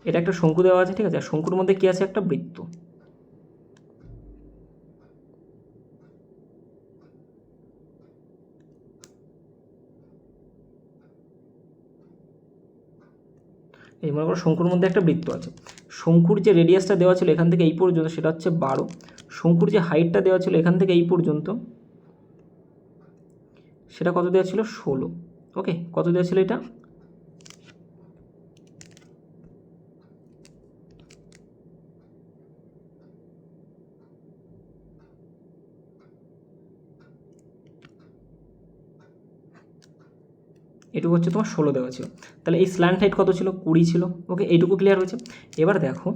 এটা একটা শঙ্কু দেওয়া আছে, ঠিক আছে? আর শঙ্কুর মধ্যে কী আছে? একটা বৃত্ত। এই মনে করো শঙ্কুর মধ্যে একটা বৃত্ত আছে। শঙ্কুর যে রেডিয়াসটা দেওয়া ছিল এখান থেকে এই পর্যন্ত সেটা হচ্ছে 12। শঙ্কুর যে হাইটটা দেওয়া ছিল এখান থেকে এই পর্যন্ত সেটা কত দেওয়া ছিল? 16, ওকে? কত দেওয়া ছিল এটা? এটুকু হচ্ছে তোমার 16 দেওয়া ছিল। তাহলে এই স্ল্যান্ট হাইট কত ছিল? 20 ছিল, ওকে? এইটুকু ক্লিয়ার হয়েছে। এবার দেখো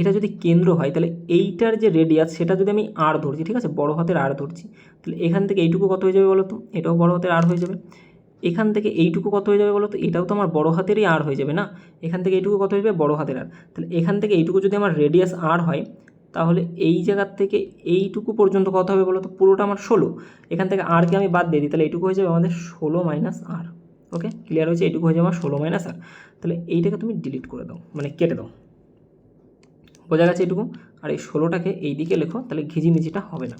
এটা যদি কেন্দ্র হয় তাহলে এইটার যে রেডিয়াস সেটা যদি আমি আর ধরছি, ঠিক আছে? বড় হাতের আর ধরছি, তাহলে এখান থেকে এইটুকু কত হয়ে যাবে বলো তো? এটাও বড় হাতের আর হয়ে যাবে। এখান থেকে এইটুকু কত হয়ে যাবে বলো তো? এটাও তো আমার বড় হাতেরই আর হয়ে যাবে না? এখান থেকে এইটুকু কত হয়ে যাবে? বড় হাতের আর। তাহলে এখান থেকে এইটুকু যদি আমার রেডিয়াস আর হয়, তাহলে এই জায়গার থেকে এইটুকু পর্যন্ত কত হবে বলো তো? পুরোটা আমার 16। এখান থেকে আরকে আমি বাদ দিয়ে দিই, তাহলে এইটুকু হয়ে যাবে আমাদের 16 মাইনাস আর, ওকে? ক্লিয়ার হয়েছে? এইটুকু হয়ে যাবে আমার 16 মাইনাস আর। তাহলে এইটাকে তুমি ডিলিট করে দাও, মানে কেটে দাও। বোঝা গেছে এইটুকু? আর এই 16টাকে এই দিকে লেখো, তাহলে ঘিজিমিজিটা হবে না।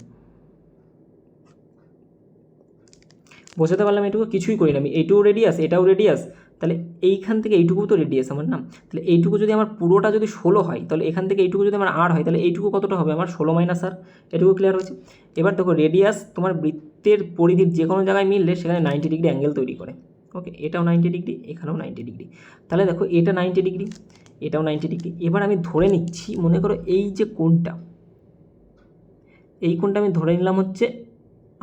বোঝাতে পারলাম? এইটুকু কিছুই করি না আমি, এইটুকু রেডিয়াস এটাও রেডিয়াস, তাহলে এইখান থেকে এইটুকু তো রেডিয়াস আমার না? তাহলে এইটুকু যদি আমার পুরোটা যদি 16 হয়, তাহলে এখান থেকে এইটুকু যদি আমার আর হয়, তাহলে এইটুকু কতটা হবে? আমার 16 মাইনাস আর। এটুকু ক্লিয়ার হয়েছে? এবার দেখো রেডিয়াস তোমার বৃত্তের পরিধির যে কোনো জায়গায় মিললে সেখানে 90 ডিগ্রি অ্যাঙ্গেল তৈরি করে, ওকে? এটাও 90 ডিগ্রি, এখানেও 90 ডিগ্রি। তাহলে দেখো এটা 90 ডিগ্রি, এটাও 90 ডিগ্রি। এবার আমি ধরে নিচ্ছি, মনে করো এই যে কোণটা, এই কোণটা আমি ধরে নিলাম হচ্ছে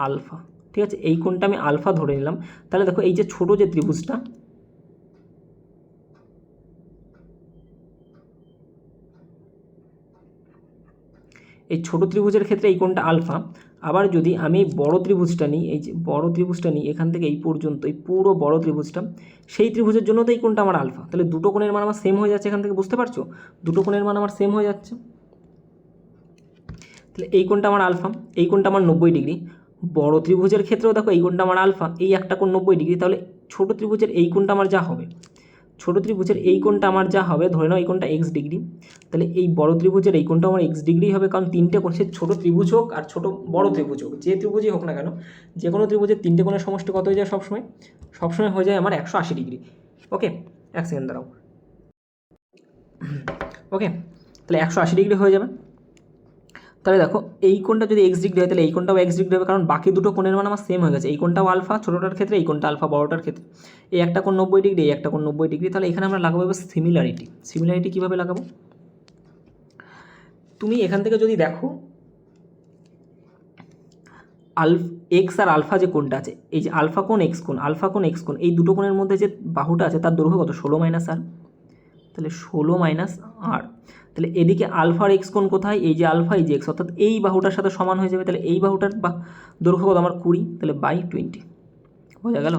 আলফা, ঠিক আছে, এই কোণটা আমি আলফা ধরে নিলাম। তাহলে দেখো এই যে ছোটো যে ত্রিভুজটা, এই ছোটো ত্রিভুজের ক্ষেত্রে এই কোণটা আলফা। আবার যদি আমি বড় ত্রিভুজটা নিই, এই যে বড় ত্রিভুজটা নিই এখান থেকে এই পর্যন্ত, এই পুরো বড় ত্রিভুজটা, সেই ত্রিভুজের জন্য তো এই কোণটা আমার আলফা। তাহলে দুটো কোণের মান আমার সেম হয়ে যাচ্ছে, এখান থেকে বুঝতে পারছো, দুটো কোণের মান আমার সেম হয়ে যাচ্ছে। তাহলে এই কোণটা আমার আলফা, এই কোণটা আমার 90 ডিগ্রি। বড় ত্রিভুজের ক্ষেত্রেও দেখো এই কোণটা আমার আলফা, এই একটা কোণ 90 ডিগ্রি। তাহলে ছোটো ত্রিভুজের এই কোণটা আমার যা হবে, ছোটো ত্রিভুজের এই কোণটা আমার যা হবে, ধরে নাও এই কোণটা এক্স ডিগ্রি, তাহলে এই বড় ত্রিভুজের এই কোণটা আমার এক্স ডিগ্রি হবে। কারণ তিনটে কোণ, সে ছোটো ত্রিভুজ হোক আর ছোটো বড় ত্রিভুজ হোক, যে ত্রিভুজই হোক না কেন, যে কোনো ত্রিভুজের তিনটে কোণের সমষ্টি কত হয়ে যায় সবসময়, সবসময় হয়ে যায় আমার 180 ডিগ্রি। ওকে, এক সেকেন্ড দাঁড়াও। ওকে, তাহলে 180 ডিগ্রি হয়ে যাবে। তাহলে দেখো এই কোণটা যদি এক্স ডিগ্রি হয় তাহলে এই কোণটাও এক্স ডিগ্রি হবে, কারণ বাকি দুটো কোণের মান আমার সেম হয়ে গেছে। এই কোণটাও আলফা ছোটোটার ক্ষেত্রে, এই কোণটা আলফা বড়টার ক্ষেত্রে। এই একটা কোণ 90 ডিগ্রি, এই একটা কোণ 90 ডিগ্রি। তাহলে এখানে আমরা লাগাবো এবার সিমিলারিটি। সিমিলারিটি কীভাবে লাগাবো, তুমি এখান থেকে যদি দেখো এক্স আর আলফা যে কোণটা আছে, এই যে আলফা কোণ এক্স কোণ, আলফা কোণ এক্স কোণ, এই দুটো কোণের মধ্যে যে বাহুটা আছে তার দৈর্ঘ্য কত, 16 মাইনাস আর। তাহলে 16 মাইনাস আর, তাহলে এদিকে আলফার এক্স কোণ কোথায়, এই যে আলফা, এই যে এক্স, অর্থাৎ এই বাহুটার সাথে সমান হয়ে যাবে। তাহলে এই বাহুটার বা দৈর্ঘ্য কত আমার 20, তাহলে বাই 20, বোঝা গেল,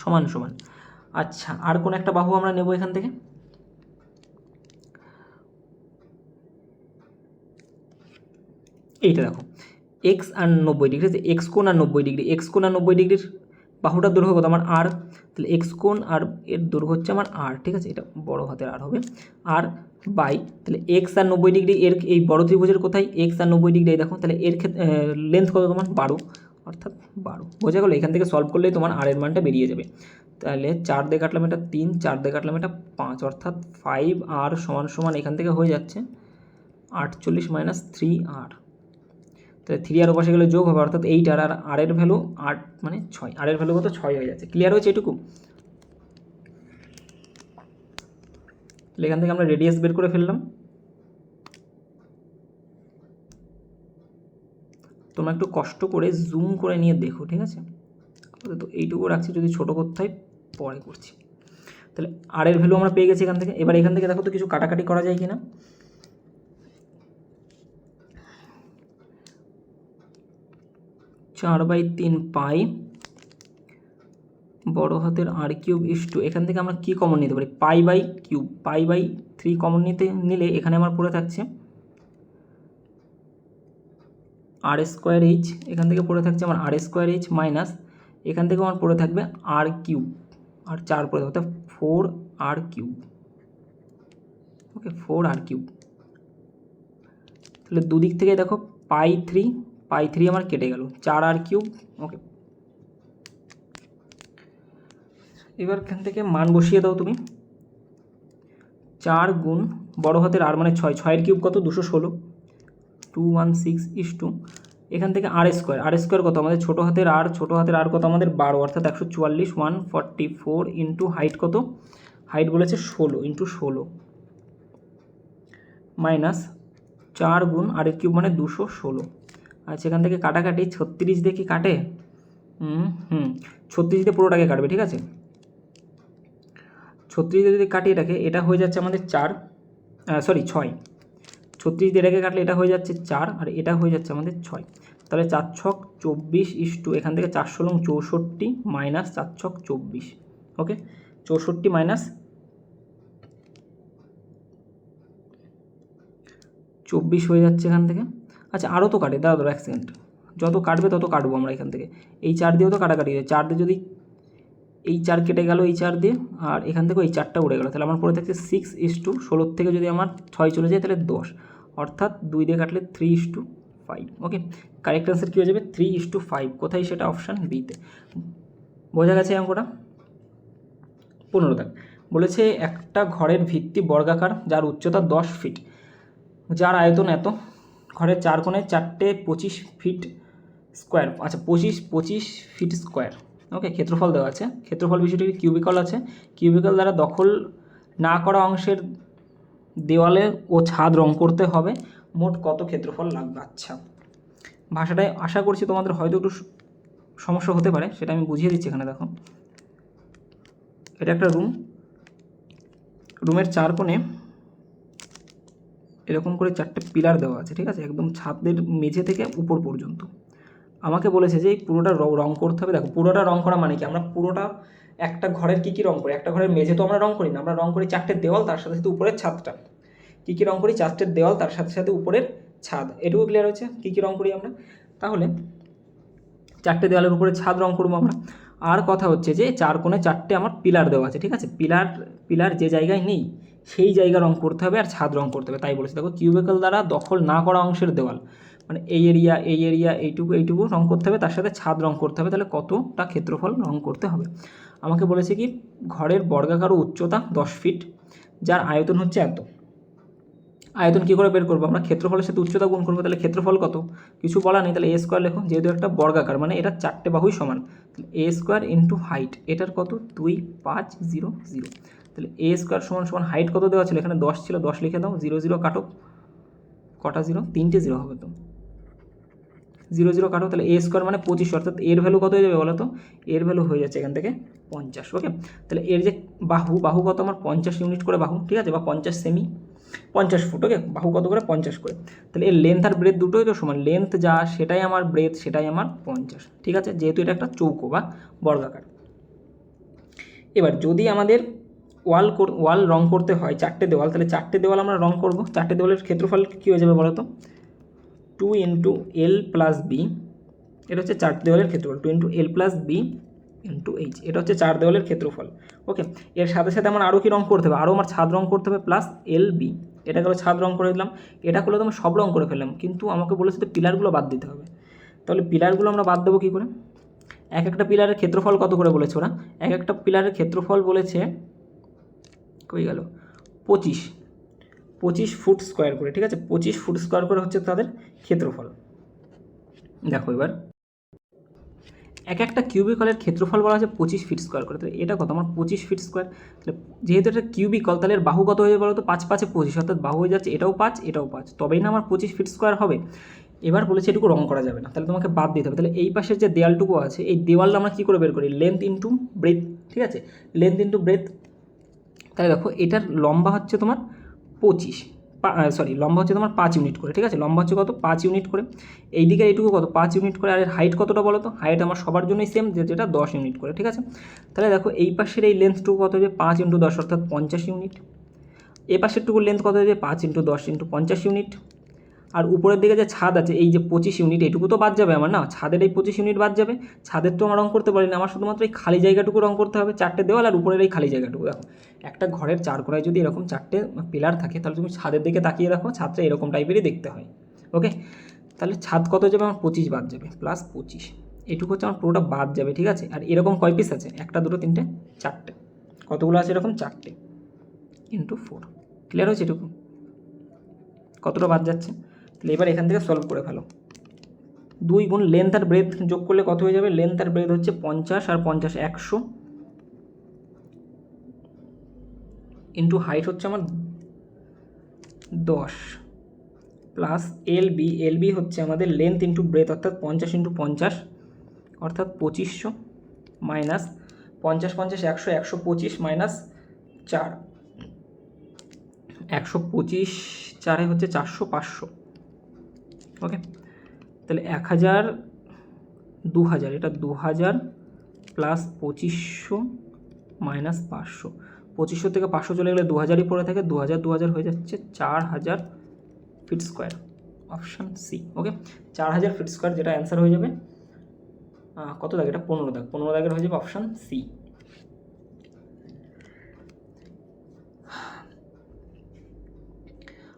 সমান সমান। আচ্ছা, আর কোন একটা বাহু আমরা নেব এখান থেকে, এইটা দেখো এক্স আর 90 ডিগ্রি, এক্স কোণ আর 90 ডিগ্রি, এক্স কোণ আর 90 ডিগ্রির বাহুটার দৈর্ঘ্য কত আমার আর। তাহলে এক্স কোণ আর এর দৈর্ঘ্য হচ্ছে আমার আর, ঠিক আছে, এটা বড় হাতের আর হবে, আর বাই, তাহলে এক্স আর 90 ডিগ্রি, এর এই বড় ত্রিভুজের কোথায় এক্স আর 90 ডিগ্রি, দেখো তাহলে এর ক্ষেত্রে লেন্থ কত তোমার 12, অর্থাৎ 12, বোঝা গেলো। এখান থেকে সলভ করলেই তোমার আর এর মানটা বেরিয়ে যাবে। তাহলে 4 দিয়ে কাটলাম এটা 3, 4 দিয়ে কাটলাম এটা 5, অর্থাৎ 5 আর সমান সমান এখান থেকে হয়ে যাচ্ছে 48 মাইনাস 3 আর। তাহলে 3 আর ওপাশে গেলে যোগ হবে, অর্থাৎ 8 আর আর এর ভ্যালু 8 মানে 6, আর এর ভ্যালু কত 6 হয়ে যাচ্ছে। ক্লিয়ার হয়েছে এটুকু? তাহলে এখান থেকে আমরা রেডিয়াস বের করে ফেললাম। তোমরা একটু কষ্ট করে জুম করে নিয়ে দেখো, ঠিক আছে, তো এইটুকু রাখছি, যদি ছোটো করতে হয় পরে করছি। তাহলে আর এর ভ্যালু আমরা পেয়ে গেছি এখান থেকে। এবার এখান থেকে দেখো তো কিছু কাটাকাটি করা যায় কিনা। 4/3 পাই বড় হাতের আর কিউব ইস্টু, এখান থেকে আমরা কি কমন নিতে পারি, pi by cube, pi by 3 common নিলে এখানে আমার পড়ে থাকছে আর স্কোয়ার এইচ, এখান থেকে পড়ে থাকছে আমার আর স্কোয়ার এইচ মাইনাস, এখান থেকে আমার পড়ে থাকবে আর কিউব, আর 4 পড়ে থাকবে, অর্থাৎ 4 আর কিউব। ওকে, 4 আর কিউব। তাহলে দুদিক থেকে দেখো পাই 3 আমার কেটে গেল, 4 আর কিউব। ওকে, এবার এখান থেকে মান বসিয়ে দাও তুমি। 4 গুণ বড় হাতের আর মানে 6, 6 এর কিউব কত 216, 216 এখান থেকে আর স্কোয়ার কত আমাদের, ছোটো হাতের আর কত আমাদের 12, অর্থাৎ 144, 144 ইন্টু হাইট কত, হাইট বলেছে 16 ইন্টু 16 মাইনাস 4 গুণ আর এর কিউব মানে 216। আচ্ছা, এখান থেকে কাটাকাটি 36 দিয়ে কি কাটে, 36 দিয়ে পুরোটাকে কাটবে, ঠিক আছে, 36 দিয়ে যদি কাটিয়ে রাখে এটা হয়ে যাচ্ছে আমাদের 4, 6, 36 দিয়ে রেখে কাটলে এটা হয়ে যাচ্ছে 4 আর এটা হয়ে যাচ্ছে আমাদের 6। তাহলে 4 ছক 24 ইস্টু এখান থেকে 4 × 64 মাইনাস 4 ছক 24। ওকে, 64 মাইনাস 24 হয়ে যাচ্ছে এখান থেকে। আচ্ছা, আরও তো কাটে, দাঁড়া এক সেকেন্ড, যত কাটবে তত কাটবো আমরা এখান থেকে। এই 4 দিয়েও তো কাটাকাটি হয়, 4 দিয়ে যদি এই 4 কেটে গেল এই 4 দিয়ে, আর এখান থেকে ওই 4টা উড়ে গেল, তাহলে আমার পড়ে থাকছে 6:16 থেকে যদি আমার 6 চলে যায় তাহলে 10, অর্থাৎ 2 দিয়ে কাটলে 3:5। ওকে, কারেক্ট অ্যান্সার কী হয়ে যাবে 3:5, কোথায় সেটা অপশান বিতে। বোঝা গেছে অঙ্কটা? 15 দাগ বলেছে একটা ঘরের ভিত্তি বর্গাকার, যার উচ্চতা 10 ফিট, যার আয়তন এত, ঘরের 4 কোণে 4টে 25 ফিট স্কোয়ার, আচ্ছা 25 ফিট স্কোয়ার। ওকে, ক্ষেত্রফল দেওয়া আছে, ক্ষেত্রফল বিষয়টি কিউবিকল আছে, কিউবিকল দ্বারা দখল না করা অংশের দেওয়ালে ও ছাদ রং করতে হবে, মোট কত ক্ষেত্রফল লাগবে। আচ্ছা, ভাষাটায় আশা করছি তোমাদের হয়তো একটু সমস্যা হতে পারে, সেটা আমি বুঝিয়ে দিচ্ছি। এখানে দেখো, এটা একটা রুম, রুমের 4 কোণে এরকম করে 4টে পিলার দেওয়া আছে, ঠিক আছে, একদম ছাদের মেঝে থেকে উপর পর্যন্ত। আমাকে বলেছে যে এই পুরোটা রং করতে হবে। দেখো, পুরোটা রং করা মানে কি, আমরা পুরোটা একটা ঘরের কী কী রং করি, একটা ঘরের মেঝে তো আমরা রং করি না, আমরা রং করি 4টে দেওয়াল, তার সাথে সাথে উপরের ছাদটা। কী কী রং করি, 4টে দেওয়াল, তার সাথে সাথে উপরের ছাদ। এটুকু ক্লিয়ার হচ্ছে কী কী রং করি আমরা। তাহলে 4টে দেওয়ালের উপরে ছাদ রং করবো আমরা। আর কথা হচ্ছে যে 4 কোণে 4টে আমার পিলার দেওয়া আছে, ঠিক আছে, পিলার যে জায়গায় নেই সেই জায়গা রং করতে হবে আর ছাদ রং করতে হবে। তাই বলেছে, দেখো, কিউবিকল দ্বারা দখল না করা অংশের দেওয়াল, মানে এই এরিয়া এইটুকু রং করতে হবে, তার সাথে ছাদ রং করতে হবে। তাহলে কতটা ক্ষেত্রফল রং করতে হবে। আমাকে বলেছে কি, ঘরের বর্গাকার উচ্চতা 10 ফিট, যার আয়তন হচ্ছে এত। আয়তন কী করে বের করবো আমরা, ক্ষেত্রফলের সাথে উচ্চতা গুণ করবো। তাহলে ক্ষেত্রফল কত, কিছু বলা নেই, তাহলে এ স্কোয়ার লেখো, যেহেতু একটা বর্গাকার মানে এটা 4টে বাহুই সমান। তাহলে এ স্কোয়ার ইন্টু হাইট, এটার কত 2500। তাহলে এ স্কোয়ার সমান সমান হাইট কত দেওয়া ছিল, এখানে 10 ছিল, 10 লিখে দাও, 0 কাটো, কটা 0, 3টে 0 হবে তো, 0 কাটো। তাহলে এ স্কোয়ার মানে 25, অর্থাৎ এর ভ্যালু কত হয়ে যাবে বলো তো, এর ভ্যালু হয়ে যাচ্ছে এখান থেকে 50। ওকে, তাহলে এর যে বাহু কত আমার 50 ইউনিট করে বাহু, ঠিক আছে, বা 50 সেমি, 50 ফুট। ওকে, বাহু কত করে 50 করে। তাহলে এর লেন্থ আর ব্রেথ দুটোই তো সমান, লেন্থ যা সেটাই আমার ব্রেথ সেটাই আমার 50, ঠিক আছে, যেহেতু এটা একটা চৌকো বা বর্গাকার। এবার যদি আমাদের ওয়াল রং করতে হয় 4টে দেওয়াল, তাহলে 4টে দেওয়াল আমরা রং করব। 4টে দেওয়ালের ক্ষেত্রফল কী হয়ে যাবে বলো তো, 2 ইন্টু এল প্লাস বি, এটা হচ্ছে 4 দেওয়ালের ক্ষেত্রফল, 2 into L plus B into H, এটা হচ্ছে 4 দেওয়ালের ক্ষেত্রফল। ওকে, এর সাথে সাথে আমার আরও কি রং করতে হবে, আরও আমার ছাদ রং করতে হবে, প্লাস এল বি, এটা গেলো ছাদ রং করে দিলাম। এটা করলে তো আমি সব রং করে ফেললাম, কিন্তু আমাকে বলেছে তো পিলারগুলো বাদ দিতে হবে। তাহলে পিলারগুলো আমরা বাদ দেবো কী করে, এক একটা পিলারের ক্ষেত্রফল কত করে বলেছে ওরা, এক একটা পিলারের ক্ষেত্রফল বলেছে কই গেল 25 ফুট স্কোয়ার করে, ঠিক আছে, 25 ফুট স্কোয়ার করে হচ্ছে তাদের ক্ষেত্রফল। দেখো এবার এক একটা কিউবিকলের ক্ষেত্রফল বলা আছে 25 ফিট স্কোয়ার করে, তাহলে এটা কত আমার 25 ফিট স্কোয়ার। তাহলে যেহেতু এটা কিউবিকল, তাহলে এর বাহু কত হয়ে যাবে বলো তো, 5 5 25, অর্থাৎ বাহু হয়ে যাচ্ছে এটাও 5 এটাও 5, তবেই না আমার 25 ফিট স্কোয়ার হবে। এবার বলেছে এটুকু রং করা যাবে না, তাহলে তোমাকে বাদ দিতে হবে। তাহলে এই পাশের যে দেওয়ালটুকু আছে, এই দেওয়ালটা আমরা কী করে বের করি, লেন্থ ইন্টু ব্রেথ, ঠিক আছে, লেন্থ ইন্টু ব্রেথ। তাহলে দেখো এটার লম্বা হচ্ছে তোমার 25, লম্বা হচ্ছে তোমার 5 ইউনিট করে, ঠিক আছে, লম্বা হচ্ছে কত 5 ইউনিট করে। এইদিকে এইটুকু কত 5 ইউনিট করে, আর এর হাইট কতটা বলো তো, হাইট আমার সবার জন্যই সেম, যেটা 10 ইউনিট করে, ঠিক আছে। তাহলে দেখো এই পাশের এই লেন্থটুকু কত হবে 5 ইন্টু 10, অর্থাৎ 50 ইউনিট। এই পাশেরটুকুর লেন্থ কত হবে 5 ইন্টু 10 ইন্টু 50 ইউনিট। আর উপরের দিকে যে ছাদ আছে এই যে 25 ইউনিট, এইটুকু তো বাদ যাবে আমার, না, ছাদের এই 25 ইউনিট বাদ যাবে। ছাদের তো আমার রং করতে পারি না, আমার শুধুমাত্র এই খালি জায়গাটুকু রং করতে হবে, 4টে দেওয়াল আর উপরের এই খালি জায়গাটুকু। দেখো একটা ঘরের 4 কোণায় যদি এরকম 4টে পিলার থাকে, তাহলে তুমি ছাদের দিকে তাকিয়ে দেখো, ছাদটা এরকম টাইপেরই দেখতে হয়। ওকে, তাহলে ছাদ কত যাবে আমার 25 বাদ যাবে, প্লাস 25, এইটুকু হচ্ছে আমার পুরোটা বাদ যাবে, ঠিক আছে। আর এরকম কয় পিস আছে, 1 2 3 4টে, কতগুলো আছে এরকম 4টে, ইন্টু 4, ক্লিয়ার হয়েছে এটুকু, কতটা বাদ যাচ্ছে। তাহলে এবার এখান থেকে সলভ করে ফেলো, 2 গুণ লেন্থ আর ব্রেথ যোগ করলে কত হয়ে যাবে, লেন্থ আর ব্রেথ হচ্ছে 50 আর 50 100, ইন্টু হাইট হচ্ছে আমার 10, প্লাস এল বি হচ্ছে আমাদের লেন্থ ইন্টু ব্রেথ, অর্থাৎ 50 ইন্টু 50 অর্থাৎ 2500, মাইনাস 50 50 100 125 মাইনাস 4, 125 4 হচ্ছে 400 500। ওকে, তাহলে 1000 2000, এটা 2000 প্লাস 2500 মাইনাস 500, 2500 থেকে 500 চলে গেলে 2000ই পড়ে থাকে, 2000 হয়ে যাচ্ছে 4000 ফিট স্কোয়ার, অপশান সি। ওকে, 4000 ফিট স্কোয়ার, যেটা অ্যান্সার হয়ে যাবে কত দাগ, এটা 15 দাগ, 15 দাগের হয়ে যাবে অপশান সি।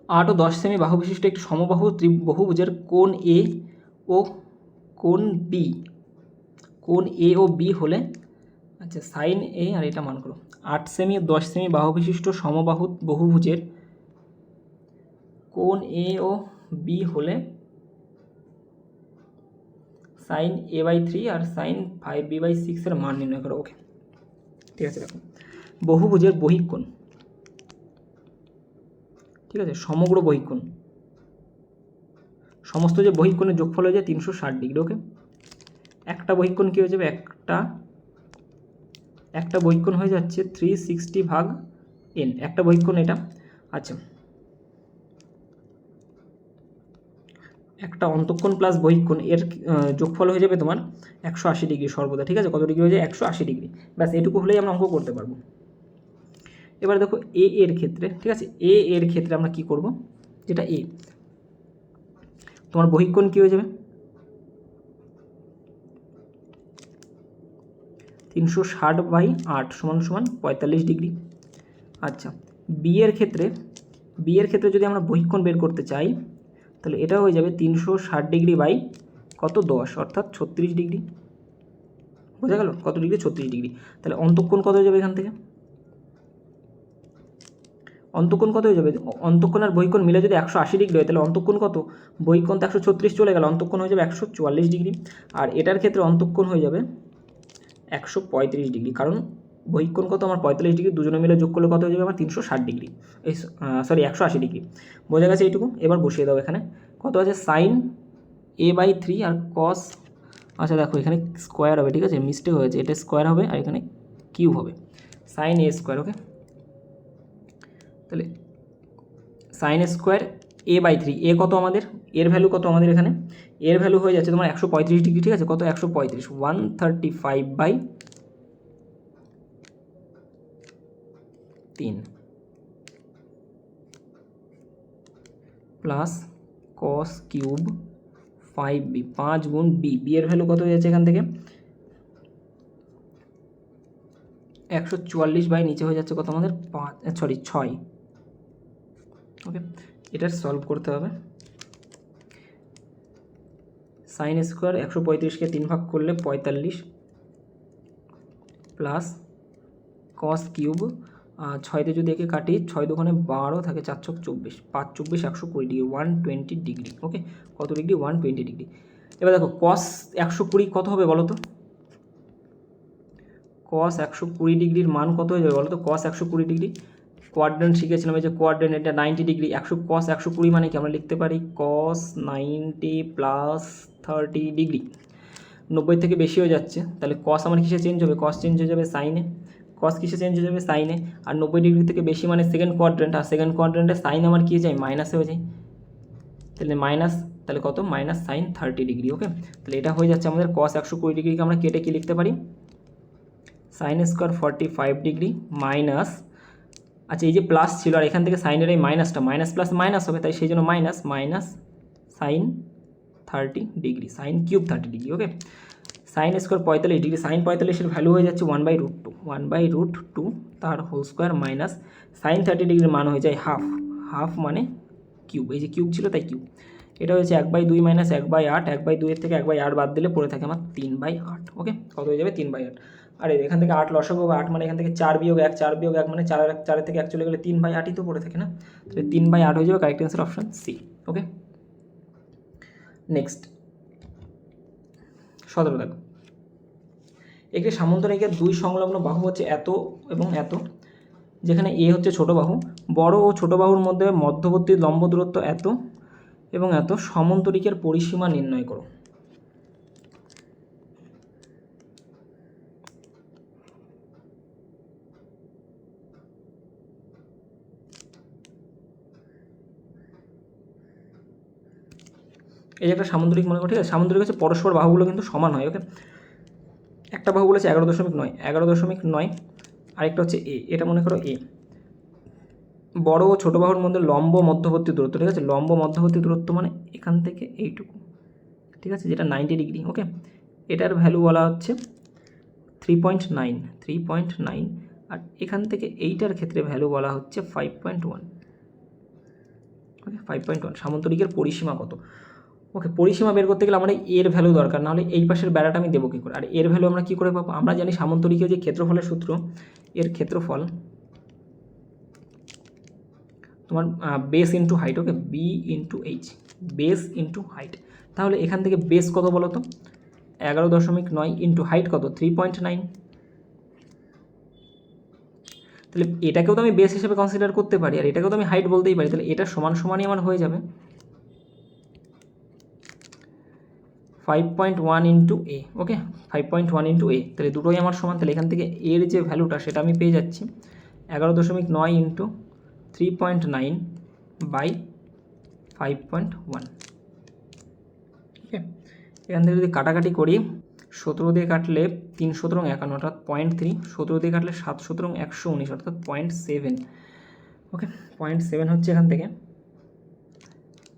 8 ও 10 সেমি বাহু বিশিষ্ট একটি সমবাহু বহুভুজের কোণ এ ও কোণ এ ও বি হলে, আচ্ছা, সাইন এ আর এটা মান করো, 8 সেমি 10 সেমি বাহু বিশিষ্ট সমবাহু বহুভুজের কোণ এ ও বি হলে সাইন a/3 আর সাইন 5b/6 এর মান নির্ণয় করো। ওকে, ঠিক আছে, দেখো বহুভুজের বহিঃকোণ, ঠিক আছে, সমগ্র বহিঃকোণ, সমস্ত যে বহিঃকোণের যোগফল হয়ে যায় 360 ডিগ্রি। ওকে, একটা বহিকোণ কী হয়ে যাবে, একটা বহিকোণ হয়ে যাচ্ছে 360/n, একটা বহিকোণ এটা। আচ্ছা, একটা অন্তঃকোণ প্লাস বহিকোণ এর যোগফল হয়ে যাবে তোমার 180 ডিগ্রি সর্বদা, ঠিক আছে? কত ডিগ্রি হয়ে যায়, 180 ডিগ্রি। ব্যাস এটুকু হলেই আমরা অঙ্ক করতে পারবো। এবার দেখো এ এর ক্ষেত্রে, ঠিক আছে, এ এর ক্ষেত্রে আমরা কি করব, যেটা এ, তোমার বহিকোণ কী হয়ে যাবে, 360/8 = 45 ডিগ্রি। আচ্ছা, বি এর ক্ষেত্রে যদি আমরা বহিকোণ বের করতে চাই, তাহলে এটা হয়ে যাবে 360 ডিগ্রি বাই কত, 10, অর্থাৎ 36 ডিগ্রি। বোঝা গেল কত ডিগ্রি, 36 ডিগ্রি। তাহলে অন্তঃকোণ কত হয়ে যাবে এখান থেকে, অন্তঃকোণ কত হয়ে যাবে, অন্তঃকোণ আর বহিকোণ মিলে যদি 180 ডিগ্রি হয়, তাহলে অন্তঃকোণ কত, বহিকোণ তো 136 চলে গেল, অন্তঃকোণ হয়ে যাবে 144 ডিগ্রি। আর এটার ক্ষেত্রে অন্তঃকোণ হয়ে যাবে 135 ডিগ্রি, কারণ বহিকোণ কত আমার 45 ডিগ্রি, দুজনে মিলে যোগ করলে কত হয়ে যাবে আমার 360 ডিগ্রি, এই 180 ডিগ্রি। বোঝা গেছে এইটুকু? এবার বসিয়ে দাও এখানে কত আছে, সাইন a/3 আর কস, আচ্ছা দেখো এখানে স্কোয়ার হবে, ঠিক আছে, মিস্টেক হয়েছে, এটা স্কোয়ার হবে আর এখানে কিউব হবে, সাইন a স্কোয়ার। ওকে, তাহলে সাইন স্কোয়ার a/3, এ কত আমাদের, এর ভ্যালু কত আমাদের এখানে, এর ভ্যালু হয়ে যাচ্ছে তোমার 135 ডিগ্রি, ঠিক আছে, কত 135, 135/3 প্লাস কস কিউব 5b, 5 গুণ বি, বি এর ভ্যালু কত হয়ে যাচ্ছে এখান থেকে 144 বাই নিচে হয়ে যাচ্ছে কত আমাদের 6। ওকে, এটা সলভ করতে হবে। সাইন স্কোয়ার 135কে 3 ভাগ করলে 45 প্লাস কস কিউব 6তে যদি একে কাটি, 6 দোকানে 12 থাকে, 4 ছক 24, 5 24 120 ডিগ্রি, 120 ডিগ্রি। ওকে, কত ডিগ্রি, 120 ডিগ্রি। এবার দেখো কস 120 কত হবে বলো তো, কস 120 ডিগ্রির মান কত হয়ে যাবে বলো তো, কস 120 ডিগ্রি কোয়াড্রেন্ট শিখেছিলাম, এই যে কোয়াড্রেন্ট, এটা 90 ডিগ্রি, কস 120 মানে কি আমরা লিখতে পারি কস 90 প্লাস 30 ডিগ্রি, 90 থেকে বেশি হয়ে যাচ্ছে, তাহলে কস আমার কিসে চেঞ্জ হবে, কস চেঞ্জ হয়ে যাবে সাইনে, কস কিসে চেঞ্জ হয়ে যাবে, সাইনে। আর 90 ডিগ্রি থেকে বেশি মানে সেকেন্ড কোয়াড্রেন্ট, আর সেকেন্ড কোয়াড্রেন্টে সাইন আমার কী যায়, মাইনাসে হয়ে যায়, তাহলে মাইনাস, তাহলে কত, মাইনাস সাইন 30 ডিগ্রি। ওকে, তাহলে এটা হয়ে যাচ্ছে আমাদের কস 120 ডিগ্রিকে আমরা কেটে কি লিখতে পারি, সাইন স্কোয়ার 45 ডিগ্রি মাইনাস, আচ্ছা এই যে প্লাস ছিল আর এখান থেকে সাইনের এই মাইনাসটা, মাইনাস প্লাস মাইনাস হবে, তাই সেই জন্য minus sine 30 degree, sine cube 30 degree. Okay, sine square 45 degree, sine 45-এর ভ্যালু হয়ে যাচ্ছে 1/√2 তার হোল স্কোয়ার মাইনাস সাইন 30 ডিগ্রির মান হয়ে যায় হাফ মানে কিউব, এই যে কিউব ছিল তাই কিউব। এটা হচ্ছে 1/2 মাইনাস 1/8, 1/2 থেকে 1/8 বাদ দিলে পড়ে থাকে আমার 3/8। ওকে, কত হয়ে যাবে 3/8। আর এখান থেকে 8 লসাগু হবে, 8 মানে এখান থেকে 4 বিয়োগ 1 মানে 4 থেকে 1 চলে গেলে 3/8ই তো পড়ে থাকে না, তাহলে 3/8 হয়ে যাবে, কারেক্ট অ্যান্সার অপশন সি। ওকে, নেক্সট 17 দেখো, একটি সামান্তরিকের দুই সংলগ্ন বাহু হচ্ছে এত এবং এত, যেখানে এ হচ্ছে ছোট বাহু, বড় ও ছোট বাহুর মধ্যে মধ্যবর্তী লম্ব দূরত্ব এত এবং এত, সমান্তরিকের পরিসীমা নির্ণয় করো। এই যে একটা সামুদ্রিক মনে করো, ঠিক আছে, সামুদ্রিক হচ্ছে পরস্পর বাহুগুলো কিন্তু সমান হয়। ওকে, একটা বাহু বলেছে 11.9, আরেকটা হচ্ছে এ, এটা মনে করো এ, বড় ও ছোটো বাহুর মধ্যে লম্ব মধ্যবর্তী দূরত্ব, ঠিক আছে, লম্ব মধ্যবর্তী দূরত্ব মানে এখান থেকে এইটুকু, ঠিক আছে, যেটা 90 ডিগ্রি। ওকে, এটার ভ্যালু বলা হচ্ছে 3.9, আর এখান থেকে এইটার ক্ষেত্রে ভ্যালু বলা হচ্ছে 5.1। ওকে, 5.1 সামান্তরিকের পরিসীমা কত। ওকে, পরিসীমা বের করতে গেলে আমরা এর ভ্যালু দরকার, নাহলে এই পাশের বেড়াটা আমি দেবো কী করে, আর এর ভ্যালু আমরা কী করে পাবো, আমরা জানি সামান্তরিকের যে ক্ষেত্রফলের সূত্র, এর ক্ষেত্রফল তোমার base into height. Okay, B into H, base into height. তাহলে এখান থেকে বেস কত বলো তো, 11.9 ইন্টু হাইট কত 3.9, তাহলে এটাকেও তো আমি বেস হিসেবে কনসিডার করতে পারি আর এটাকেও তো আমি হাইট বলতেই পারি, তাহলে এটা সমান সমানই আমার হয়ে যাবে 5.1 ইন্টু এ। ওকে, 5.1 ইন্টু এ, তাহলে দুটোই আমার সমান। তাহলে এখান থেকে এর যে ভ্যালুটা সেটা আমি পেয়ে যাচ্ছি 11.9 ইন্টু 3.9 বাই 5.1। ওকে, এখান থেকে যদি কাটাকাটি করি, 17 দিয়ে কাটলে 3 17 51 অর্থাৎ 0.3, 17 দিয়ে কাটলে 7 17 119 অর্থাৎ 0.7। ওকে, 0.7 হচ্ছে এখান থেকে।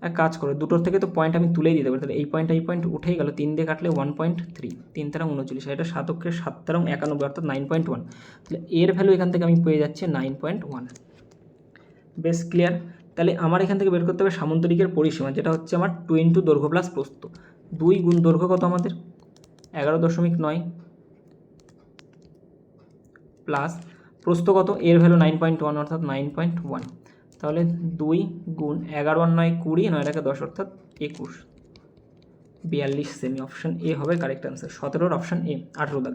এক কাজ করো, দুটোর থেকে তো পয়েন্ট আমি তুলেই দিতে পারি, তাহলে এই পয়েন্ট উঠেই গেল। 3 দিয়ে কাটলে 1.3, 3 তেরং 39, এটা 7 অক্ষরে 7 তেরং 91 অর্থাৎ 9.1। তাহলে এর ভ্যালু এখান থেকে আমি পেয়ে যাচ্ছি 9.1। বেশ ক্লিয়ার। তাহলে আমার এখান থেকে বের করতে হবে সামন্তরিকের পরিসীমা, যেটা হচ্ছে আমার 2 ইন্টু দৈর্ঘ্য প্লাস প্রস্থ। 2 গুণ দৈর্ঘ্য কত আমাদের 11.9 প্লাস প্রস্থ কত, এর ভ্যালু 9.1 অর্থাৎ 9.1। তাহলে 2 গুণ 11 আর 9 20, 9 টাকা 10 অর্থাৎ 21, 42 সেমি। অপশান এ হবে কারেক্ট অ্যান্সার। 17 option A. 18 দাগ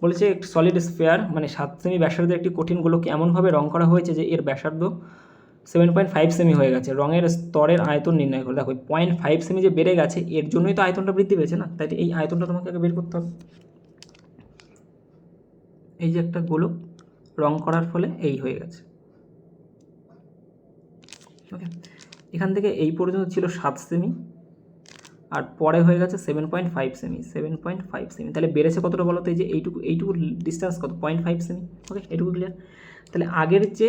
বলেছে সলিড স্ফেয়ার মানে 7 সেমি ব্যাসার্ধের একটি কঠিন গোলককে এমনভাবে রং করা হয়েছে যে এর ব্যাসার্ধ 7.5 সেমি হয়ে গেছে। রঙের স্তরের আয়তন নির্ণয় করে। দেখো 0.5 সেমি যে বেড়ে গেছে, এর জন্যই তো আয়তনটা বৃদ্ধি পেয়েছে না, তাই এই আয়তনটা তোমাকে আগে বের করতে হবে। এই যে একটা গোলক রং করার ফলে এই হয়ে গেছে। ওকে, এখান থেকে এই পর্যন্ত ছিল 7 সেমি আর পরে হয়ে গেছে 7.5 সেমি, 7.5 সেমি। তাহলে বেড়েছে কতটা বলো তো? এই যে এইটুকু ডিস্টেন্স কত, 0.5 সেমি। ওকে, এইটুকু ক্লিয়ার। তাহলে আগের যে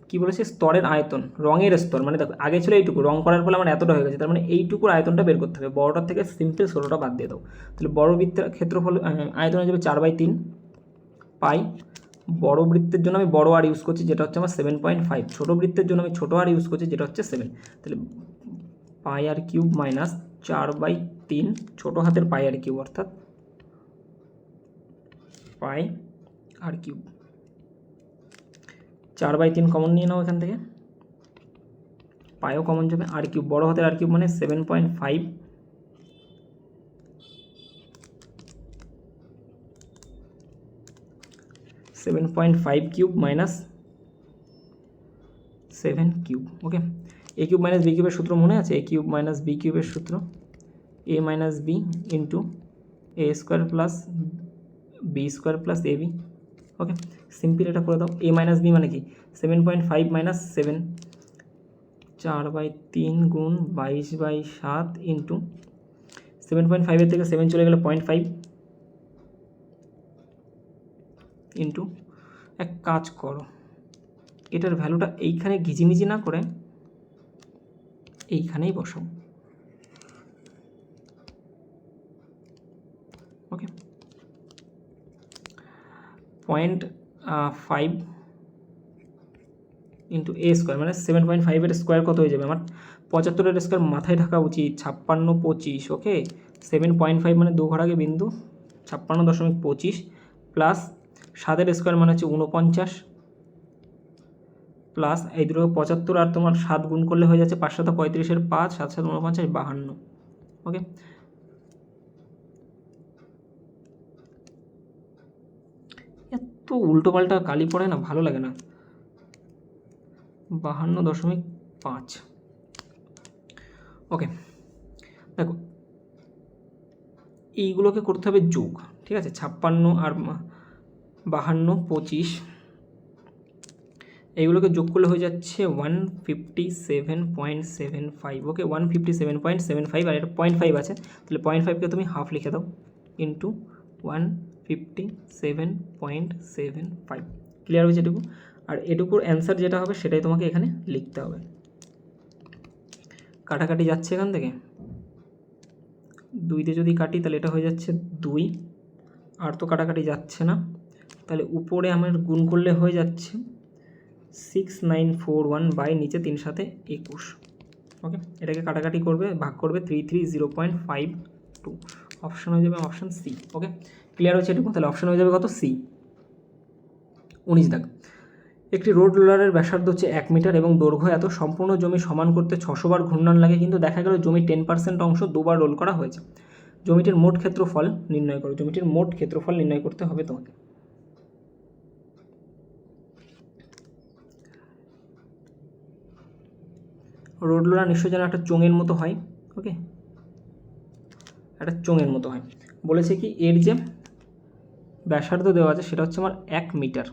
কী বলেছে স্তরের আয়তন, রঙের স্তর, মানে দেখো আগে ছিল এইটুকু, রং করার ফলে আমার এতটা হয়ে গেছে, তার মানে এইটুকুর আয়তনটা বের করতে হবে। বড়টার থেকে সিম্পল 16টা বাদ দিয়ে দাও। তাহলে বড় বৃত্তের ক্ষেত্রফল আয়তন হয়ে যাবে 4/3 পাই। বড় বৃত্তের জন্য আমি বড় আর ইউজ করছি, যেটা হচ্ছে আমার 7.5। ছোটো বৃত্তের জন্য আমি ছোটো আর ইউজ করছি, যেটা হচ্ছে 7। তাহলে পাই আর কিউব মাইনাস 4/3 ছোটো হাতের পাই আর কিউব অর্থাৎ পাই আর কিউব। 4/3 কমন নিয়ে নাও এখান থেকে, পাইও কমন যাবে, আর কিউব বড় হাতের আর কিউব মানে 7.5 7.5 কিউব মাইনাস 7 কিউব। ওকে, এ কিউব মাইনাস বি কিউবের সূত্র মনে আছে? এ কিউব মাইনাস বি কিউবের সূত্র A minus B into A square plus B square plus A B. Okay, simple এটা করে দাও। এ মাইনাস বি মানে কি 7.5 মাইনাস 7, 4/3 গুণ 22/7 ইন্টু 7.5 থেকে 7 চলে গেলে 0.5 ইন্টু, এক কাজ করো এটার ভ্যালুটা এইখানে ঘিজিমিজি না করে এইখানেই বসাও। ওকে, 0.5 ইন্টু এ স্কোয়ার মানে 7.5 স্কোয়ার কত হয়ে যাবে আমার? 75 স্কোয়ার মাথায় থাকা উচিত, 56 25। ওকে, 7.5 মানে 2 ঘর আগে বিন্দু, 56.25 প্লাস 7 স্কোয়ার মানে হচ্ছে 49 প্লাস এই দুটো 75 আর তোমার 7 গুণ করলে হয়ে যাচ্ছে 5 7 35 5, 7 7 49 52। ওকে, এত উল্টোপাল্টা কালি পড়ে না, ভালো লাগে না। 52.5। ওকে, দেখো এইগুলোকে করতে হবে যোগ, ঠিক আছে? 56 আর 52 25, এইগুলোকে যোগ করলে হয়ে যাচ্ছে 157.75। ওকে, 157.75 আর এটা 0.5 আছে, তাহলে 0.5কে তুমি হাফ লিখে দাও ইন্টু 157.75। ক্লিয়ার হয়েছে এটুকু? আর এটুকুর অ্যান্সার যেটা হবে সেটাই তোমাকে এখানে লিখতে হবে। কাটাকাটি যাচ্ছে এখান থেকে, 2 যদি কাটি তাহলে এটা হয়ে যাচ্ছে 2, আর তো কাটাকাটি যাচ্ছে না, তাহলে উপরে আমার গুণ করলে হয়ে যাচ্ছে 6941 বাই নিচে 3 7 21। ওকে, এটাকে কাটাকাটি করবে, ভাগ করবে 330.52, অপশান হয়ে যাবে অপশান সি। ওকে, ক্লিয়ার হচ্ছে এটুকু? তাহলে অপশান হয়ে যাবে কত? সি। 19 দাগ, একটি রোড রোলারের ব্যাসার্ধ হচ্ছে 1 মিটার এবং দৈর্ঘ্য এত। সম্পূর্ণ জমি সমান করতে 600 বার ঘূর্ণন লাগে, কিন্তু দেখা গেল জমির 10% অংশ 2 বার রোল করা হয়েছে। জমিটির মোট ক্ষেত্রফল নির্ণয় করো। জমিটির মোট ক্ষেত্রফল নির্ণয় করতে হবে তোমাকে। রোড রোলার নিশ্চয়ই যেন একটা চোঙের মতো হয়। ওকে, একটা চোঙের মতো হয়। বলেছে কি এর যে ব্যাসার্ধ দেওয়া আছে সেটা হচ্ছে আমার 1 মিটার,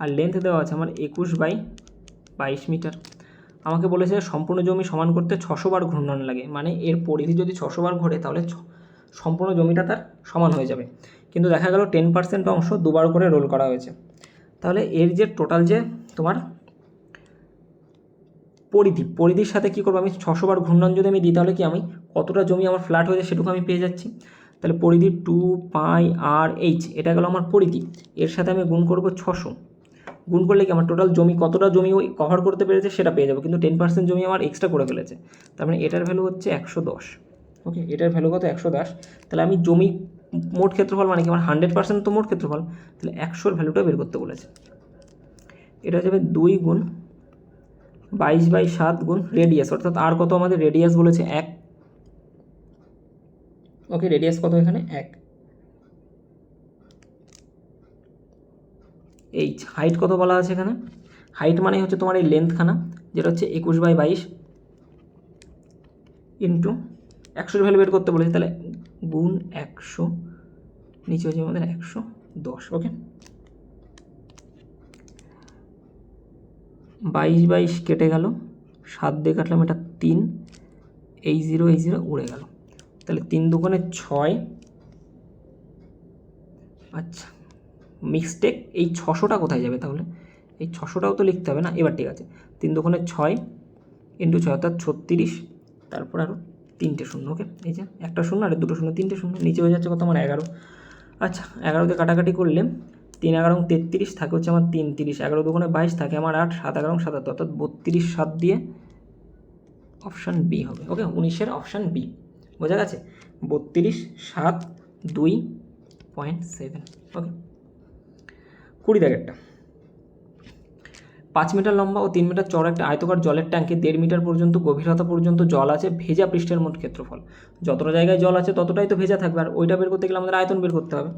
আর লেন্থ দেওয়া আছে আমার 21/22 মিটার। আমাকে বলেছে সম্পূর্ণ জমি সমান করতে 600 বার ঘূর্ণন লাগে, মানে এর পরিধি যদি 600 বার ঘোরে তাহলে সম্পূর্ণ জমিটা তার সমান হয়ে যাবে। কিন্তু দেখা গেল 10% অংশ দুবার করে রোল করা হয়েছে। তাহলে এর যে টোটাল যে তোমার পরিধির সাথে কী করবো, আমি 600 বার ঘূর্ণন যদি আমি দিই তাহলে কি আমি কতটা জমি আমার ফ্ল্যাট হয়ে যায় সেটুকু আমি পেয়ে যাচ্ছি। তাহলে পরিধি 2πr/h এটা গেল আমার পরিধি, এর সাথে আমি গুণ করবো 600, গুণ করলে কি আমার টোটাল জমি কতটা জমি ওই কভার করতে পেরেছে সেটা পেয়ে যাবো। কিন্তু 10% জমি আমার এক্সট্রা করে ফেলেছে, তার মানে এটার ভ্যালু হচ্ছে 110। ওকে, এটার ভ্যালু কত 110। তাহলে আমি জমি মোট ক্ষেত্রফল মানে কি আমার 100% তো মোট ক্ষেত্রফল, তাহলে 100-র ভ্যালুটা বের করতে বলেছে। এটা হচ্ছে 2 গুণ 22/7 গুণ রেডিয়াস, অর্থাৎ আর কত আমাদের রেডিয়াস বলেছে 1। ওকে, রেডিয়াস কত এখানে 1। এইচ হাইট কত বলা আছে এখানে, হাইট মানে হচ্ছে তোমার এই লেন্থখানা যেটা হচ্ছে 21/22 ইন্টু 100-এর ভ্যালু বের করতে বলেছে, তাহলে গুণ 100, নিচে হচ্ছে আমাদের 110। ওকে, 22/22 কেটে গেল, 7 দিয়ে কাটলাম এটা 3, এই 0 উড়ে গেল, তাহলে 3 দুগুণে 6। আচ্ছা মিস্টেক, এই 600টা কোথায় যাবে তাহলে, এই 600টাও তো লিখতে হবে না। এবার ঠিক আছে, 3 দুগুণে 6 ইন্টু 6 অর্থাৎ 36, তারপর আরও 3টে শূন্য। ওকে, এই যে একটা শূন্য আর 2টো শূন্য, 3টে শূন্য, নিচে হয়ে যাচ্ছে কত আমার 11। আচ্ছা 11 দিয়ে কাটাকাটি করলে 3 11 33 থাকে হচ্ছে আমার 3 30, 11 দুগুণে 22 থাকে আমার 8, 7 11 77, অর্থাৎ 32 7 দিয়ে অপশান বি হবে। ওকে, 19-এর অপশান বি বোঝা গেছে, 32 7 2.7। ওকে, 20 দাগেরটা, 5 মিটার লম্বা ও 3 মিটার চওড়া একটা আয়তকার জলের ট্যাঙ্কে 1.5 মিটার পর্যন্ত গভীরতা পর্যন্ত জল আছে, ভেজা পৃষ্ঠের মোট ক্ষেত্রফল। যতটা জায়গায় জল আছে ততটাই তো ভেজা থাকবে, আর ওইটা বের করতে গেলে আমাদের আয়তন বের করতে হবে।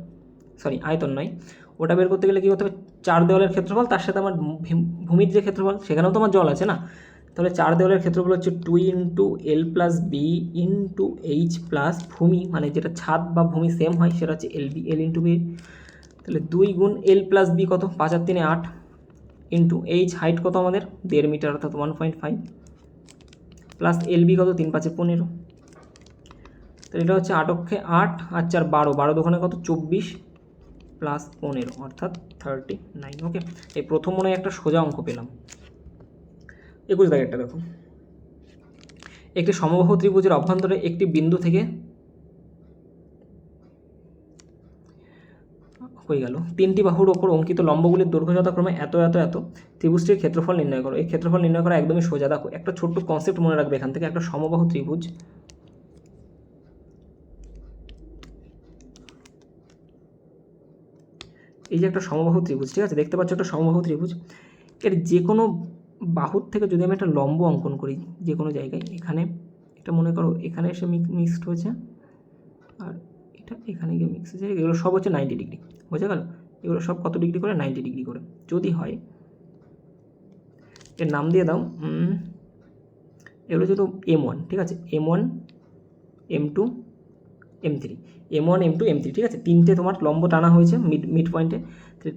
সরি আয়তন নয়, ওটা বের করতে গেলে কী করতে হবে, 4 দেওয়ালের ক্ষেত্রফল তার সাথে আমার ভূমির যে ক্ষেত্রফল সেখানেও তো আমার জল আছে না। তাহলে 4 দেওয়ালের ক্ষেত্রফল হচ্ছে 2 × L + B × H প্লাস ভূমি, মানে যেটা ছাদ বা ভূমি সেম হয় সেটা হচ্ছে LB, L × B। তাহলে 2 গুণ L + B কত, 5 আর 3 8, ইন্টু H হাইট কত আমাদের 1.5 মিটার অর্থাৎ 1.5, প্লাস LB কত 3 5 15। তাহলে এটা হচ্ছে 8 অক্ষে 8 আর 4 12, 12 দোকানে কত 24 প্লাস 15 অর্থাৎ 39। ওকে, এই প্রথম মনে হয় একটা সোজা অঙ্ক পেলাম। 21 দাগেরটা দেখো, একটি সমবাহু ত্রিভুজের অভ্যন্তরে একটি বিন্দু থেকে হয়ে গেল 3টি বাহুর ওপর অঙ্কিত লম্বগুলির দৈর্ঘ্য যথাক্রমে এত এত এত, ত্রিভুজটির ক্ষেত্রফল নির্ণয় করো। এই ক্ষেত্রফল নির্ণয় করা একদমই সোজা। দেখো একটা ছোট্ট কনসেপ্ট মনে রাখবে এখান থেকে, একটা সমবাহু ত্রিভুজ, এই যে একটা সমবাহু ত্রিভুজ, ঠিক আছে, দেখতে পাচ্ছ একটা সমবাহু ত্রিভুজ, এর যে কোনো বাহুর থেকে যদি আমি একটা লম্ব অঙ্কন করি যে কোনো জায়গায়, এখানে এটা মনে করো এখানে এসে মিক্সড হয়েছে, আর এটা এখানে গিয়ে মিক্স হয়েছে, এগুলো সব হচ্ছে 90 ডিগ্রি, বোঝা গেল, এগুলো সব কত ডিগ্রি করে 90 ডিগ্রি করে। যদি হয় এর নাম দিয়ে দাও, এগুলো যেহেতু M1, ঠিক আছে, M1 M2 M3, M1 M2 M3, ঠিক আছে, 3টে তোমার লম্ব টানা হয়েছে মিড পয়েন্টে,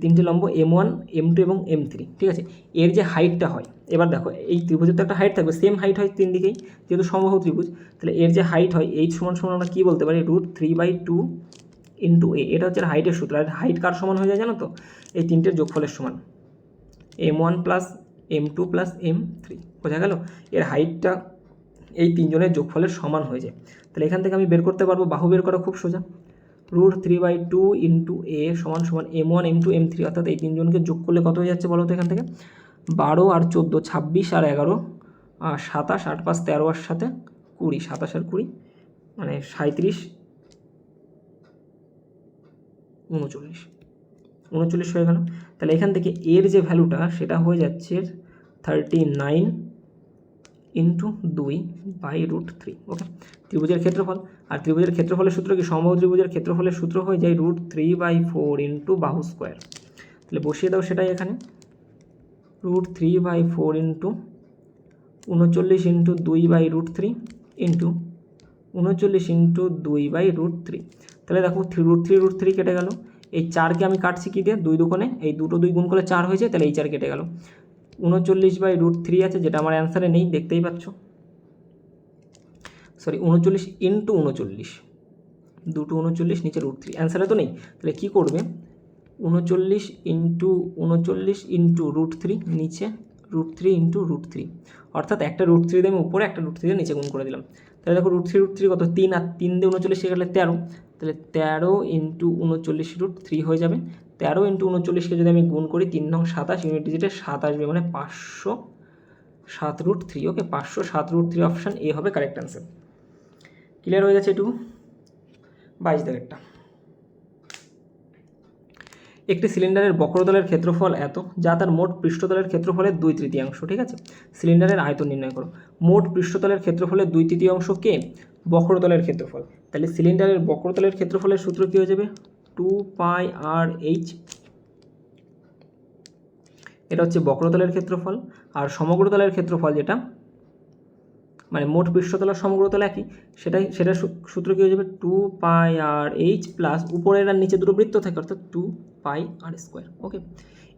3টে লম্ব M1 M2 এবং M3, ঠিক আছে। এর যে হাইটটা হয়, এবার দেখো এই ত্রিভুজের তো একটা হাইট থাকবে, সেম হাইট হয় 3 দিকেই যেহেতু সমবাহু ত্রিভুজ, তাহলে এর যে হাইট হয় H = আমরা কী বলতে পারি, √3/2 × A, এটা হচ্ছে হাইটের সূত্র। আর হাইট কার সমান হয়ে যায় জানো তো, এই 3টের যোগফলের সমান, M1 + M2 + M3, বোঝা গেল, এর হাইটটা এই 3 জনের যোগফলের সমান হয়ে যায়। তাহলে এখান থেকে আমি বের করতে পারবো, বাহু বের করা খুব সোজা, √3/2 × A = M1 M2 M3, অর্থাৎ এই 3 জনকে যোগ করলে কত হয়ে যাচ্ছে বলো তো, এখান থেকে 12 আর 14 26 আর 11 27, 8 5 13 আর 7 20, 27 আর 20 মানে 37 39 হয়ে গেল। তাহলে এখান থেকে এর যে ভ্যালুটা সেটা হয়ে যাচ্ছে 39 × 2/√3। ওকে, ত্রিভুজের ক্ষেত্রফল, আর ত্রিভুজের ক্ষেত্রফলের সূত্র কি, সমবাহু ত্রিভুজের ক্ষেত্রফলের সূত্র হয়ে যায় √3/4 × বাহু স্কোয়ার। তাহলে বসিয়ে দাও সেটাই এখানে, √3/4 × 39 × 2/√3 × 39 ইন্টু 2/√3। তাহলে দেখো √3 কেটে গেল। এই 4কে আমি কাটছি কি দিয়ে, 2 দুগুণে, এই দুটো 2 গুণ করলে 4 হয়েছে, তাহলে এই 4 কেটে গেল। 39/√3 আছে, যেটা আমার অ্যান্সারে নেই, দেখতেই পাচ্ছ। সরি, 39 ইন্টু 39, দুটো 39 নিচে √3, অ্যান্সারে তো নেই। তাহলে কী করবে, 39 ইন্টু 39 ইন্টু √3, নিচে √3 ইন্টু √3, অর্থাৎ একটা √3 দিয়ে আমি উপরে, একটা √3 দিয়ে নিচে গুণ করে দিলাম। তাহলে দেখো √3 কত, 3, আর 3 দিয়ে 39 কাটলে 13, তাহলে 13 ইন্টু 39 √3 হয়ে যাবে। 13 ইন্টু 39কে যদি আমি গুণ করি, 3 নং 27, ইউনিট ডিজিটে 7 আসবে, মানে 507√3। ওকে, 507√3 অপশান এ হবে কারেক্ট অ্যান্সার। ক্লিয়ার হয়ে গেছে এটুকু। 22 দাগেরটা, একটি সিলিন্ডারের বক্রতলের ক্ষেত্রফল এত, যা তার মোট পৃষ্ঠতলের ক্ষেত্রফলের 2/3। ঠিক আছে, সিলিন্ডারের আয়তন নির্ণয় করো। মোট পৃষ্ঠতলের ক্ষেত্রফলের 2/3 কে বক্রতলের ক্ষেত্রফল। তাহলে সিলিন্ডারের বক্রতলের ক্ষেত্রফলের সূত্র কী হয়ে যাবে, 2πr/h। এটা হচ্ছে বক্রতলের ক্ষেত্রফল। আর সমগ্রতলের ক্ষেত্রফল, যেটা মানে মোট পৃষ্ঠতল আর সমগ্রতল একই, সেটার সূত্র কী হয়ে যাবে, 2πr/h প্লাস উপরের আর নিচে দুটো বৃত্ত থাকে, অর্থাৎ 2πr²। ওকে,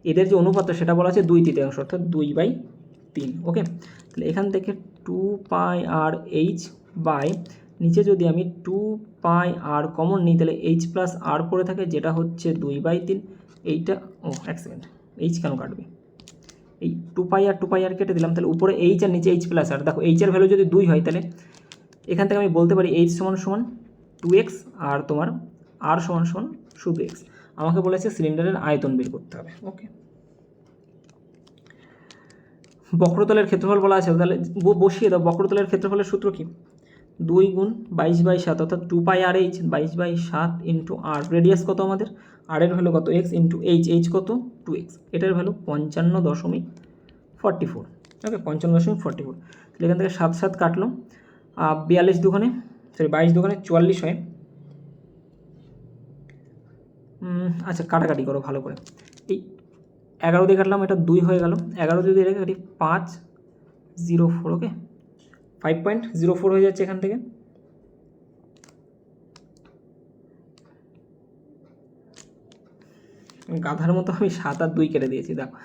এদের যে অনুপাতটা সেটা বলা আছে 2/3, অর্থাৎ 2/3। ওকে, তাহলে এখান থেকে 2πr/h বাই, নিচে যদি আমি 2πr কমন নিই, তাহলে h প্লাস r পড়ে থাকে, যেটা হচ্ছে 2/3। এইটা এক সেকেন্ড, h কেন কাটবে, এই 2πr কেটে দিলাম, তাহলে উপরে h আর নিচে h প্লাস r। দেখো h এর ভ্যালু যদি 2 হয়, তাহলে এখান থেকে আমি বলতে পারি h সমান 2x, আর তোমার r সমান শুধু x। আমাকে বলেছে সিলিন্ডারের আয়তন বের করতে হবে। ওকে, বক্রতলের ক্ষেত্রফল বলা আছে, তাহলে বসিয়ে দাও। বক্রতলের ক্ষেত্রফলের সূত্র কি, 2 গুণ 22/7, অর্থাৎ 2πr/h 22/7 ইন্টু r। রেডিয়াস কত আমাদের, r এর ভ্যালু কত, x ইন্টু h কত 2x, এটার ভ্যালু 55.44। ওকে, 55.44। তাহলে এখান থেকে 7 কাটলো, 22 দুগুণে 44 হয়। আচ্ছা, কাটাকাটি করো ভালো করে। এই 11 দিয়ে কাটলাম, এটা 2 হয়ে গেল। 11 দিয়ে রেখে কাটি, 504। ওকে, 5.04 হয়ে যাচ্ছে এখান থেকে। গাধার মতো আমি 7 আর 2 কেটে দিয়েছি। দেখো,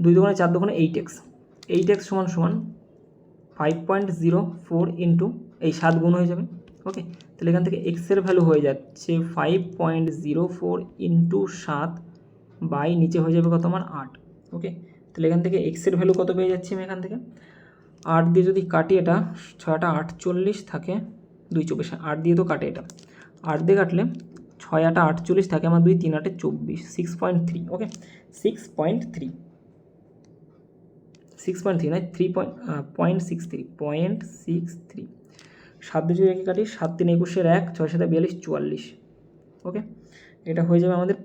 2 দুগুণে 4 দুগুণে 8x, 8x সমান 5.04 ইন্টু এই 7 গুণ হয়ে যাবে। ওকে, তাহলে এখান থেকে এক্সের ভ্যালু হয়ে যাচ্ছে 5.04 ইন্টু 7 বাই, নিচে হয়ে যাবে কত আমার 8। ওকে, তাহলে এখান থেকে এক্সের ভ্যালু কত পেয়ে যাচ্ছি আমি এখান থেকে, 8 দিয়ে যদি কাটি, এটা 6টা 48 থাকে, 2 24, 8 দিয়ে তো কাটে, এটা 8 দিয়ে কাটলে 6 8 48 থাকে আমার, 2 3 8 24, 6.3। ওকে, 6.3 নয়, 3.63। 7 দিয়ে যদি রেখে কাটি, 7 3 21 1, 6 7 42 44। ওকে, এটা হয়ে যাবে আমাদের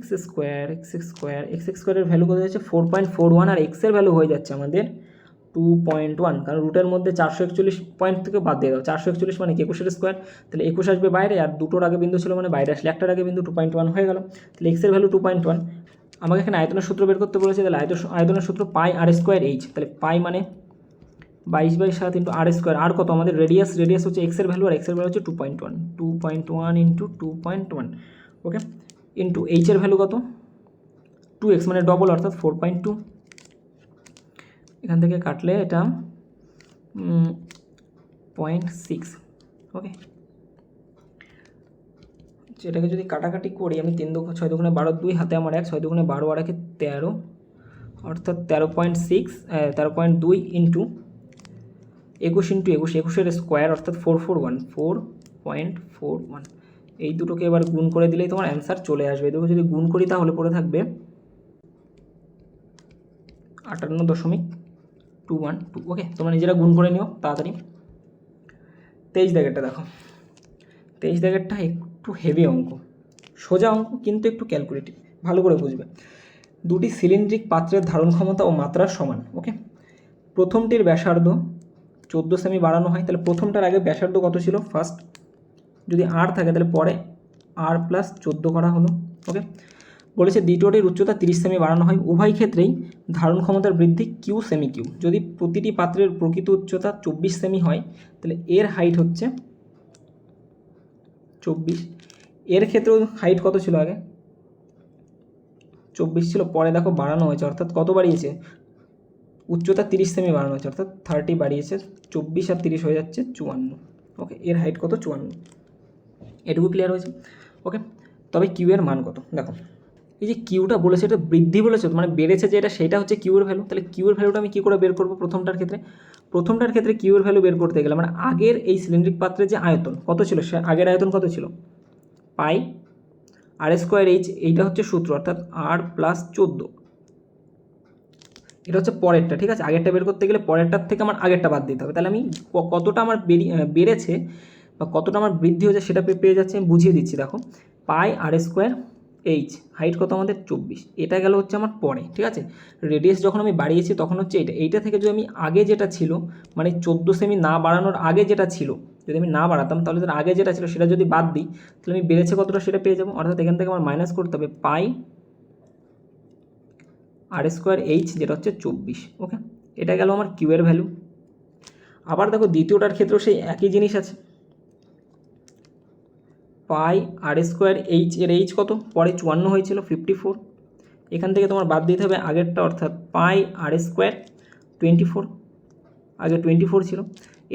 x স্কোয়ারের ভ্যালু কত হচ্ছে 4.41, আর x এর ভ্যালু হয়ে যাচ্ছে আমাদের 2.1, কারণ রুটের মধ্যে 441 পয়েন্ট থেকে বাদ দিয়ে দাও। 441 মানে কি 21 স্কোয়ার, তাহলে 21 আসবে বাইরে, আর দুটোর আগে বিন্দু ছিল মানে বাইরে আসলে একটার আগে বিন্দু 2.1 হয়ে গেল। তাহলে x এর ভ্যালু 2.1। আমাকে এখানে আয়তনের সূত্র বের করতে বলেছে, তাহলে আয়তনের সূত্র πr²h। তাহলে পাই মানে 22/7 ইন্টু r²। আর কত আমাদের, রেডিয়াস হচ্ছে x এর ভ্যালু, আর x এর ভ্যালু হচ্ছে 2.1 ইন্টু 2.1। ওকে, ইন্টু h এর ভ্যালু কত, 2x মানে ডবল, অর্থাৎ 4.2। এখান থেকে কাটলে এটা 0.6। ওকে, এটাকে যদি কাটাকাটি করি আমি, 3 2 6 2 12, 2 হাতে আমার 1, 6 2 12 আর 1 13, অর্থাৎ 13.2 ইন্টু 21 ইন্টু 21 স্কোয়ার, অর্থাৎ 441। এই দুটোকে এবার গুণ করে দিলেই তোমার অ্যান্সার চলে আসবে। এই দুটো যদি গুণ করি তাহলে পড়ে থাকবে 58.212। ওকে, তোমরা নিজেরা গুণ করে নিও তাড়াতাড়ি। 23 দাগেরটা দেখো, 23 দাগেরটা একটু হেভি অঙ্ক, সোজা অঙ্ক কিন্তু একটু ক্যালকুলেটিভ, ভালো করে বুঝবে। দুটি সিলিন্ড্রিক পাত্রের ধারণ ক্ষমতা ও মাত্রা সমান। ওকে, প্রথমটির ব্যাসার্ধ 14 সেমি বাড়ানো হয়, তাহলে প্রথমটার আগে ব্যাসার্ধ কত ছিল, ফার্স্ট যদি r থাকে তাহলে পরে r + 14 করা হলো। ওকে, বলেছে দ্বিতীয়টির উচ্চতা 30 সেমি বাড়ানো হয়, উভয় ক্ষেত্রেই ধারণ ক্ষমতার বৃদ্ধি কিউ সেমি কিউ। যদি প্রতিটি পাত্রের প্রকৃত উচ্চতা 24 সেমি হয় তাহলে এর হাইট হচ্ছে 24। এর ক্ষেত্রেও হাইট কত ছিল আগে? 24 ছিল, পরে দেখো বাড়ানো হয়েছে, অর্থাৎ কত বাড়িয়েছে? উচ্চতা 30 সেমি বাড়ানো হয়েছে, অর্থাৎ 30 বাড়িয়েছে, 24 আর 30 হয়ে যাচ্ছে 54। ওকে, এর হাইট কত? 54। এটুকু ক্লিয়ার হয়েছে? ওকে, তবে কিউ এর মান কত? দেখো এই যে কিউটা বলেছে এটা বৃদ্ধি বলেছে, মানে বেড়েছে যেটা, সেটা হচ্ছে কিউ এর ভ্যালু। তাহলে কিউ এর ভ্যালুটা আমি কী করে বের করবো? প্রথমটার ক্ষেত্রে কিউ এর ভ্যালু বের করতে গেলে মানে আগের এই সিলিন্ড্রিক পাত্রের যে আয়তন কত ছিল, সে আগের আয়তন কত ছিল? পাই আর স্কোয়ার এইচ, এইটা হচ্ছে সূত্র, অর্থাৎ আর প্লাস 14। এটা হচ্ছে পরেরটা, ঠিক আছে? আগেরটা বের করতে গেলে পরেরটার থেকে আমার আগেরটা বাদ দিতে হবে। তাহলে আমি কতটা আমার বেড়েছে বা কতটা আমার বৃদ্ধি হয়েছে সেটা পেয়ে যাচ্ছে। আমি বুঝিয়ে দিচ্ছি, দেখো পাই আর স্কোয়ার এইচ, হাইট কত আমাদের? 24। এটা গেল হচ্ছে আমার পরে, ঠিক আছে? রেডিয়াস যখন আমি বাড়িয়েছি তখন হচ্ছে এইটা থেকে যদি আমি আগে যেটা ছিল মানে 14 সেমি না বাড়ানোর আগে যেটা ছিল, যদি আমি না বাড়াতাম তাহলে তার আগে যেটা ছিল সেটা যদি বাদ দিই তাহলে আমি বেড়েছে কতটা সেটা পেয়ে যাবো। অর্থাৎ এখান থেকে আমার মাইনাস করতে হবে পাই আর স্কোয়ার এইচ, যেটা হচ্ছে 24। ওকে, এটা গেল আমার কিউ এর ভ্যালু। আবার দেখো দ্বিতীয়টার ক্ষেত্রেও সেই একই জিনিস আছে, পাই আর স্কোয়ার এইচ, এর এইচ কত? পরে 54 হয়েছিল, 54। এখান থেকে তোমার বাদ দিতে হবে আগেরটা, অর্থাৎ পাই আর স্কোয়ার 24, আগে 24 ছিল।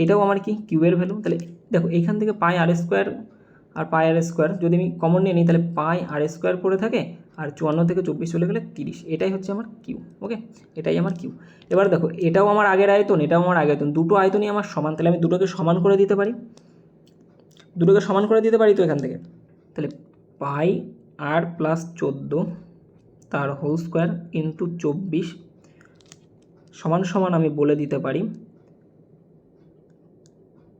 এটাও আমার কি? কিউ এর ভ্যালু। তাহলে দেখো এইখান থেকে পাই আর স্কোয়ার আর পাই আর স্কোয়ার যদি আমি কমন নিয়ে নিই তাহলে পাই আর স্কোয়ার পড়ে থাকে, আর 54 থেকে 24 চলে গেলে 30। এটাই হচ্ছে আমার কিউ। ওকে, এটাই আমার কিউ। এবার দেখো এটাও আমার আগের আয়তন, এটাও আমার আগের আয়তন, দুটো আয়তনই আমার সমান। তাহলে আমি দুটোকে সমান করে দিতে পারি, তো এখান থেকে। তাহলে পাই আর প্লাস 14 তার হোল স্কোয়ার ইন্টু 24 সমান সমান আমি বলে দিতে পারি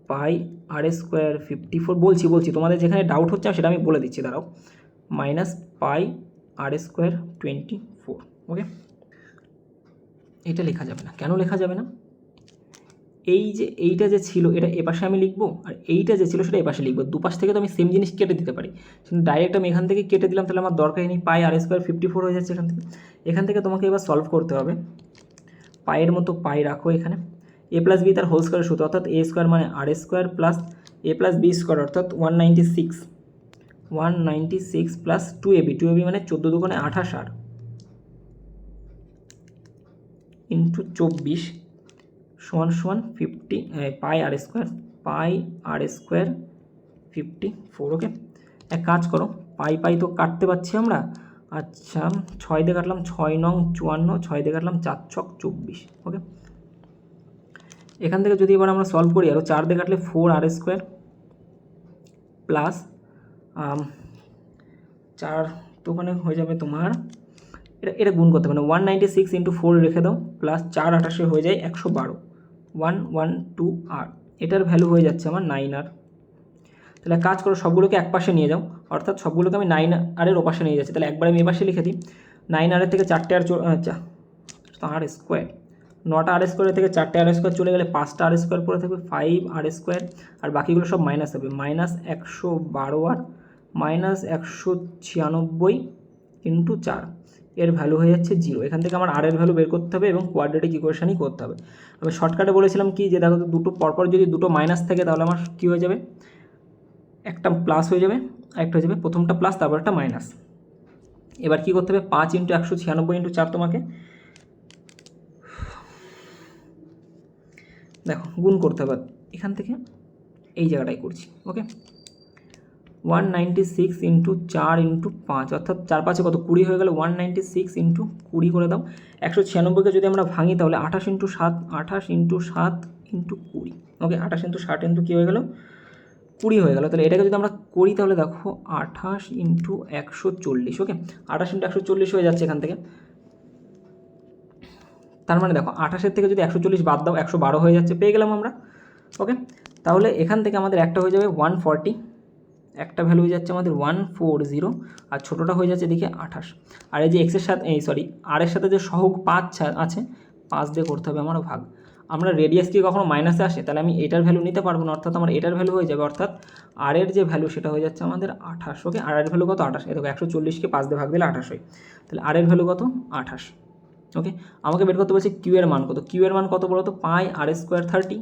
পাই আর স্কোয়ার 54। বলছি তোমাদের যেখানে ডাউট হচ্ছে সেটা আমি বলে দিচ্ছি, দাঁড়াও। মাইনাস পাই আর স্কোয়ার 24। ওকে, এটা লেখা যাবে না। কেন লেখা যাবে না? এইটা যে ছিল এটা এপাশে আমি লিখবো, আর এইটা যে ছিল সেটা এপাশে লিখবো। দুপাশ থেকে তো আমি সেম জিনিস কেটে দিতে পারি, কিন্তু ডাইরেক্ট আমি এখান থেকে কেটে দিলাম, তাহলে আমার দরকারই নেই। পাই আর স্কোয়ার 54 হয়ে যাচ্ছে এখান থেকে তোমাকে এবার সলভ করতে হবে। পাইয়ের মতো পাই রাখো এখানে, এ প্লাস বি তার হোল স্কোয়ার সূত্র, অর্থাৎ এ স্কোয়ার মানে আর স্কোয়ার প্লাস এ প্লাস বি স্কোয়ার, অর্থাৎ 196 প্লাস 2ab মানে 14 দুগুণে 28 আর ইন্টু 24 সমান 50 পাই আর স্কোয়ার 54। ওকে, এক কাজ করো, পাই তো কাটতে পারছি আমরা। আচ্ছা, 6 দিয়ে কাটলাম 6 নং 54, 6 দিয়ে কাটলাম 4 ছক 24। ওকে, এখান থেকে যদি এবার আমরা সলভ করি, আরও 4 দিয়ে কাটলে 4 আর স্কোয়ার প্লাস 4 তো ওখানে হয়ে যাবে তোমার, এটা গুণ করতে হবে না, 196 ইন্টু 4 রেখে দাও, প্লাস 4 28 হয়ে যায় 112, 112 আর এটার ভ্যালু হয়ে যাচ্ছে আমার 9 আর। তাহলে কাজ করো, সবগুলোকে এক পাশে নিয়ে যাও, অর্থাৎ সবগুলোকে আমি 9 আরের ওপাশে নিয়ে যাচ্ছি। তাহলে একবার আমি এপাশে লিখে দিই, 9 আরের থেকে 4টে আর স্কোয়ার, 9টা আর স্কোয়ারের থেকে 4টে আর স্কোয়ার চলে গেলে 5টা আর স্কোয়ার পড়ে থাকবে 5 আর স্কোয়ার, আর বাকিগুলো সব মাইনাস হবে, মাইনাস 112 আর মাইনাস 196 ইন্টু 4, এর ভ্যালু হয়ে যাচ্ছে 0। এখান থেকে আমার আর এর ভ্যালু বের করতে হবে এবং কোয়াড্রেটিক ইকুয়েশনই করতে হবে। আমি শর্টকাটে বলেছিলাম কি, যে দেখো দুটো পরপর যদি দুটো মাইনাস থাকে তাহলে আমার কী হয়ে যাবে, একটা প্লাস হয়ে যাবে আর একটা হয়ে যাবে, প্রথমটা প্লাস তারপর একটা মাইনাস। এবার কী করতে হবে, 5 ইন্টু 196 ইন্টু 4 তোমাকে দেখো গুণ করতে হবে, এখান থেকে এই জায়গাটাই করছি। ওকে, 196 ইন্টু 4 ইন্টু 5, অর্থাৎ 4 5 কত 20 হয়ে গেল, 196 ইন্টু 20 করে দাও। 196কে যদি আমরা ভাঙি তাহলে 28 ইন্টু 7 ইন্টু 20। ওকে, 28 ইন্টু 60 ইন্টু কী হয়ে গেল, 20 হয়ে গেল। তাহলে এটাকে যদি আমরা করি তাহলে দেখো 28 ইন্টু 140। ওকে, 28 ইন্টু 140 হয়ে যাচ্ছে এখান থেকে। তার মানে দেখো 28-এর থেকে যদি 140 বাদ দাও 112 হয়ে যাচ্ছে, পেয়ে গেলাম আমরা। ওকে, তাহলে এখান থেকে আমাদের একটা হয়ে যাবে 140, একটা ভ্যালু হয়ে যাচ্ছে আমাদের 140, আর ছোটোটা হয়ে যাচ্ছে এদিকে 28। আর এই যে এক্সের সাথে আর এর সাথে যে সহগ 5 আছে, 5 দিয়ে করতে হবে আমার ভাগ। আমরা রেডিয়াস কি কখনো মাইনাসে আসে, তাহলে আমি এটার ভ্যালু নিতে পারবো না, অর্থাৎ আমার এটার ভ্যালু হয়ে যাবে, অর্থাৎ আর এর যে ভ্যালু সেটা হয়ে যাচ্ছে আমাদের 28। ওকে, আর এর ভ্যালু কত? 28। এই দেখো 140কে 5 দিয়ে ভাগ দিলে 28 হয়, তাহলে আর এর ভ্যালু কত? 28। ওকে, আমাকে বের করতে বলছে কিউ এর মান কত। কিউ এর মান কত বলো তো? পাই আর স্কোয়ার 30।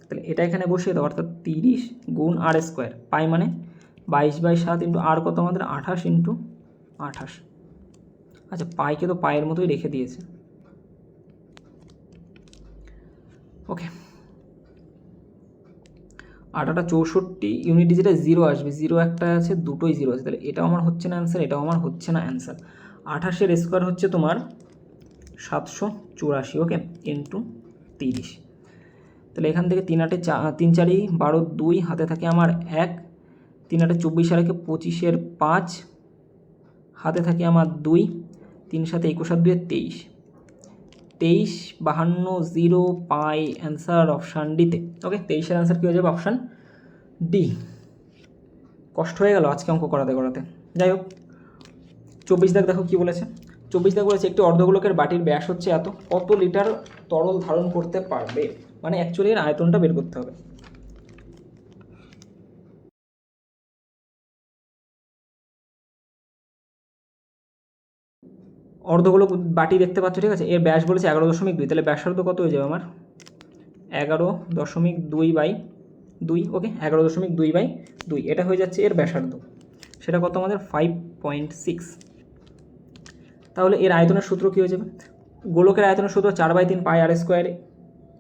তাহলে এটা এখানে বসিয়ে দাও, অর্থাৎ 30 গুণ আর স্কোয়ার, পাই মানে 22/7 ইন্টু আর কত আমাদের? 28 ইন্টু 28। আচ্ছা, পাইকে তো পায়ের মতোই রেখে দিয়েছে। ওকে, 8×64 ইউনিট ডিজিটে 0 আসবে, 0 একটা আছে, দুটোই 0 আছে, তাহলে এটাও আমার হচ্ছে না অ্যান্সার, এটাও আমার হচ্ছে না অ্যান্সার। 28-এর স্কোয়ার হচ্ছে তোমার 784। ওকে, ইন্টু 30। তাহলে এখান থেকে 3 4 12 2 হাতে থাকে আমার 1, 3 8 24 আর 1 25-এর 5 হাতে থাকে আমার 2, 3 7 21 আর 2 23, 23 52 0 পাই অ্যান্সার অপশান ডিতে। ওকে, 23-এর অ্যান্সার কী হয়ে যাবে? Option D. কষ্ট হয়ে গেল আজকে অঙ্ক করাতে করাতে। যাই হোক, 24 দাগ দেখো কী বলেছে। 24 দাগ বলেছে একটি অর্ধগোলকের বাটির ব্যাস হচ্ছে এত, কত লিটার তরল ধারণ করতে পারবে, মানে অ্যাকচুয়ালি এর আয়তনটা বের করতে হবে। অর্ধগোলক বাটি দেখতে পাচ্ছ, ঠিক আছে, এর ব্যাস বলেছে 11.2, তাহলে ব্যাসার্ধ কত হয়ে যাবে আমার? 11.2/2। ওকে, 11.2/2, এটা হয়ে যাচ্ছে এর ব্যাসার্ধ, সেটা কত আমাদের? 5.6। তাহলে এর আয়তনের সূত্র কী হয়ে যাবে? গোলকের আয়তনের সূত্র 4/3 পাই আর স্কোয়ারে।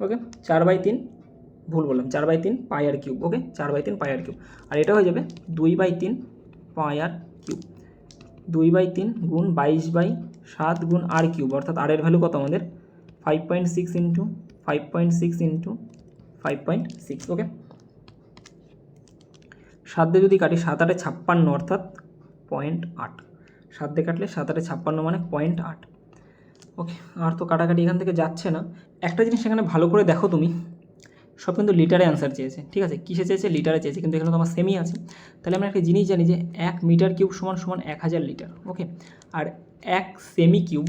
ওকে, 4/3, ভুল বললাম, 4/3 পাই আর কিউব। ওকে, 4/3 পাই আর কিউব, আর এটা হয়ে যাবে 2/3 পাই আর কিউব। 2/3 গুণ 22/7 গুণ আর কিউব, অর্থাৎ আর এর ভ্যালু কত আমাদের? 5.6 ইন্টু 5.6 ইন্টু 5.6। ওকে, 7 দিয়ে যদি কাটি 7 8 56, অর্থাৎ 0.8। 7 দিয়ে কাটলে 7 8 56 মানে 0.8। ওকে, আর তো কাটাকাটি এখান থেকে যাচ্ছে না। একটা জিনিস এখানে ভালো করে দেখো তুমি, সব কিন্তু লিটারে অ্যান্সার চেয়েছে, ঠিক আছে, কিসে চেয়েছে? লিটারে চেয়েছে, কিন্তু এখানে তো আমার সেমি আছে। তাহলে আমরা একটা জিনিস জানি যে 1 মিটার কিউব সমান সমান 1000 লিটার। ওকে, আর 1 সেমি কিউব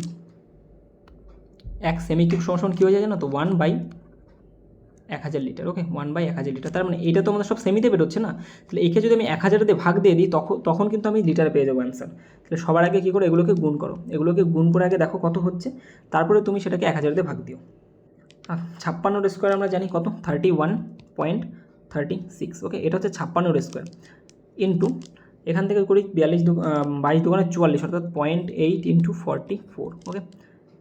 সমান সমান কী হয়ে যায় জানো তো? 1/1000 লিটার। ওকে, 1/1000 লিটার, তার মানে এটা তো আমাদের সব সেমিতে বেরোচ্ছে না, তাহলে একে যদি আমি 1000 দিয়ে ভাগ দিয়ে দিই তখন কিন্তু আমি লিটারে পেয়ে যাবো অ্যান্সার। তাহলে সবার আগে কী করো? এগুলোকে গুণ করো, এগুলোকে গুণ করে আগে দেখো কত হচ্ছে, তারপরে তুমি সেটাকে 1000 দিয়ে ভাগ দিও। 56-এর স্কোয়ার আমরা জানি কত? 31.36। ওকে, এটা হচ্ছে 56-এর স্কোয়ার ইন্টু, এখান থেকে করি 22 দুগুণে 44, অর্থাৎ 0.8 ইন্টু 44। ওকে,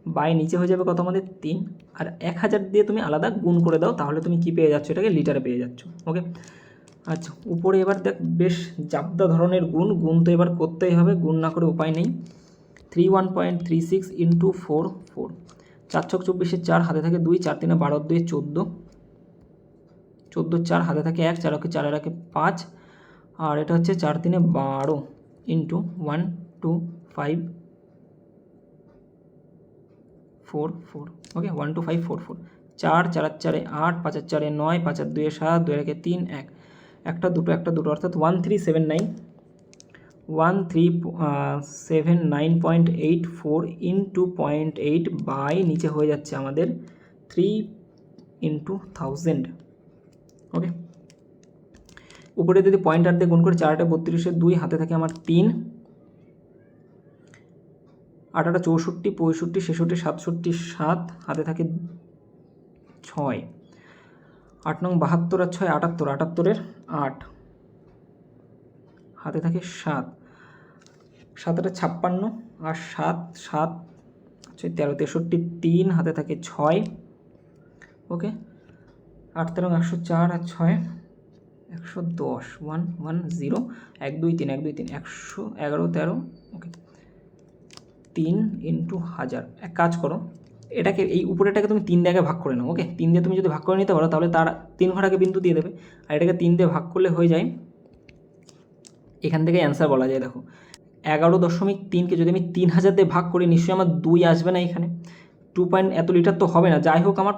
বাই নিচে হয়ে যাবে কত আমাদের? 3, আর 1000 দিয়ে তুমি আলাদা গুণ করে দাও, তাহলে তুমি কী পেয়ে যাচ্ছ? এটাকে লিটারে পেয়ে যাচ্ছ। ওকে, আচ্ছা, উপরে এবার দেখ বেশ জাবদা ধরনের গুণ তো এবার করতেই হবে, গুণ না করে উপায় নেই। 31.36 ইন্টু 4 4, 4 ছক 24, 4 হাতে থাকে 2, 4 3 12, 2 14, 14 4 হাতে থাকে 1, 4 4 আর 5, আর এটা হচ্ছে 4 3 12 ইন্টু 1 2 5 4 4। ওকে, 1 2 5 4 4, 4 4 4 8, 5 4 9, 5 2 7, 2 3 1, একটা দুটো, অর্থাৎ 1379.84 ইন্টু 0.8 বাই নিচে হয়ে যাচ্ছে আমাদের 3 ইন্টু 1000। ওকে, উপরে যদি 0.8 দিয়ে গুণ করে 4 8 32, 2 হাতে থাকে আমার 3, 8 8 64, 65 66 67, 7 হাতে থাকে 6, 8 9 72 আর 6 78, 78-এর 8 হাতে থাকে 7, 7 8 56 আর 7 7 13 63, 3 হাতে থাকে 6। ওকে, 8 13 104 আর 6 110, 1 1 0 1 2 3 1 2 3 111 13। ওকে, 3 ইন্টু 1000। এক কাজ করো, এটাকে এই উপরেটাকে তুমি 3 দিয়ে ভাগ করে নাও। ওকে, 3 দিয়ে তুমি যদি ভাগ করে নিতে পারো তাহলে তার 3 ঘর আগে বিন্দু দিয়ে দেবে, আর এটাকে 3 দিয়ে ভাগ করলে হয়ে যায়, এখান থেকে অ্যান্সার বলা যায়। দেখো 11.3কে যদি আমি 3000 দিয়ে ভাগ করি, নিশ্চয়ই আমার 2 আসবে না, এখানে 2 পয়েন্ট এত লিটার তো হবে না, যাই হোক আমার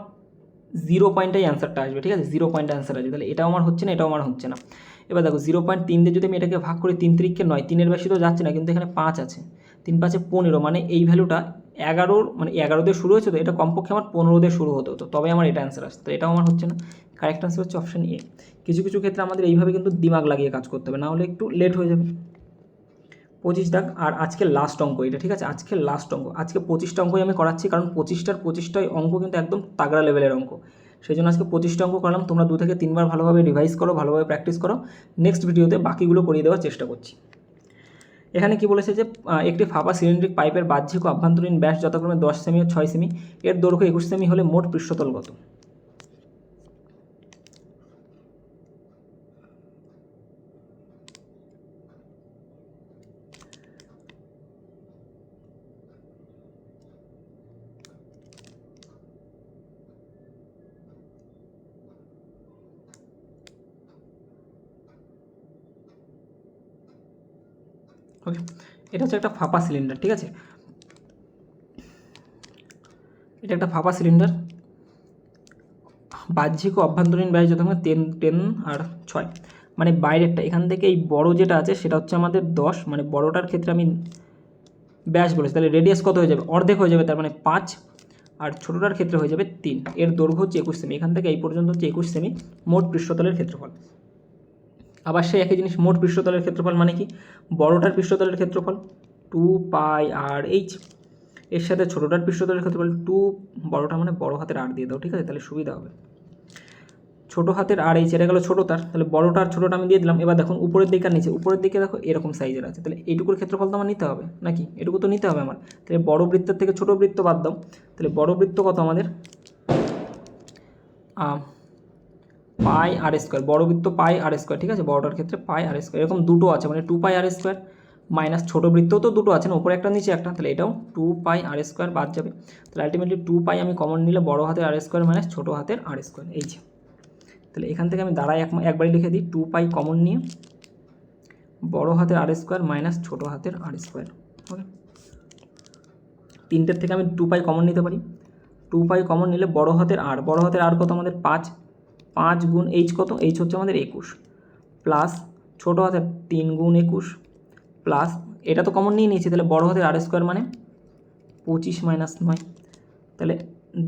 0 পয়েন্টটাই অ্যান্সারটা আসবে। ঠিক আছে, 0 পয়েন্ট অ্যান্সার আসবে, তাহলে এটাও আমার হচ্ছে না, এটাও আমার হচ্ছে না। এবার দেখো 0.3 দিয়ে যদি আমি এটাকে ভাগ করি, 3 3 9, 3-এর বেশি তো যাচ্ছে না, কিন্তু এখানে 5 আছে, 3 5 15, মানে এই ভ্যালুটা 11 মানে 11 দিয়ে শুরু হয়েছে, তো এটা কমপক্ষে আমার 15 দিয়ে শুরু হতে হতো, তবে আমার এটা অ্যান্সার আসতো। তো এটাও আমার হচ্ছে না, কারেক্ট অ্যান্সার হচ্ছে অপশন এ। কিছু কিছু ক্ষেত্রে আমাদের এইভাবে কিন্তু দিমাগ লাগিয়ে কাজ করতে হবে, না হলে একটু লেট হয়ে যাবে। 25 দাগ আর আজকে লাস্ট অঙ্ক এটা, ঠিক আছে, আজকে লাস্ট অঙ্ক। আজকে 25টা অঙ্কই আমি করাচ্ছি, কারণ 25টাই অঙ্ক কিন্তু একদম তাগড়া লেভেলের অঙ্ক, সেই জন্য আজকে 25টা অঙ্ক করলাম। তোমরা 2 থেকে 3 বার ভালোভাবে রিভাইজ করো, ভালোভাবে প্র্যাকটিস করো। নেক্সট ভিডিওতে বাকিগুলো করিয়ে দেওয়ার চেষ্টা করছি। এখানে কি বলেছে যে একটি ফাঁপা সিলিন্ড্রিক পাইপের বাহ্যিক ও আভ্যন্তরীণ ব্যাস যথাক্রমে 10 সেমি ও 6 সেমি, এর দৈর্ঘ্য 21 সেমি হলে মোট পৃষ্ঠতল কত? ওকে, এটা হচ্ছে একটা ফাঁপা সিলিন্ডার, ঠিক আছে, এটা একটা ফাঁপা সিলিন্ডার, বাহ্যিক ও অভ্যন্তরীণ ব্যাস যথাক্রমে 10 আর 6, মানে বাইরেরটা এখান থেকে এই বড় যেটা আছে সেটা হচ্ছে আমাদের 10, মানে বড়টার ক্ষেত্রে আমি ব্যাস বলেছি, তাহলে রেডিয়াস কত হয়ে যাবে? অর্ধেক হয়ে যাবে, তার মানে 5, আর ছোটোটার ক্ষেত্রে হয়ে যাবে 3। এর দৈর্ঘ্য হচ্ছে 21 সেমি, এখান থেকে এই পর্যন্ত হচ্ছে 21 সেমি মোট পৃষ্ঠতলের ক্ষেত্রফল। আবার সেই একই জিনিস, মোট পৃষ্ঠতলের ক্ষেত্রফল মানে কি? বড়টার পৃষ্ঠতলের ক্ষেত্রফল 2 পাই আর এইচ, এর সাথে ছোটোটার পৃষ্ঠতলের ক্ষেত্রফল 2, বড়টা মানে বড় হাতের আর দিয়ে দাও, ঠিক আছে, তাহলে সুবিধা হবে। ছোটো হাতের আর এইচ, এটা গেলো ছোটোটার, তাহলে বড়টার ছোটোটা আমি দিয়ে দিলাম। এবার দেখুন উপরের দিকে আর নিচে, উপরের দিকে দেখো এরকম সাইজের আছে, তাহলে এইটুকুর ক্ষেত্রফল তো আমার নিতে হবে নাকি? এটুকু তো নিতে হবে আমার, তাহলে বড় বৃত্তের থেকে ছোটো বৃত্ত বাদ দাও, তাহলে বড় বৃত্ত কত আমাদের? পাই আর স্কোয়ার, বড় বৃত্ত পাই আর স্কোয়ার, ঠিক আছে, বড়টার ক্ষেত্রে পাই আর স্কোয়ার, এরকম দুটো আছে, মানে 2 পাই আর স্কোয়ার মাইনাস ছোটো বৃত্তও তো দুটো আছে না, উপরে একটা নিচে একটা, তাহলে এটাও 2 পাই আর স্কোয়ার বাদ যাবে। তাহলে আলটিমেটলি 2 পাই আমি কমন নিলে বড় হাতের আর স্কোয়ার মাইনাস ছোটো হাতের আর স্কোয়ার, এই যে। তাহলে এখান থেকে আমি দাঁড়াই একবারই লিখে দিই, 2 পাই কমন নিয়ে বড় হাতের আর স্কোয়ার মাইনাস ছোটো হাতের আর স্কোয়ার। ওকে, তিনটের থেকে আমি 2 পাই কমন নিতে পারি, 2 পাই কমন নিলে বড় হাতের আর কত আমাদের 5 গুণ এইচ কত? এইচ হচ্ছে আমাদের 21, প্লাস ছোটো হাতের 3 গুণ 21, প্লাস এটা তো কমন নিয়ে নিয়েছি, তাহলে বড় হাতের আর স্কোয়ার মানে 25 মাইনাস 9, তাহলে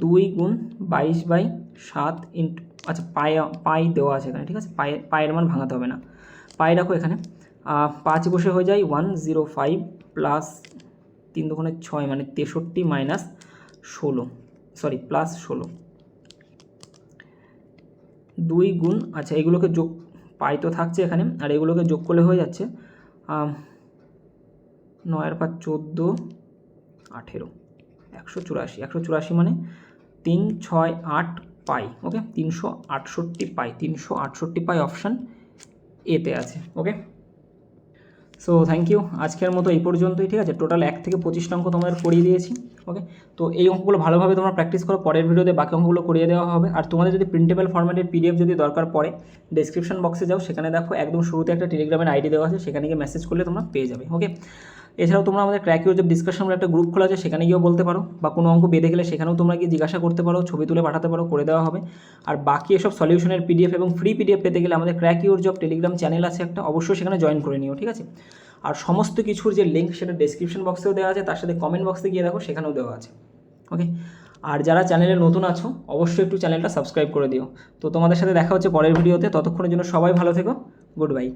2 গুণ 22/7 ইন্টু, আচ্ছা পাই দেওয়া আছে এখানে, ঠিক আছে, পায়ের মান ভাঙাতে হবে না, পাই রাখো এখানে। 5 বসে হয়ে যায় 105 প্লাস 3 দুগুণে 6 মানে 63 মাইনাস 16, সরি প্লাস 16, 2 গুণ, আচ্ছা এগুলোকে যোগ, পাই তো থাকছে এখানে, আর এগুলোকে যোগ করলে হয়ে যাচ্ছে 9 আর 5 14, 18, 184 মানে 3, 6, 8 পাই। ওকে, 368 পাই অপশান এতে আছে। ওকে, সো থ্যাংক ইউ, আজকের মতো এই পর্যন্তই, ঠিক আছে। টোটাল 1 থেকে 25টা অঙ্ক তোমাদের করিয়ে দিয়েছি। ওকে, তো এই অঙ্কগুলো ভালোভাবে তোমরা প্র্যাকটিস করো, পরের ভিডিওতে বাকি অঙ্কগুলো করিয়ে দেওয়া হবে। আর তোমাদের যদি প্রিন্টেবল ফরম্যাটের পিডিএফ যদি দরকার পড়ে, ডেসক্রিপশন বক্সে যাও, সেখানে দেখো একদম শুরুতে একটা টেলিগ্রামের আইডি দেওয়া আছে, সেখানে গিয়ে মেসেজ করলে তোমরা পেয়ে যাবে। ওকে, এছাড়াও তোমরা আমাদের ক্র্যাক ইউর জব ডিসকাশন বলে একটা গ্রুপ খোলা আছে, সেখানে গিয়েও বলতে পারো, বা কোনো অঙ্ক বেঁধে গেলে সেখানেও তোমরা গিয়ে জিজ্ঞাসা করতে পারো, ছবি তুলে পাঠাতে পারো, করে দেওয়া হবে। আর বাকি এসব সলিউশনের পিডিএফ এবং ফ্রি পিডিএফ পেতে গেলে আমাদের crack your job Telegram channel আছে একটা, অবশ্যই সেখানে জয়েন করে নিও, ঠিক আছে। আর সমস্ত কিছুর যে লিঙ্ক সেটা ডেসক্রিপশন বক্সেও দেওয়া আছে, তার সাথে কমেন্ট বক্সে গিয়ে দেখো সেখানেও দেওয়া আছে। ওকে, আর যারা চ্যানেলে নতুন আছো অবশ্যই একটু চ্যানেলটা সাবস্ক্রাইব করে দিও। তো তোমাদের সাথে দেখা হচ্ছে পরের ভিডিওতে, ততক্ষণের জন্য সবাই ভালো থেকো, গুড বাই।